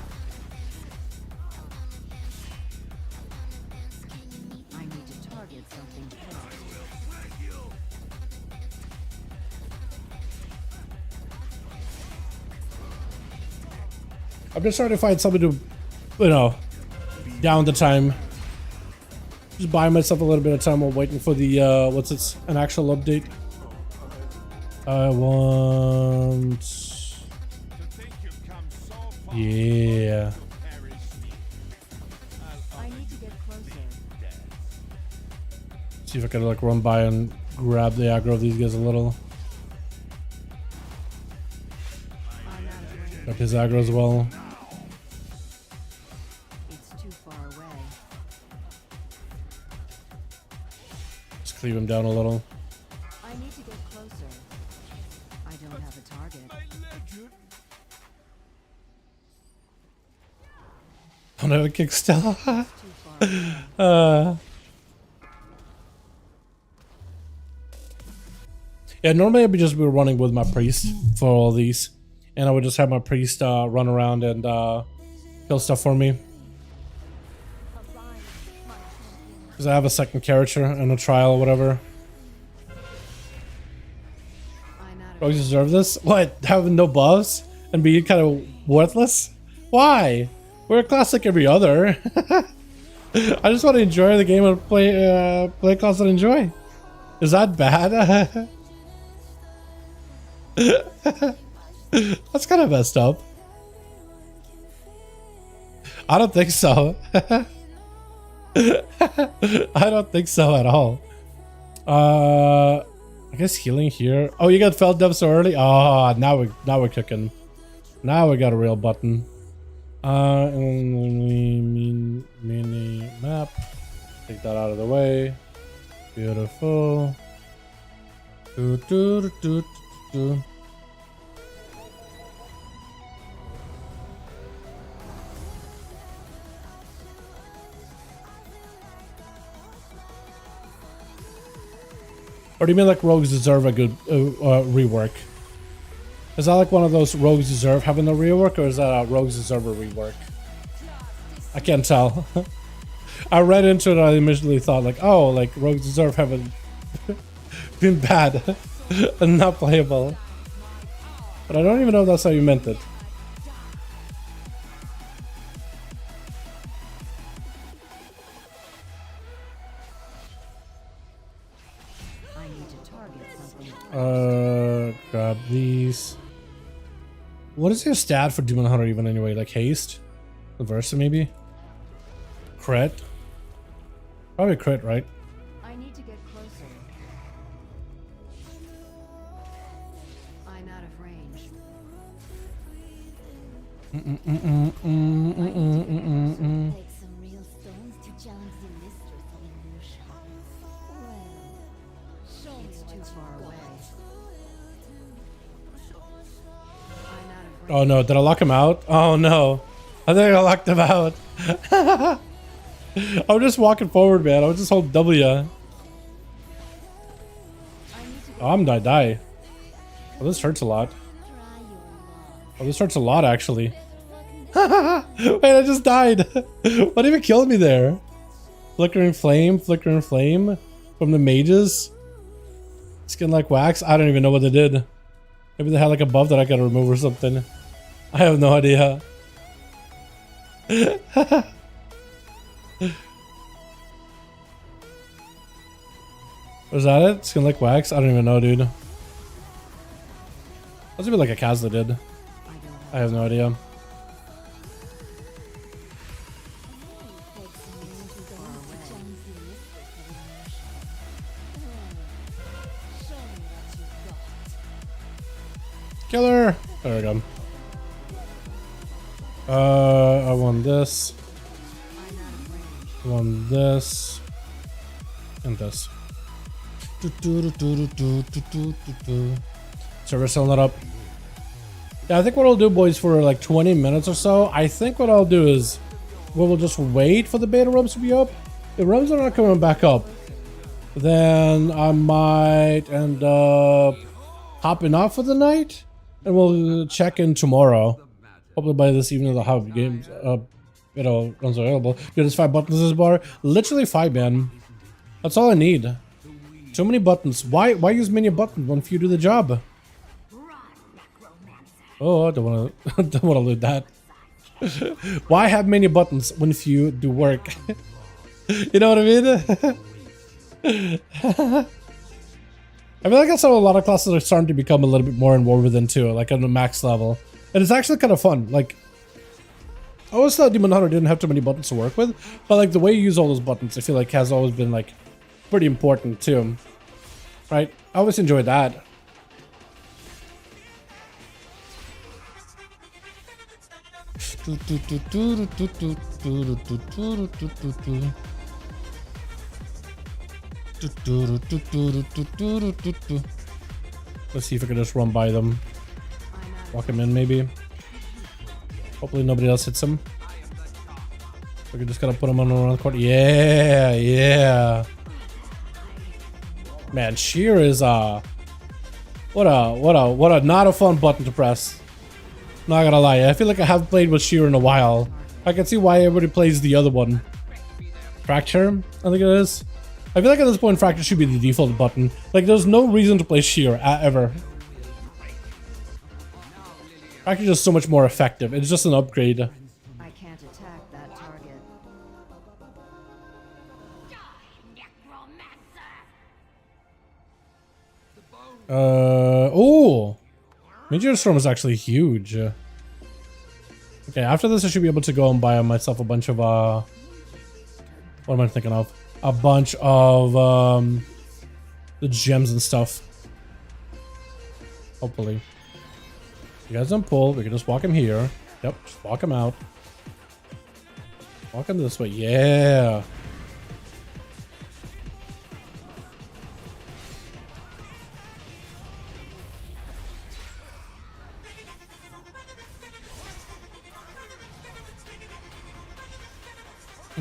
I'm just trying to find something to, you know, down the time. Just buy myself a little bit of time while waiting for the, what's it, an actual update. I want... Yeah. See if I can like run by and grab the aggro of these guys a little. Grab his aggro as well. Just cleave him down a little. I need to get closer. I don't have a target. Don't have a kick still. Yeah, normally I'd just be running with my priest for all these. And I would just have my priest run around and kill stuff for me. Because I have a second character in a trial or whatever. I'm out Rogues deserve this? What? Having no buffs and being kind of worthless? Why? We're a class like every other. I just want to enjoy the game and play play class and enjoy. Is that bad? That's kind of messed up. I don't think so. I don't think so at all. I guess healing here. Oh, you got felt dev so early? Oh, now we're cooking. Now we got a real button. Mini map. Take that out of the way. Beautiful. Do. Or do you mean like rogues deserve a good rework? Is that like one of those rogues deserve having a rework, or is that a rogues deserve a rework? I can't tell. I read into it, I immediately thought like, oh, like rogues deserve having been bad and not playable. But I don't even know if that's how you meant it. Grab these. What is your stat for Demon Hunter even anyway? Like haste? The Versa maybe? Crit? Probably crit, right? I need to get closer. I'm out of range. Take some real stones to challenge the mistress of illusion. Well, show me It's what too you far got. away. I'm out of range. Oh no, did I lock him out? Oh no. I think I locked him out. I'm just walking forward, man. I was just holding W. I need to Oh, I'm gonna die. Oh, this hurts a lot. Try your luck. Oh, this hurts a lot actually. Wait, I just died. What even killed me there? Flickering flame from the mages. Skin like wax. I don't even know what they did. Maybe they had like a buff that I gotta remove or something. I have no idea. Was that it? Skin like wax? I don't even know, dude. That's a bit like a Kazla did. I have no idea. Take some real stones to challenge the mistress of illusion. Show me what you got. Killer! There we go. I want this. I want this. And this. Server selling that up. Yeah, I think what I'll do, boys, for like 20 minutes or so, I think what I'll do is we'll just wait for the beta REALMS to be up. If REALMS are not coming back up, then I might end up hopping off for the night, and we'll check in tomorrow. Hopefully by this evening they'll have games, runs available. Dude, there's 5 buttons in this bar. Literally 5, man. That's all I need. Too many buttons. Why use many buttons when few do the job? Oh, I don't want to loot that. Why have many buttons when few do work? You know what I mean? I feel like that's how a lot of classes are starting to become a little bit more involved in too, like on the max level. And it's actually kind of fun. Like, I always thought Demon Hunter didn't have too many buttons to work with, but like the way you use all those buttons, I feel like has always been like pretty important too. Right? I always enjoyed that. Let's see if I can just run by them. Walk him in, maybe. Hopefully nobody else hits him. We just gotta put him on around the court. Yeah, yeah. Man, sheer is what a not a fun button to press. Not gonna lie, I feel like I haven't played with sheer in a while. I can see why everybody plays the other one. Fracture, I think it is. I feel like at this point Fracture should be the default button. Like there's no reason to play sheer ever. Actually, just so much more effective. It's just an upgrade. I can't attack that target. Oh, Meteor Storm is actually huge. Okay, after this, I should be able to go and buy myself a bunch of what am I thinking of? A bunch of the gems and stuff. Hopefully. You guys don't pull. We can just walk him here. Yep, just walk him out. Walk him this way. Yeah.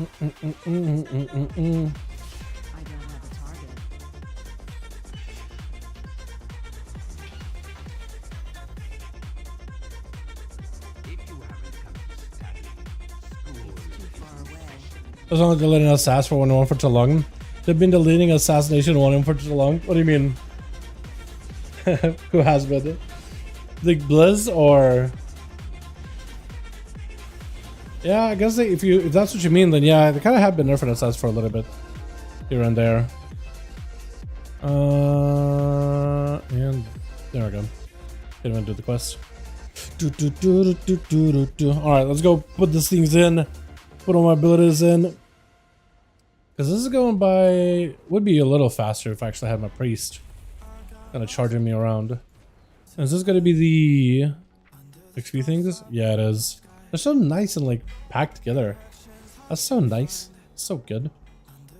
I don't have a target. It's too far away. There's only deleting Assass for 1-1 for too long. They've been deleting Assassination 1-1 for too long. What do you mean? Who has been? The Blizz or? Yeah, I guess if that's what you mean, then yeah, they kind of have been nerfing Assass for a little bit here and there. And there we go. Didn't even do the quest. All right, let's go put these things in. Put all my abilities in. Because this is going by... Would be a little faster if I actually had my priest kind of charging me around. Is this going to be the XP things? Yeah, it is. They're so nice and like packed together. That's so nice. So good.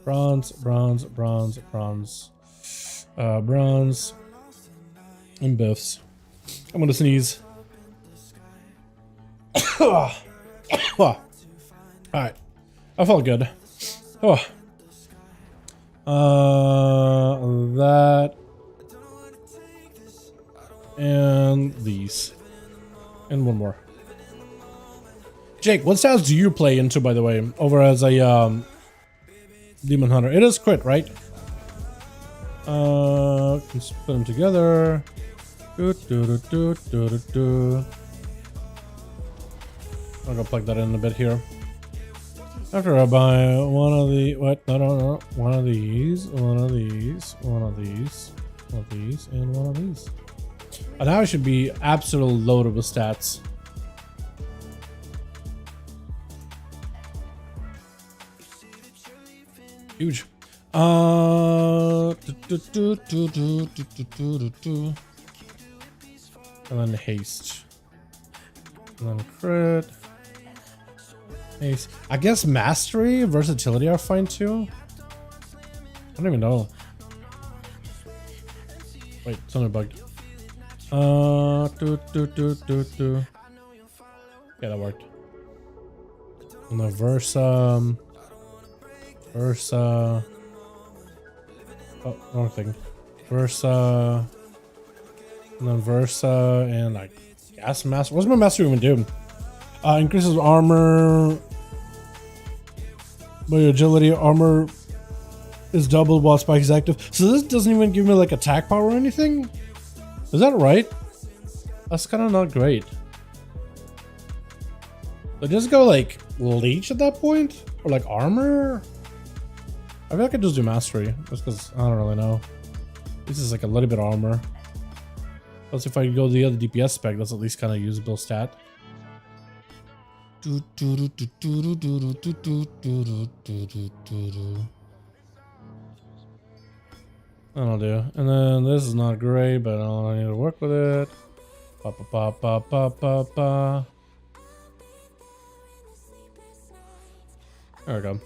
Bronze, bronze, bronze, bronze. Bronze. And buffs. I'm going to sneeze. Alright. I felt good. Oh. That. And these. And one more. Jake, what stats do you play into, by the way, over as a Demon Hunter? It is crit, right? Let's put them together. I'll go plug that in a bit here. After I buy one of the no, one of these, one of these, one of these, one of these, and one of these. And now I should be absolutely loaded with stats. Huge. And then haste. And then crit. Haste. I guess mastery, versatility are fine too. I don't even know. Wait, something bugged. Yeah, that worked. And the Versa. Oh, wrong thing. Versa. And then Versa and like gas master. What's my master even do? Increases armor. My agility armor is doubled while spike is active. So this doesn't even give me like attack power or anything? Is that right? That's kind of not great. So just go like leech at that point? Or like armor? I feel like I could just do mastery. Just because I don't really know. This is like a little bit of armor. Plus if I go the other DPS spec, that's at least kind of usable stat. That'll do. And then this is not great, but I need to work with it. Ba, ba, ba, ba, ba, ba, ba. There we go. There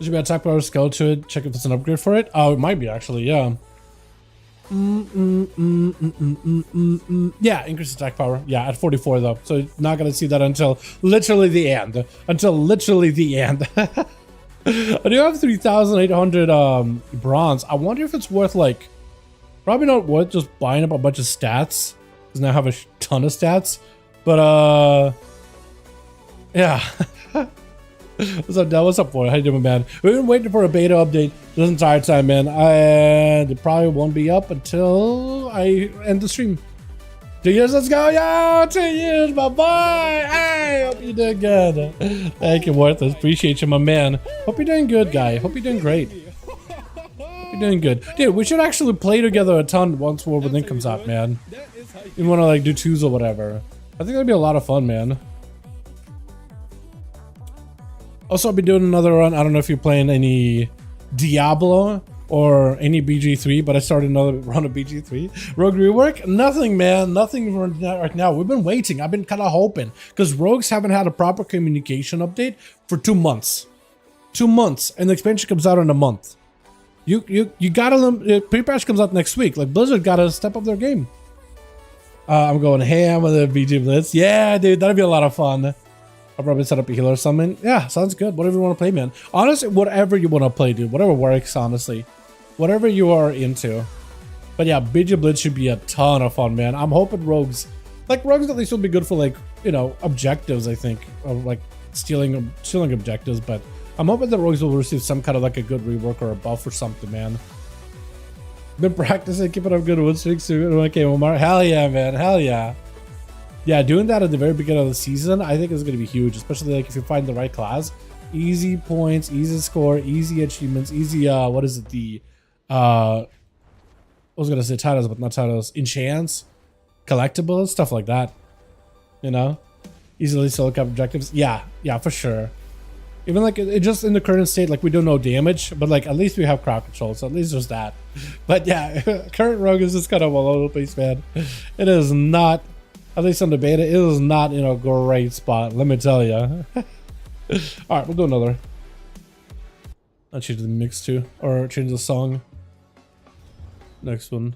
should be attack power scale to it. Check if it's an upgrade for it. Oh, it might be actually, yeah. Yeah, increase attack power. Yeah, at 44 though. So not gonna see that until literally the end. Until literally the end. I do have 3,800 bronze. I wonder if it's worth like, probably not worth just buying up a bunch of stats. Because now I have a ton of stats. But yeah. What's up, Del? What's up, boy? How you doing, man? We've been waiting for a beta update this entire time, man. And it probably won't be up until I end the stream. 2 years, let's go, yo! 2 years, my boy! Hey, hope you doing good. Thank you, Worthless. Appreciate you, my man. Hope you're doing good, guy. Hope you're doing great. Hope you're doing good. Dude, we should actually play together a ton once War Within comes out, man. You want to like do twos or whatever. I think that'd be a lot of fun, man. Also, I'll be doing another run. I don't know if you're playing any Diablo or any BG3, but I started another run of BG3. Rogue rework? Nothing, man. Nothing right now. We've been waiting. I've been kind of hoping because rogues haven't had a proper communication update for 2 months. 2 months, and the expansion comes out in a month. You gotta. Pre-patch comes out next week. Like Blizzard gotta step up their game. I'm going ham with the BG Blitz. Yeah, dude, that'd be a lot of fun. I'll probably set up a healer or something. Yeah, sounds good. Whatever you want to play, man. Honestly, whatever you want to play, dude. Whatever works, honestly. Whatever you are into. But yeah, BG Blitz should be a ton of fun, man. I'm hoping rogues, like rogues at least will be good for like, you know, objectives, I think. Or like stealing objectives, but I'm hoping the rogues will receive some kind of like a good rework or a buff or something, man. Been practicing, keeping up good win streaks too. Okay, Omar. Hell yeah, man. Hell yeah. Yeah, doing that at the very beginning of the season, I think is going to be huge, especially like if you find the right class. Easy points, easy score, easy achievements, easy, what is it? The, I was going to say titles, but not titles. Enchants, collectibles, stuff like that. You know? Easily solo cap objectives. Yeah, for sure. Even like it just in the current state, like we do no damage, but like at least we have crowd control, so at least there's that. But yeah, current rogue is just kind of all over the place, man. It is not, at least on the beta, it is not in a great spot, let me tell you. Alright, we'll do another. I'll change the mix too, or change the song. Next one.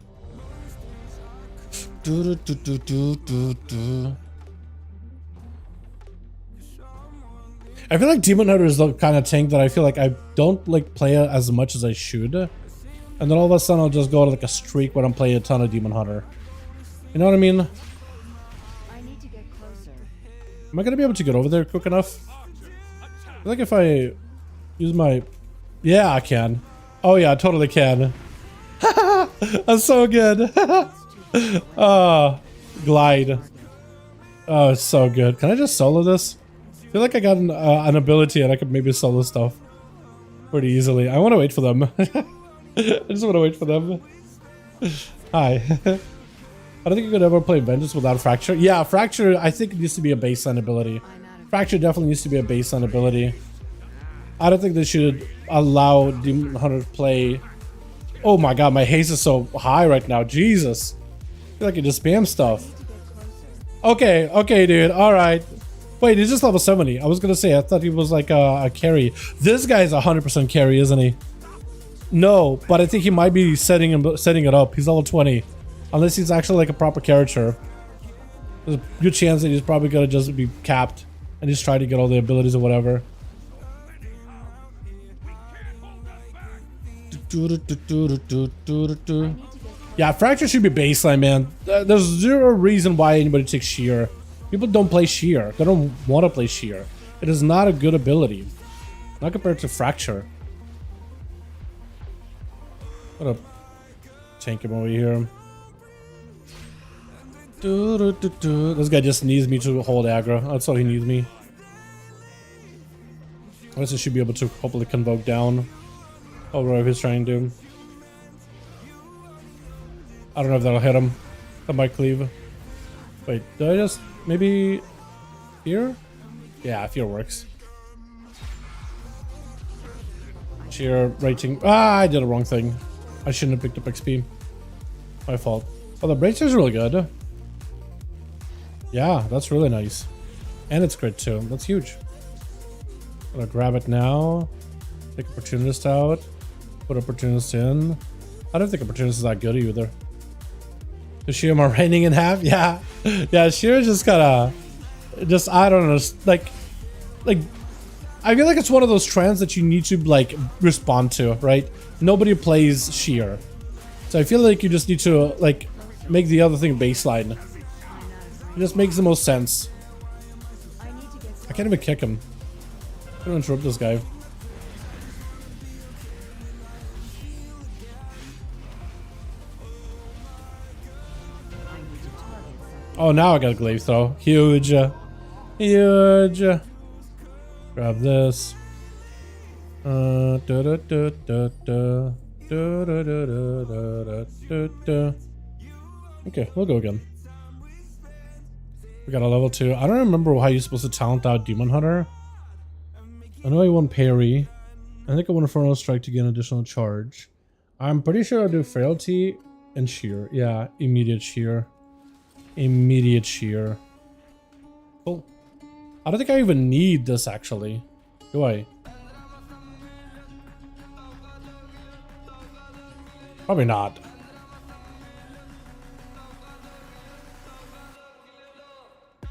I feel like Demon Hunter is the kind of tank that I feel like I don't like play it as much as I should. And then all of a sudden I'll just go to like a streak when I'm playing a ton of Demon Hunter. You know what I mean? I need to get closer. Am I going to be able to get over there quick enough? I feel like if I use my... Yeah, I can. Oh yeah, I totally can. That's so good. Glide. Oh, it's so good. Can I just solo this? I feel like I got an ability and I could maybe solo stuff pretty easily. I want to wait for them. I just want to wait for them. Hi. I don't think you could ever play Vengeance without Fracture. Yeah, Fracture, I think it needs to be a baseline ability. Fracture definitely needs to be a baseline ability. I don't think they should allow Demon Hunter to play... Oh my god, my haste is so high right now. Jesus. I feel like you just spam stuff. Okay, dude. Alright. Wait, he's just level 70. I was gonna say, I thought he was like a carry. This guy's 100% carry, isn't he? No, but I think he might be setting it up. He's level 20. Unless he's actually like a proper character. There's a good chance that he's probably gonna just be capped and just try to get all the abilities or whatever. Yeah, Fracture should be baseline, man. There's zero reason why anybody takes Sheer. People don't play Sheer. They don't want to play Sheer. It is not a good ability. Not compared to Fracture. I'm gonna tank him over here. This guy just needs me to hold aggro. That's all he needs me. I guess I should be able to hopefully convoke down. Over if he's trying to. I don't know if that'll hit him. That might cleave. Wait, did I just maybe here? Yeah, fear works. Cheer rating. Ah, I did the wrong thing. I shouldn't have picked up XP. My fault. Oh, the bracer is really good. Yeah, that's really nice. And it's crit too. That's huge. I'm gonna grab it now. Take Opportunist out. Put Opportunist in. I don't think Opportunist is that good either. Is Sheer more raining in half? Yeah. Yeah, Sheer is just kinda... Just, I don't know. Like... I feel like it's one of those trends that you need to, like, respond to, right? Nobody plays Sheer. So I feel like you just need to, like, make the other thing baseline. It just makes the most sense. I can't even kick him. I'm gonna interrupt this guy. Oh, now I got a glaive throw. Huge. Huge. Grab this. Okay, we'll go again. We got a level 2. I don't remember how you're supposed to talent out Demon Hunter. I know I want parry. I think I want Infernal Strike to get an additional charge. I'm pretty sure I'll do Frailty and Shear. Yeah, immediate Shear. Immediate Shear. Cool. I don't think I even need this actually. Do I? Probably not.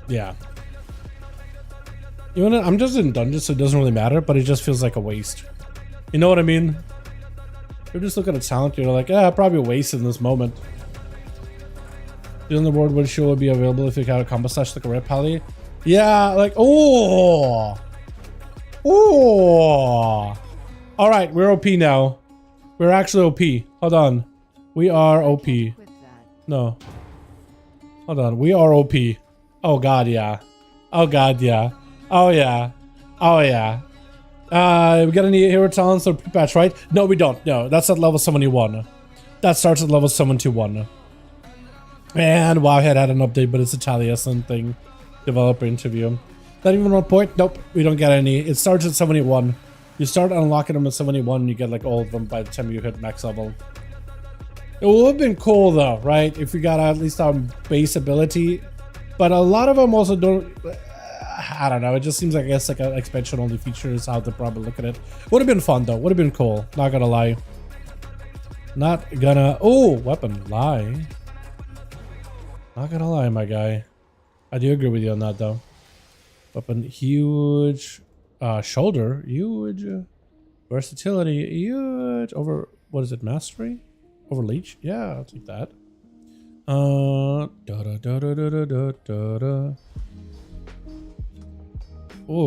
Yeah. You know what? I'm just in dungeons, so it doesn't really matter, but it just feels like a waste. You know what I mean? You just look at a talent, you're like, yeah, probably a waste in this moment. On the board, which will be available if you got a combo slash like a red pally. Yeah, like, oh. Oh. All right, we're OP now. We're actually OP. Hold on. We are OP. Quit that. No. Hold on. We are OP. Oh god, yeah. Oh god, yeah. Oh yeah. Oh yeah. We got any hero talents or patch, right? No, we don't. No, that's at level 71. That starts at level 721. And Wowhead had an update, but it's a Taliesin thing. Developer interview. Not even 1 point? Nope, we don't get any. It starts at 71. You start unlocking them at 71 and you get like all of them by the time you hit max level. It would have been cool though, right? If we got at least our base ability. But a lot of them also don't... I don't know, it just seems like, I guess, like an expansion only feature is how they probably look at it. Would have been fun though, would have been cool. Not gonna lie. Not gonna... Oh, weapon. Lie. Not gonna lie, my guy. I do agree with you on that though. Weapon, huge. Shoulder, huge. Versatility, huge. Over, what is it, mastery? Over leech? Yeah, I'll take that. Oh,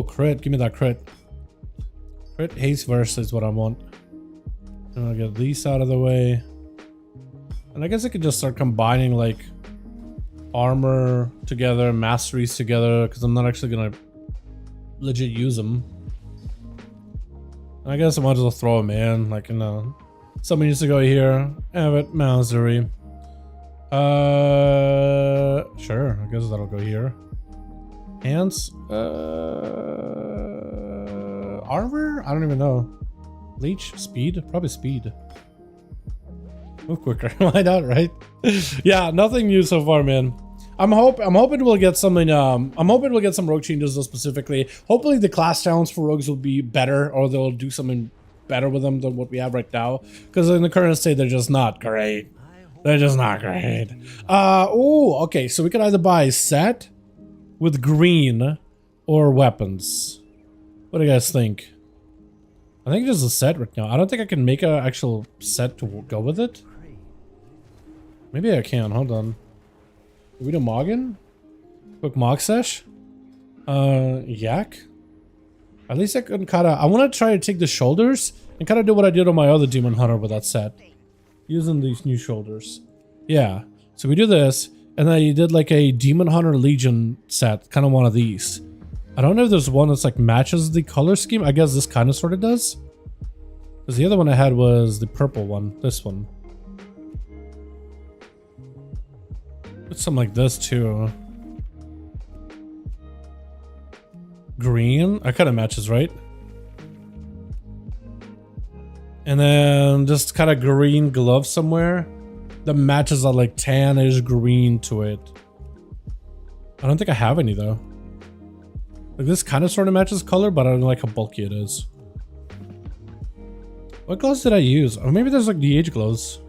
crit, give me that crit. Crit haste verse is what I want. And I'll get these out of the way. And I guess I could just start combining like armor together, masteries together, because I'm not actually gonna legit use them. I guess I might as well throw them in, like, you know, someone used to go here, have it, mastery. Sure, I guess that'll go here. Hands, armor? I don't even know. Leech, speed, probably speed. Move quicker, why not, right? Yeah, nothing new so far, man. I'm hoping we'll get something. I'm hoping we'll get some rogue changes though, specifically. Hopefully the class talents for rogues will be better, or they'll do something better with them than what we have right now. Because in the current state, they're just not great. They're just not great. Oh, okay. So we could either buy a set with green or weapons. What do you guys think? I think just a set right now. I don't think I can make an actual set to go with it. Maybe I can. Hold on. We do Morgan? Quick Mog Sesh? Yak? At least I can kinda... I want to try to take the shoulders and kind of do what I did on my other Demon Hunter with that set. Using these new shoulders. Yeah. So we do this, and then you did like a Demon Hunter Legion set. Kind of one of these. I don't know if there's one that's like matches the color scheme. I guess this kind of sort of does. Because the other one I had was the purple one. This one. It's something like this too. Green? That kind of matches, right? And then just kind of green glove somewhere. The matches are like tannish green to it. I don't think I have any though. Like this kind of sort of matches color, but I don't like how bulky it is. What gloves did I use? Or maybe there's like DH gloves.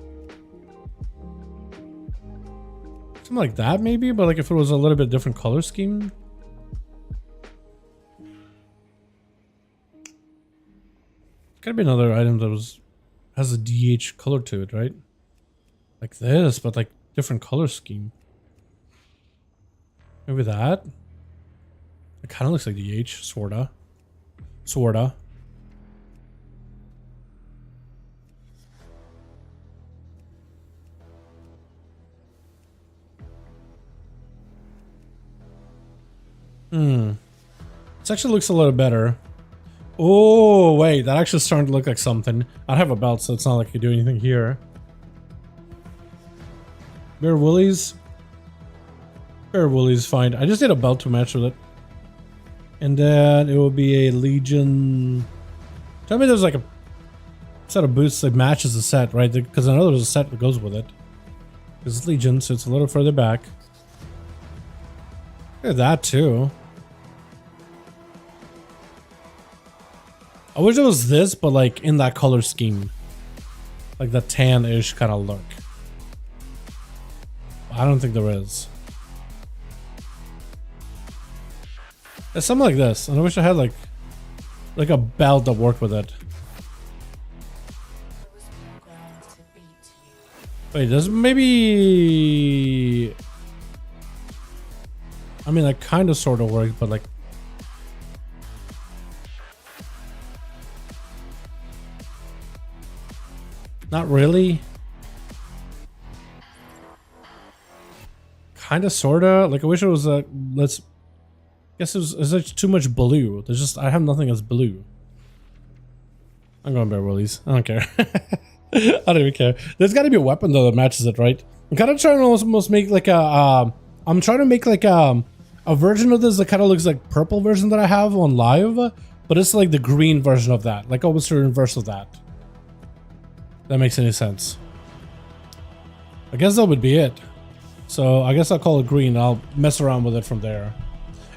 Something like that maybe, but like if it was a little bit different color scheme. Gotta be another item that has a DH color to it, right? Like this, but like different color scheme. Maybe that. It kind of looks like DH, sorta. Sorta. This actually looks a little better. Oh, wait, that actually starting to look like something. I have a belt, so it's not like you do anything here. Bare Woolies. Bare Woolies, fine. I just need a belt to match with it. And then it will be a Legion. Tell me there's like a set of boots that matches the set, right? Because I know there's a set that goes with it. Because it's Legion, so it's a little further back. Look at that, too. I wish it was this, but like in that color scheme. Like the tan-ish kind of look. I don't think there is. It's something like this, and I wish I had like a belt that worked with it. Wait, does maybe... I mean, like kind of sort of work, but like... Not really. Kind of, sorta. Like I wish it was a. Let's. Guess it's like too much blue. There's just I have nothing as blue. I'm going Bear Willies. I don't care. I don't even care. There's got to be a weapon though that matches it, right? I'm kind of trying to almost make like a. I'm trying to make like a version of this that kind of looks like purple version that I have on live, but it's like the green version of that, like almost the inverse of that. That makes any sense. I guess that would be it. So I guess I'll call it green. I'll mess around with it from there.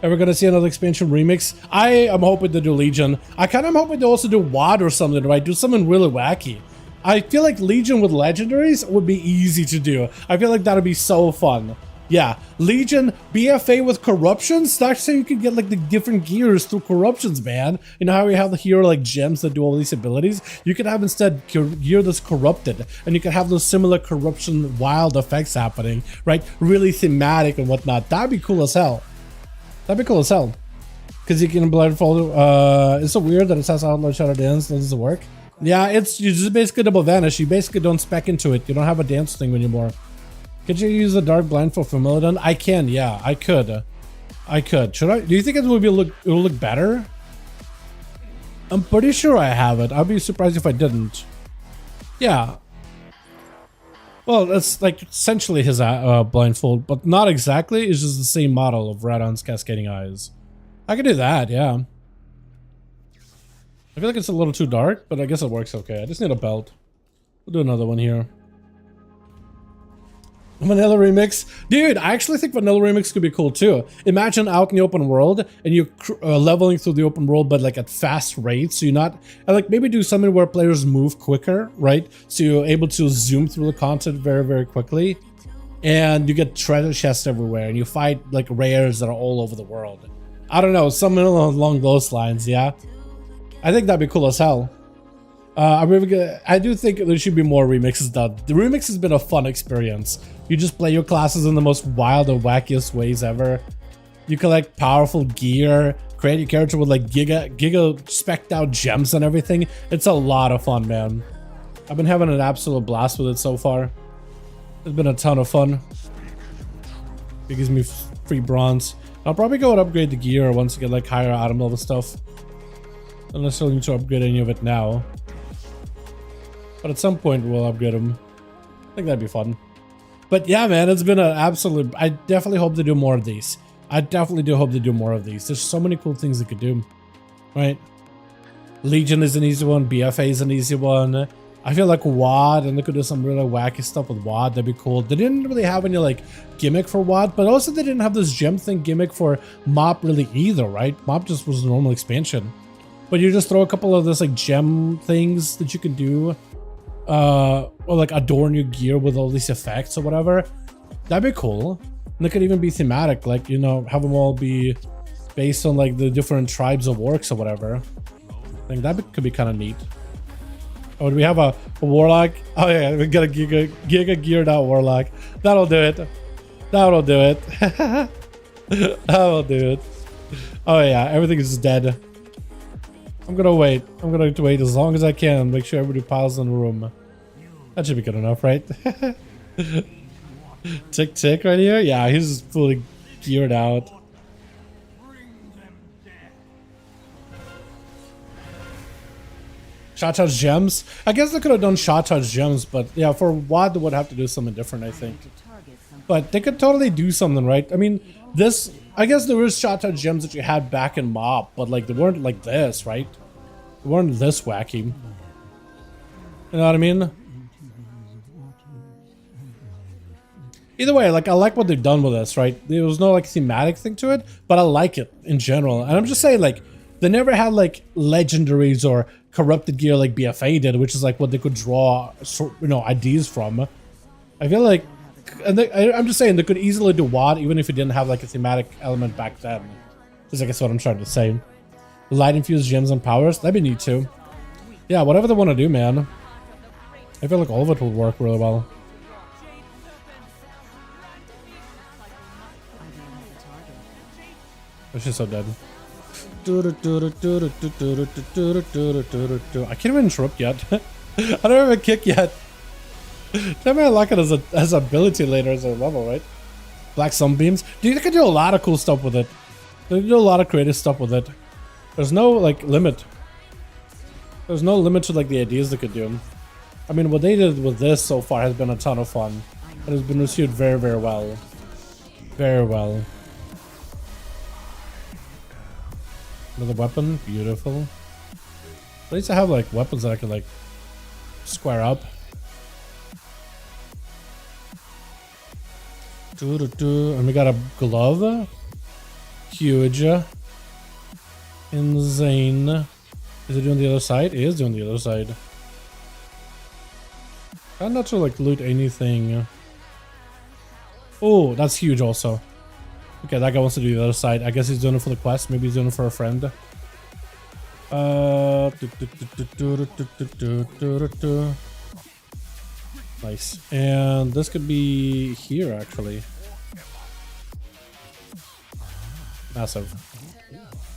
And we're gonna see another expansion remix. I am hoping to do Legion. I kind of hoping to also do WoD or something, right? Do something really wacky. I feel like Legion with legendaries would be easy to do. I feel like that'd be so fun. Yeah, Legion, BFA with corruptions. That's how you can get like the different gears through corruptions, man. You know how we have the hero like gems that do all these abilities? You can have instead gear that's corrupted, and you can have those similar corruption wild effects happening, right? Really thematic and whatnot. That'd be cool as hell. That'd be cool as hell. Because you can blindfold. It's so weird that it says outlaw shadow dance. Does it work? Yeah, you just basically double vanish. You basically don't spec into it. You don't have a dance thing anymore. Could you use the dark blindfold for Milidon? I can, yeah, I could. I could. Should I? Do you think it will look better? I'm pretty sure I have it. I'd be surprised if I didn't. Yeah. Well, that's like essentially his blindfold, but not exactly. It's just the same model of Radon's cascading eyes. I could do that, yeah. I feel like it's a little too dark, but I guess it works okay. I just need a belt. We'll do another one here. Vanilla Remix. Dude, I actually think Vanilla Remix could be cool too. Imagine out in the open world and you're leveling through the open world, but like at fast rates. So you're not, and like maybe do something where players move quicker, right? So you're able to zoom through the content very, very quickly. And you get treasure chests everywhere and you fight like rares that are all over the world. I don't know, something along those lines, yeah? I think that'd be cool as hell. I do think there should be more remixes done. The remix has been a fun experience. You just play your classes in the most wild and wackiest ways ever. You collect powerful gear, create your character with like giga specced out gems and everything. It's a lot of fun, man. I've been having an absolute blast with it so far. It's been a ton of fun. It gives me free bronze. I'll probably go and upgrade the gear once I get like higher item level stuff. Don't necessarily need to upgrade any of it now. But at some point we'll upgrade them. I think that'd be fun. But yeah, man, it's been an absolute... I definitely hope to do more of these. I definitely do hope to do more of these. There's so many cool things they could do. Right? Legion is an easy one. BFA is an easy one. I feel like WoD, and they could do some really wacky stuff with WoD. That'd be cool. They didn't really have any like gimmick for WoD, but also they didn't have this gem thing gimmick for MOP really either, right? MOP just was a normal expansion. But you just throw a couple of those like gem things that you can do. Or like adorn your gear with all these effects or whatever. That'd be cool. And they could even be thematic, like, you know, have them all be based on like the different tribes of orcs or whatever. I think that could be kind of neat. Oh, do we have a Warlock? Oh yeah, we got a giga geared out Warlock. That'll do it. That'll do it. That'll do it. Oh yeah, everything is dead. I'm gonna wait. I'm gonna wait as long as I can. Make sure everybody piles in the room. That should be good enough, right? Tick right here? Yeah, he's fully geared out. Shot touch gems. I guess they could have done shot touch gems, but yeah, for WoD they would have to do something different, I think. But they could totally do something, right? I mean, this, I guess there was shot touch gems that you had back in MoB, but like they weren't like this, right? They weren't this wacky. You know what I mean? Either way, like I like what they've done with this, right? There was no like thematic thing to it, but I like it in general. And I'm just saying, like, they never had like legendaries or corrupted gear like BFA did, which is like what they could draw, you know, ideas from. I feel like, and I'm just saying they could easily do WoD even if it didn't have like a thematic element back then. Is I guess what I'm trying to say. Light infused gems and powers, that'd be neat too. Yeah, whatever they want to do, man. I feel like all of it would work really well. It's just so dead. I can't even interrupt yet. I don't have a kick yet. Try me unlock it as a ability later as a level, right? Black sunbeams. Dude, they could do a lot of cool stuff with it. They do a lot of creative stuff with it. There's no like limit. There's no limit to like the ideas they could do. I mean, what they did with this so far has been a ton of fun. It has been received very, very well. Very well. Another weapon, beautiful. At least I have like weapons that I can like square up. And we got a glove. Huge. Insane. Is it doing the other side? It is doing the other side. I'm not to like loot anything. Oh, that's huge also. Okay, that guy wants to do the other side. I guess he's doing it for the quest. Maybe he's doing it for a friend. Nice. And this could be here, actually. Massive.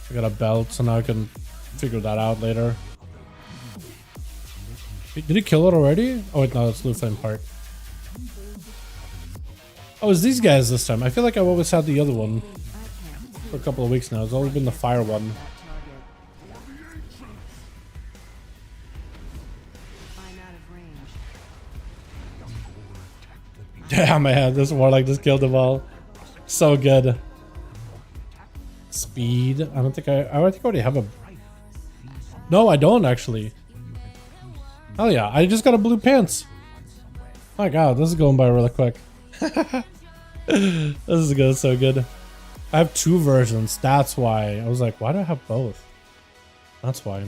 I got a belt, so now I can figure that out later. Did he kill it already? Oh, wait, no, it's Blue Flame part. Oh, it's these guys this time. I feel like I've always had the other one for a couple of weeks now. It's always been the fire one. Damn, man, this Warlock just killed them all. So good. Speed. I don't think I think I already have a... No, I don't actually. Oh yeah, I just got a blue pants. My god, this is going by really quick. This is good, so good. I have two versions. That's why I was like, why do I have both? That's why.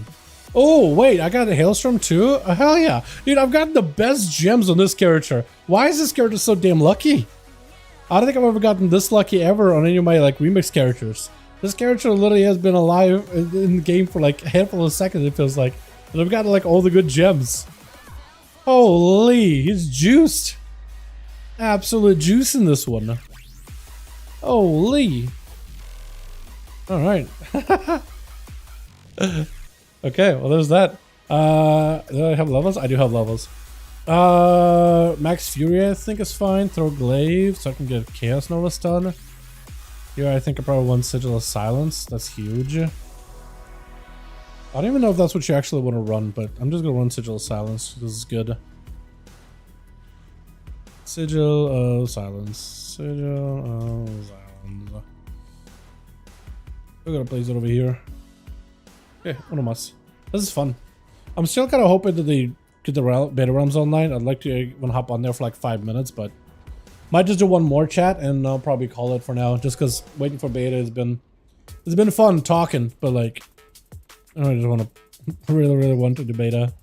Oh wait, I got a Hailstorm too. Hell yeah, dude! I've gotten the best gems on this character. Why is this character so damn lucky? I don't think I've ever gotten this lucky ever on any of my like remix characters. This character literally has been alive in the game for like a handful of seconds. It feels like, and I've gotten like all the good gems. Holy, he's juiced. Absolute juice in this one. Holy. Alright. Okay, well there's that. Do I have levels? I do have levels. Max Fury I think is fine. Throw Glaive so I can get Chaos Nova stun. Here I think I probably want Sigil of Silence. That's huge. I don't even know if that's what you actually want to run, but I'm just gonna run Sigil of Silence. This is good. Sigil of Silence. Sigil of Silence. We're gonna place it over here. Okay, one of us. This is fun. I'm still kind of hoping that they get the beta realms online. I'd like to hop on there for like 5 minutes, but might just do one more chat and I'll probably call it for now. Just because waiting for beta it's been fun talking, but like I just want to really want to do beta.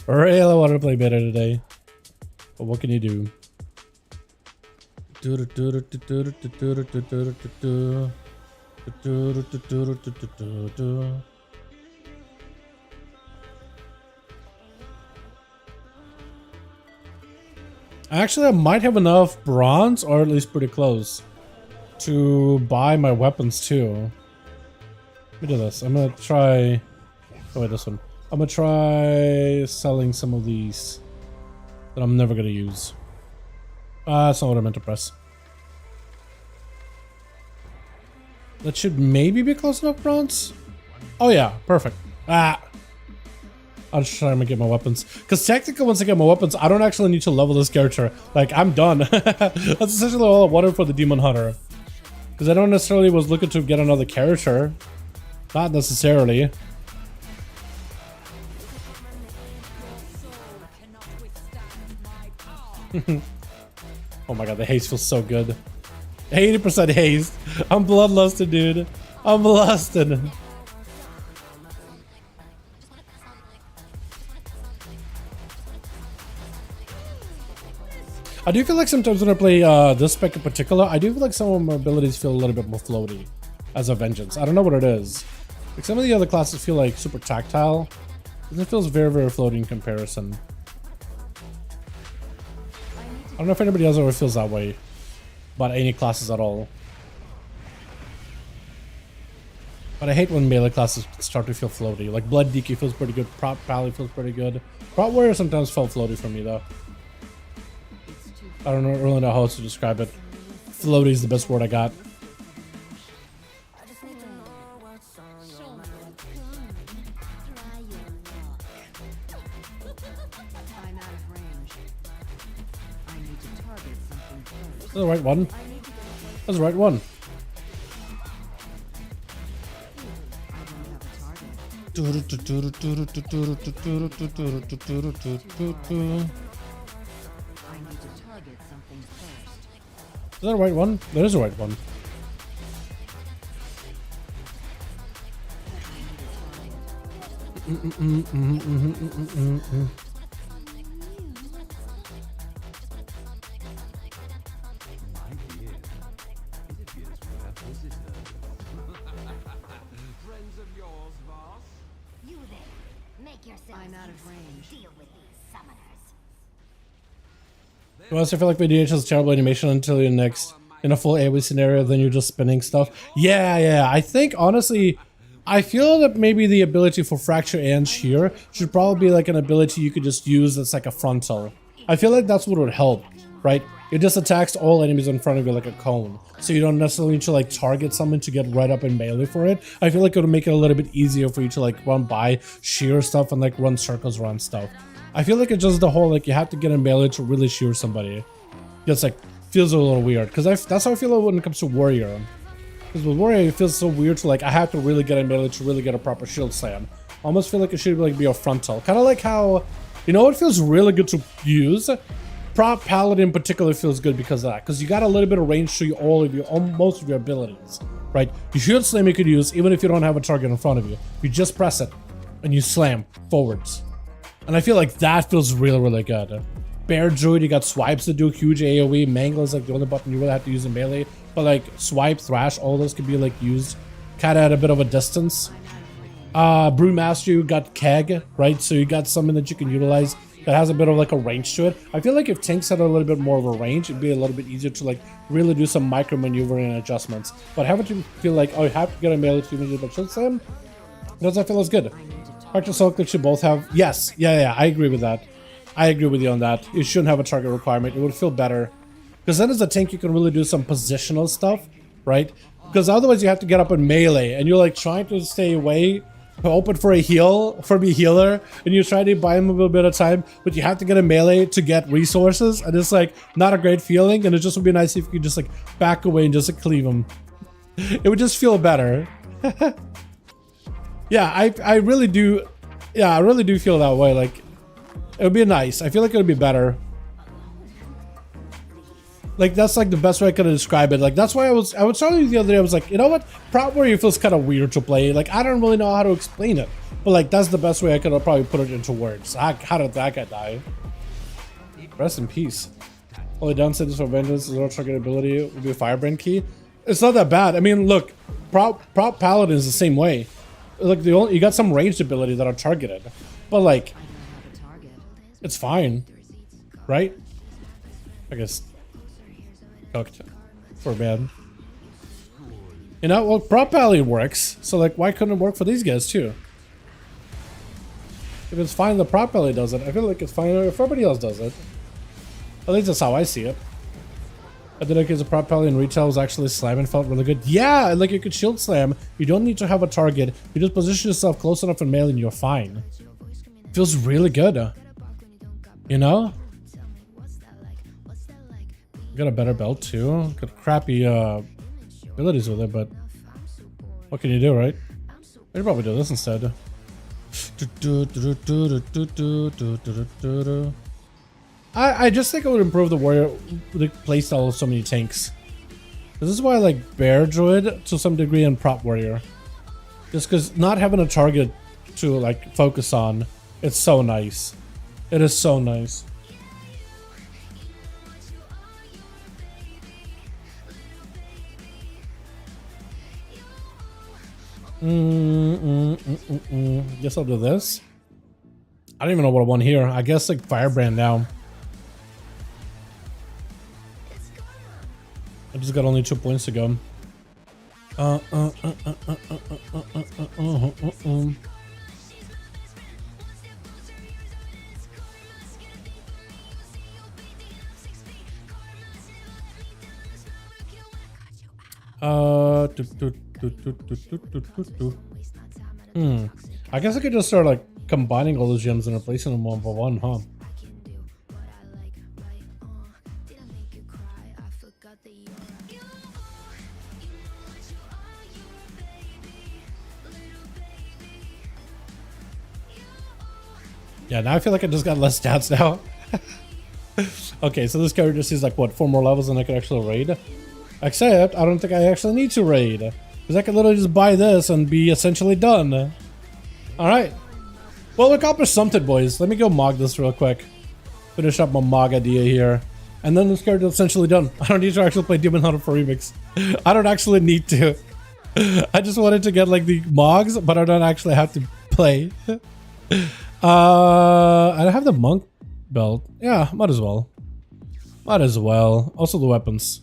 I really want to play beta today. But what can you do? Actually, I might have enough bronze, or at least pretty close, to buy my weapons too. Let me do this. I'm gonna try... Oh wait, this one. I'm gonna try selling some of these that I'm never gonna use. That's not what I meant to press. That should maybe be close enough bronze. Oh yeah, perfect. Ah, I'll just try to get my weapons. Because technically, once I get my weapons, I don't actually need to level this character. Like, I'm done. That's essentially all I wanted for the Demon Hunter. Because I don't necessarily was looking to get another character. Not necessarily. Oh my god, the haste feels so good. 80% haste. I'm bloodlusted, dude. I'm bloodlusted. I do feel like sometimes when I play this spec in particular, I do feel like some of my abilities feel a little bit more floaty as a Vengeance. I don't know what it is. Like some of the other classes feel like super tactile. It feels very, very floaty in comparison. I don't know if anybody else ever feels that way about any classes at all. But I hate when melee classes start to feel floaty. Like Blood DK feels pretty good, Prop Pally feels pretty good. Prop Warrior sometimes felt floaty for me though. I don't really know how else to describe it. Floaty is the best word I got. That's the right one. That's the right one. Is that the right one? There is a right one. I'm out of range. Deal with these summoners. You honestly feel like VDH has terrible animation until you're next in a full AoE scenario, then you're just spinning stuff. Yeah. I think honestly, I feel that maybe the ability for Fracture and Shear should probably be like an ability you could just use that's like a frontal. I feel like that's what would help, right? It just attacks all enemies in front of you like a cone. So you don't necessarily need to like target someone to get right up in melee for it. I feel like it would make it a little bit easier for you to like run by, shear stuff, and like run circles around stuff. I feel like it's just the whole like you have to get in melee to really shear somebody. Just like feels a little weird because that's how I feel when it comes to Warrior. Because with Warrior it feels so weird to like I have to really get in melee to really get a proper shield slam. I almost feel like it should like be a frontal. Kind of like how, you know, it feels really good to use. Prop Paladin in particular feels good because of that, because you got a little bit of range to all of your most of your abilities, right? You shield slam you could use even if you don't have a target in front of you. You just press it and you slam forwards, and I feel like that feels really good. Bear Druid, you got swipes that do huge AoE. Mangle is like the only button you really have to use in melee, but like swipe, thrash, all those can be like used kind of at a bit of a distance. Brewmaster, you got Keg, right? So you got something that you can utilize that has a bit of like a range to it. I feel like if tanks had a little bit more of a range, it'd be a little bit easier to like really do some micro maneuvering and adjustments. But having to feel like, oh, you have to get a melee to use but shield slam, doesn't feel as good. Practice Celtic should both have, yes, yeah, I agree with that. I agree with you on that. You shouldn't have a target requirement. It would feel better. Because then as a tank, you can really do some positional stuff, right? Because otherwise you have to get up in melee and you're like trying to stay away, open for a heal from a healer, and you try to buy him a little bit of time, but you have to get a melee to get resources, and it's like not a great feeling. And it just would be nice if you could just like back away and just like, cleave him. It would just feel better. Yeah, I really do. Yeah, I really do feel that way. Like it would be nice. I feel like it would be better. Like that's like the best way I could describe it. Like that's why I was telling you the other day, I was like, you know what? Prop Warrior feels kind of weird to play. Like I don't really know how to explain it. But like that's the best way I could probably put it into words. How did that guy die? Rest in peace. Only downside is for Vengeance is our target ability would be a Firebrand key. It's not that bad. I mean, look, Prop Paladin is the same way. Like you got some ranged ability that are targeted. But like it's fine. Right? I guess cooked for bad. You know, well, Prop Pally works, so like why couldn't it work for these guys too? If it's fine the Prop Pally does it, I feel like it's fine if everybody else does it. At least that's how I see it. I did like as a Prop Pally in retail was actually slamming, felt really good. Yeah, like you could shield slam, you don't need to have a target, you just position yourself close enough in melee and you're fine. Feels really good. You know? Got a better belt too. Got crappy abilities with it, but what can you do, right? I could probably do this instead. I just think it would improve the warrior, the playstyle of so many tanks. This is why I like bear druid to some degree and prop warrior. Just because not having a target to like focus on, it's so nice. It is so nice. Guess I'll do this. I don't even know what I want here. I guess like Firebrand now. I just got only 2 points to go. I guess I could just start like combining all those gems and replacing them one by one, huh? Yeah, now I feel like I just got less stats now. Okay, so this character sees like what, 4 more levels and I could actually raid. Except I don't think I actually need to raid, because I could literally just buy this and be essentially done. All right. Well, we accomplished something, boys. Let me go mog this real quick. Finish up my mog idea here, and then this character is essentially done. I don't need to actually play Demon Hunter for Remix. I don't actually need to. I just wanted to get like the mogs, but I don't actually have to play. I have the monk belt. Yeah, might as well. Might as well. Also the weapons.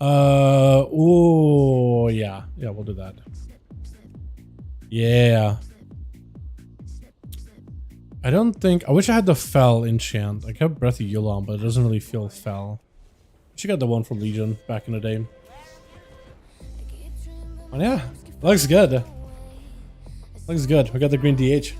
Oh yeah, we'll do that. Yeah. I don't think, I wish I had the Fell enchant. I kept Breath of Yulon, but it doesn't really feel Fell. She got the one from Legion back in the day. And yeah, looks good. Looks good. We got the green DH.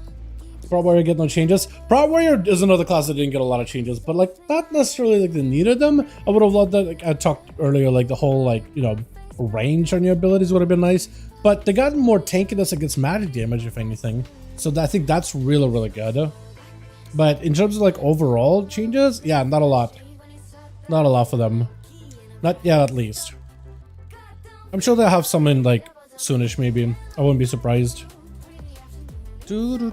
Prop Warrior get no changes. Prop Warrior is another class that didn't get a lot of changes, but like not necessarily like they needed them. I would have loved that. Like I talked earlier, like the whole like, you know, range on your abilities would have been nice, but they got more tankiness against magic damage if anything. So I think that's really, really good. But in terms of like overall changes, yeah, not a lot. Not a lot for them. Not yet, at least. I'm sure they'll have some in like soonish maybe. I wouldn't be surprised. And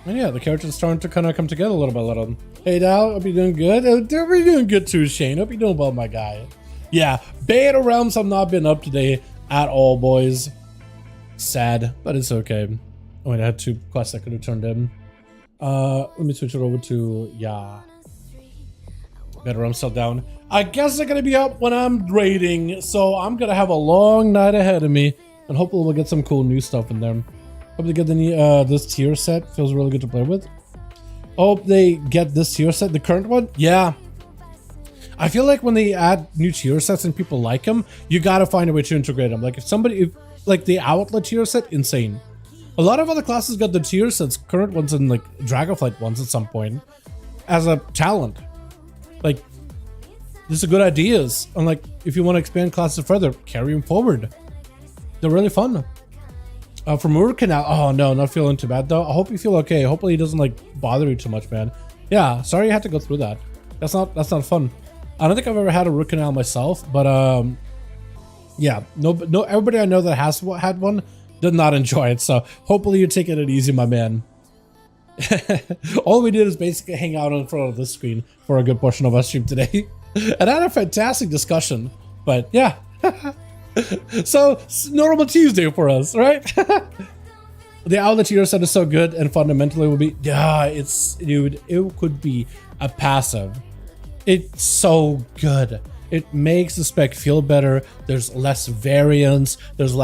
yeah, the character's starting to kind of come together a little bit. Hey Dal, hope you're doing good. Hope you're doing good too, Shane. Hope you're doing well, my guy. Yeah, Beta Realms have not been up today at all, boys. Sad, but it's okay. Oh wait, I had 2 quests I could have turned in. Let me switch it over to, yeah. Beta Realms still down. I guess they're gonna be up when I'm raiding, so I'm gonna have a long night ahead of me, and hopefully we'll get some cool new stuff in there. Hope they get the new, this tier set. Feels really good to play with. Hope they get this tier set, the current one. Yeah. I feel like when they add new tier sets and people like them, you gotta find a way to integrate them. Like if like the Outlet tier set, insane. A lot of other classes got the tier sets, current ones and like Dragonflight ones at some point, as a talent. Like, these are good ideas. And like, if you want to expand classes further, carry them forward. They're really fun. From Urkanal, oh no, not feeling too bad though. I hope you feel okay. Hopefully it doesn't like bother you too much, man. Yeah, sorry you had to go through that. That's not fun. I don't think I've ever had a root canal myself, but yeah, no, everybody I know that has had one did not enjoy it. So hopefully you're taking it easy, my man. All we did is basically hang out in front of this screen for a good portion of our stream today, and I had a fantastic discussion. But yeah, so normal Tuesday for us, right? The Outlet tier set is so good, and fundamentally would be, yeah, it's, dude, it could be a passive. It's so good. It makes the spec feel better. There's less variance. There's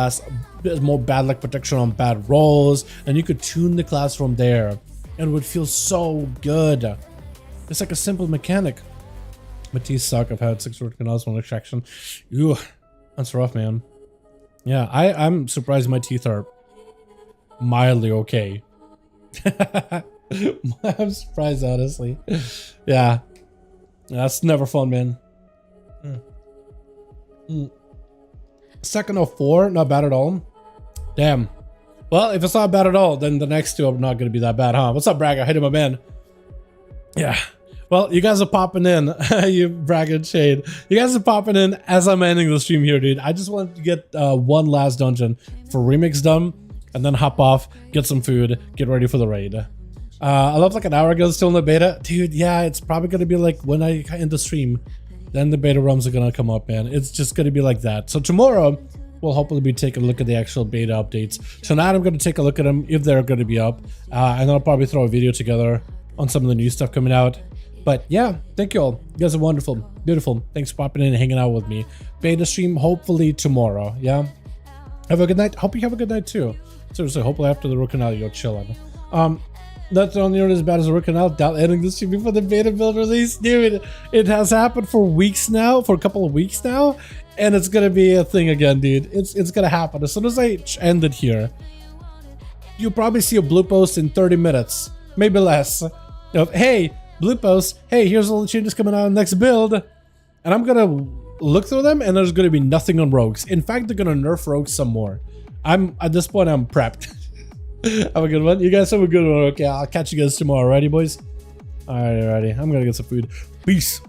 more bad luck protection on bad rolls, and you could tune the class from there, and it would feel so good. It's like a simple mechanic. My teeth suck. I've had 6 root canals, 1 extraction. Ew. That's rough, man. Yeah, I'm surprised my teeth are mildly okay. I'm surprised, honestly. Yeah. That's never fun, man. Second of 4, not bad at all. Damn. Well, if it's not bad at all, then the next 2 are not going to be that bad, huh? What's up, Bragg? I hit him, my man. Yeah. Well, you guys are popping in. You Bragg and Shade. You guys are popping in as I'm ending the stream here, dude. I just wanted to get one last dungeon for Remix done, and then hop off, get some food, get ready for the raid. I love like an hour ago, still in the beta. Dude, yeah, it's probably going to be like when I end the stream, then the beta ROMs are going to come up, man. It's just going to be like that. So tomorrow, we'll hopefully be taking a look at the actual beta updates. Tonight, I'm going to take a look at them if they're going to be up. And I'll probably throw a video together on some of the new stuff coming out. But yeah, thank you all. You guys are wonderful. Beautiful. Thanks for popping in and hanging out with me. Beta stream hopefully tomorrow. Yeah. Have a good night. Hope you have a good night too. Seriously, hopefully after the Rook Canal, you're chilling. That's not nearly as bad as the Rook Canal. Ending the stream before the beta build release. Dude, it has happened for weeks now, for a couple of weeks now. And it's going to be a thing again, dude. It's going to happen. As soon as I end it here, you'll probably see a blue post in 30 minutes. Maybe less. Of, hey, blue post. Hey, here's all the changes coming out in the next build. And I'm going to look through them and there's going to be nothing on rogues. In fact, they're going to nerf rogues some more. At this point, I'm prepped. Have a good one. You guys have a good one. Okay, I'll catch you guys tomorrow. Alrighty, boys? Alrighty. I'm going to get some food. Peace.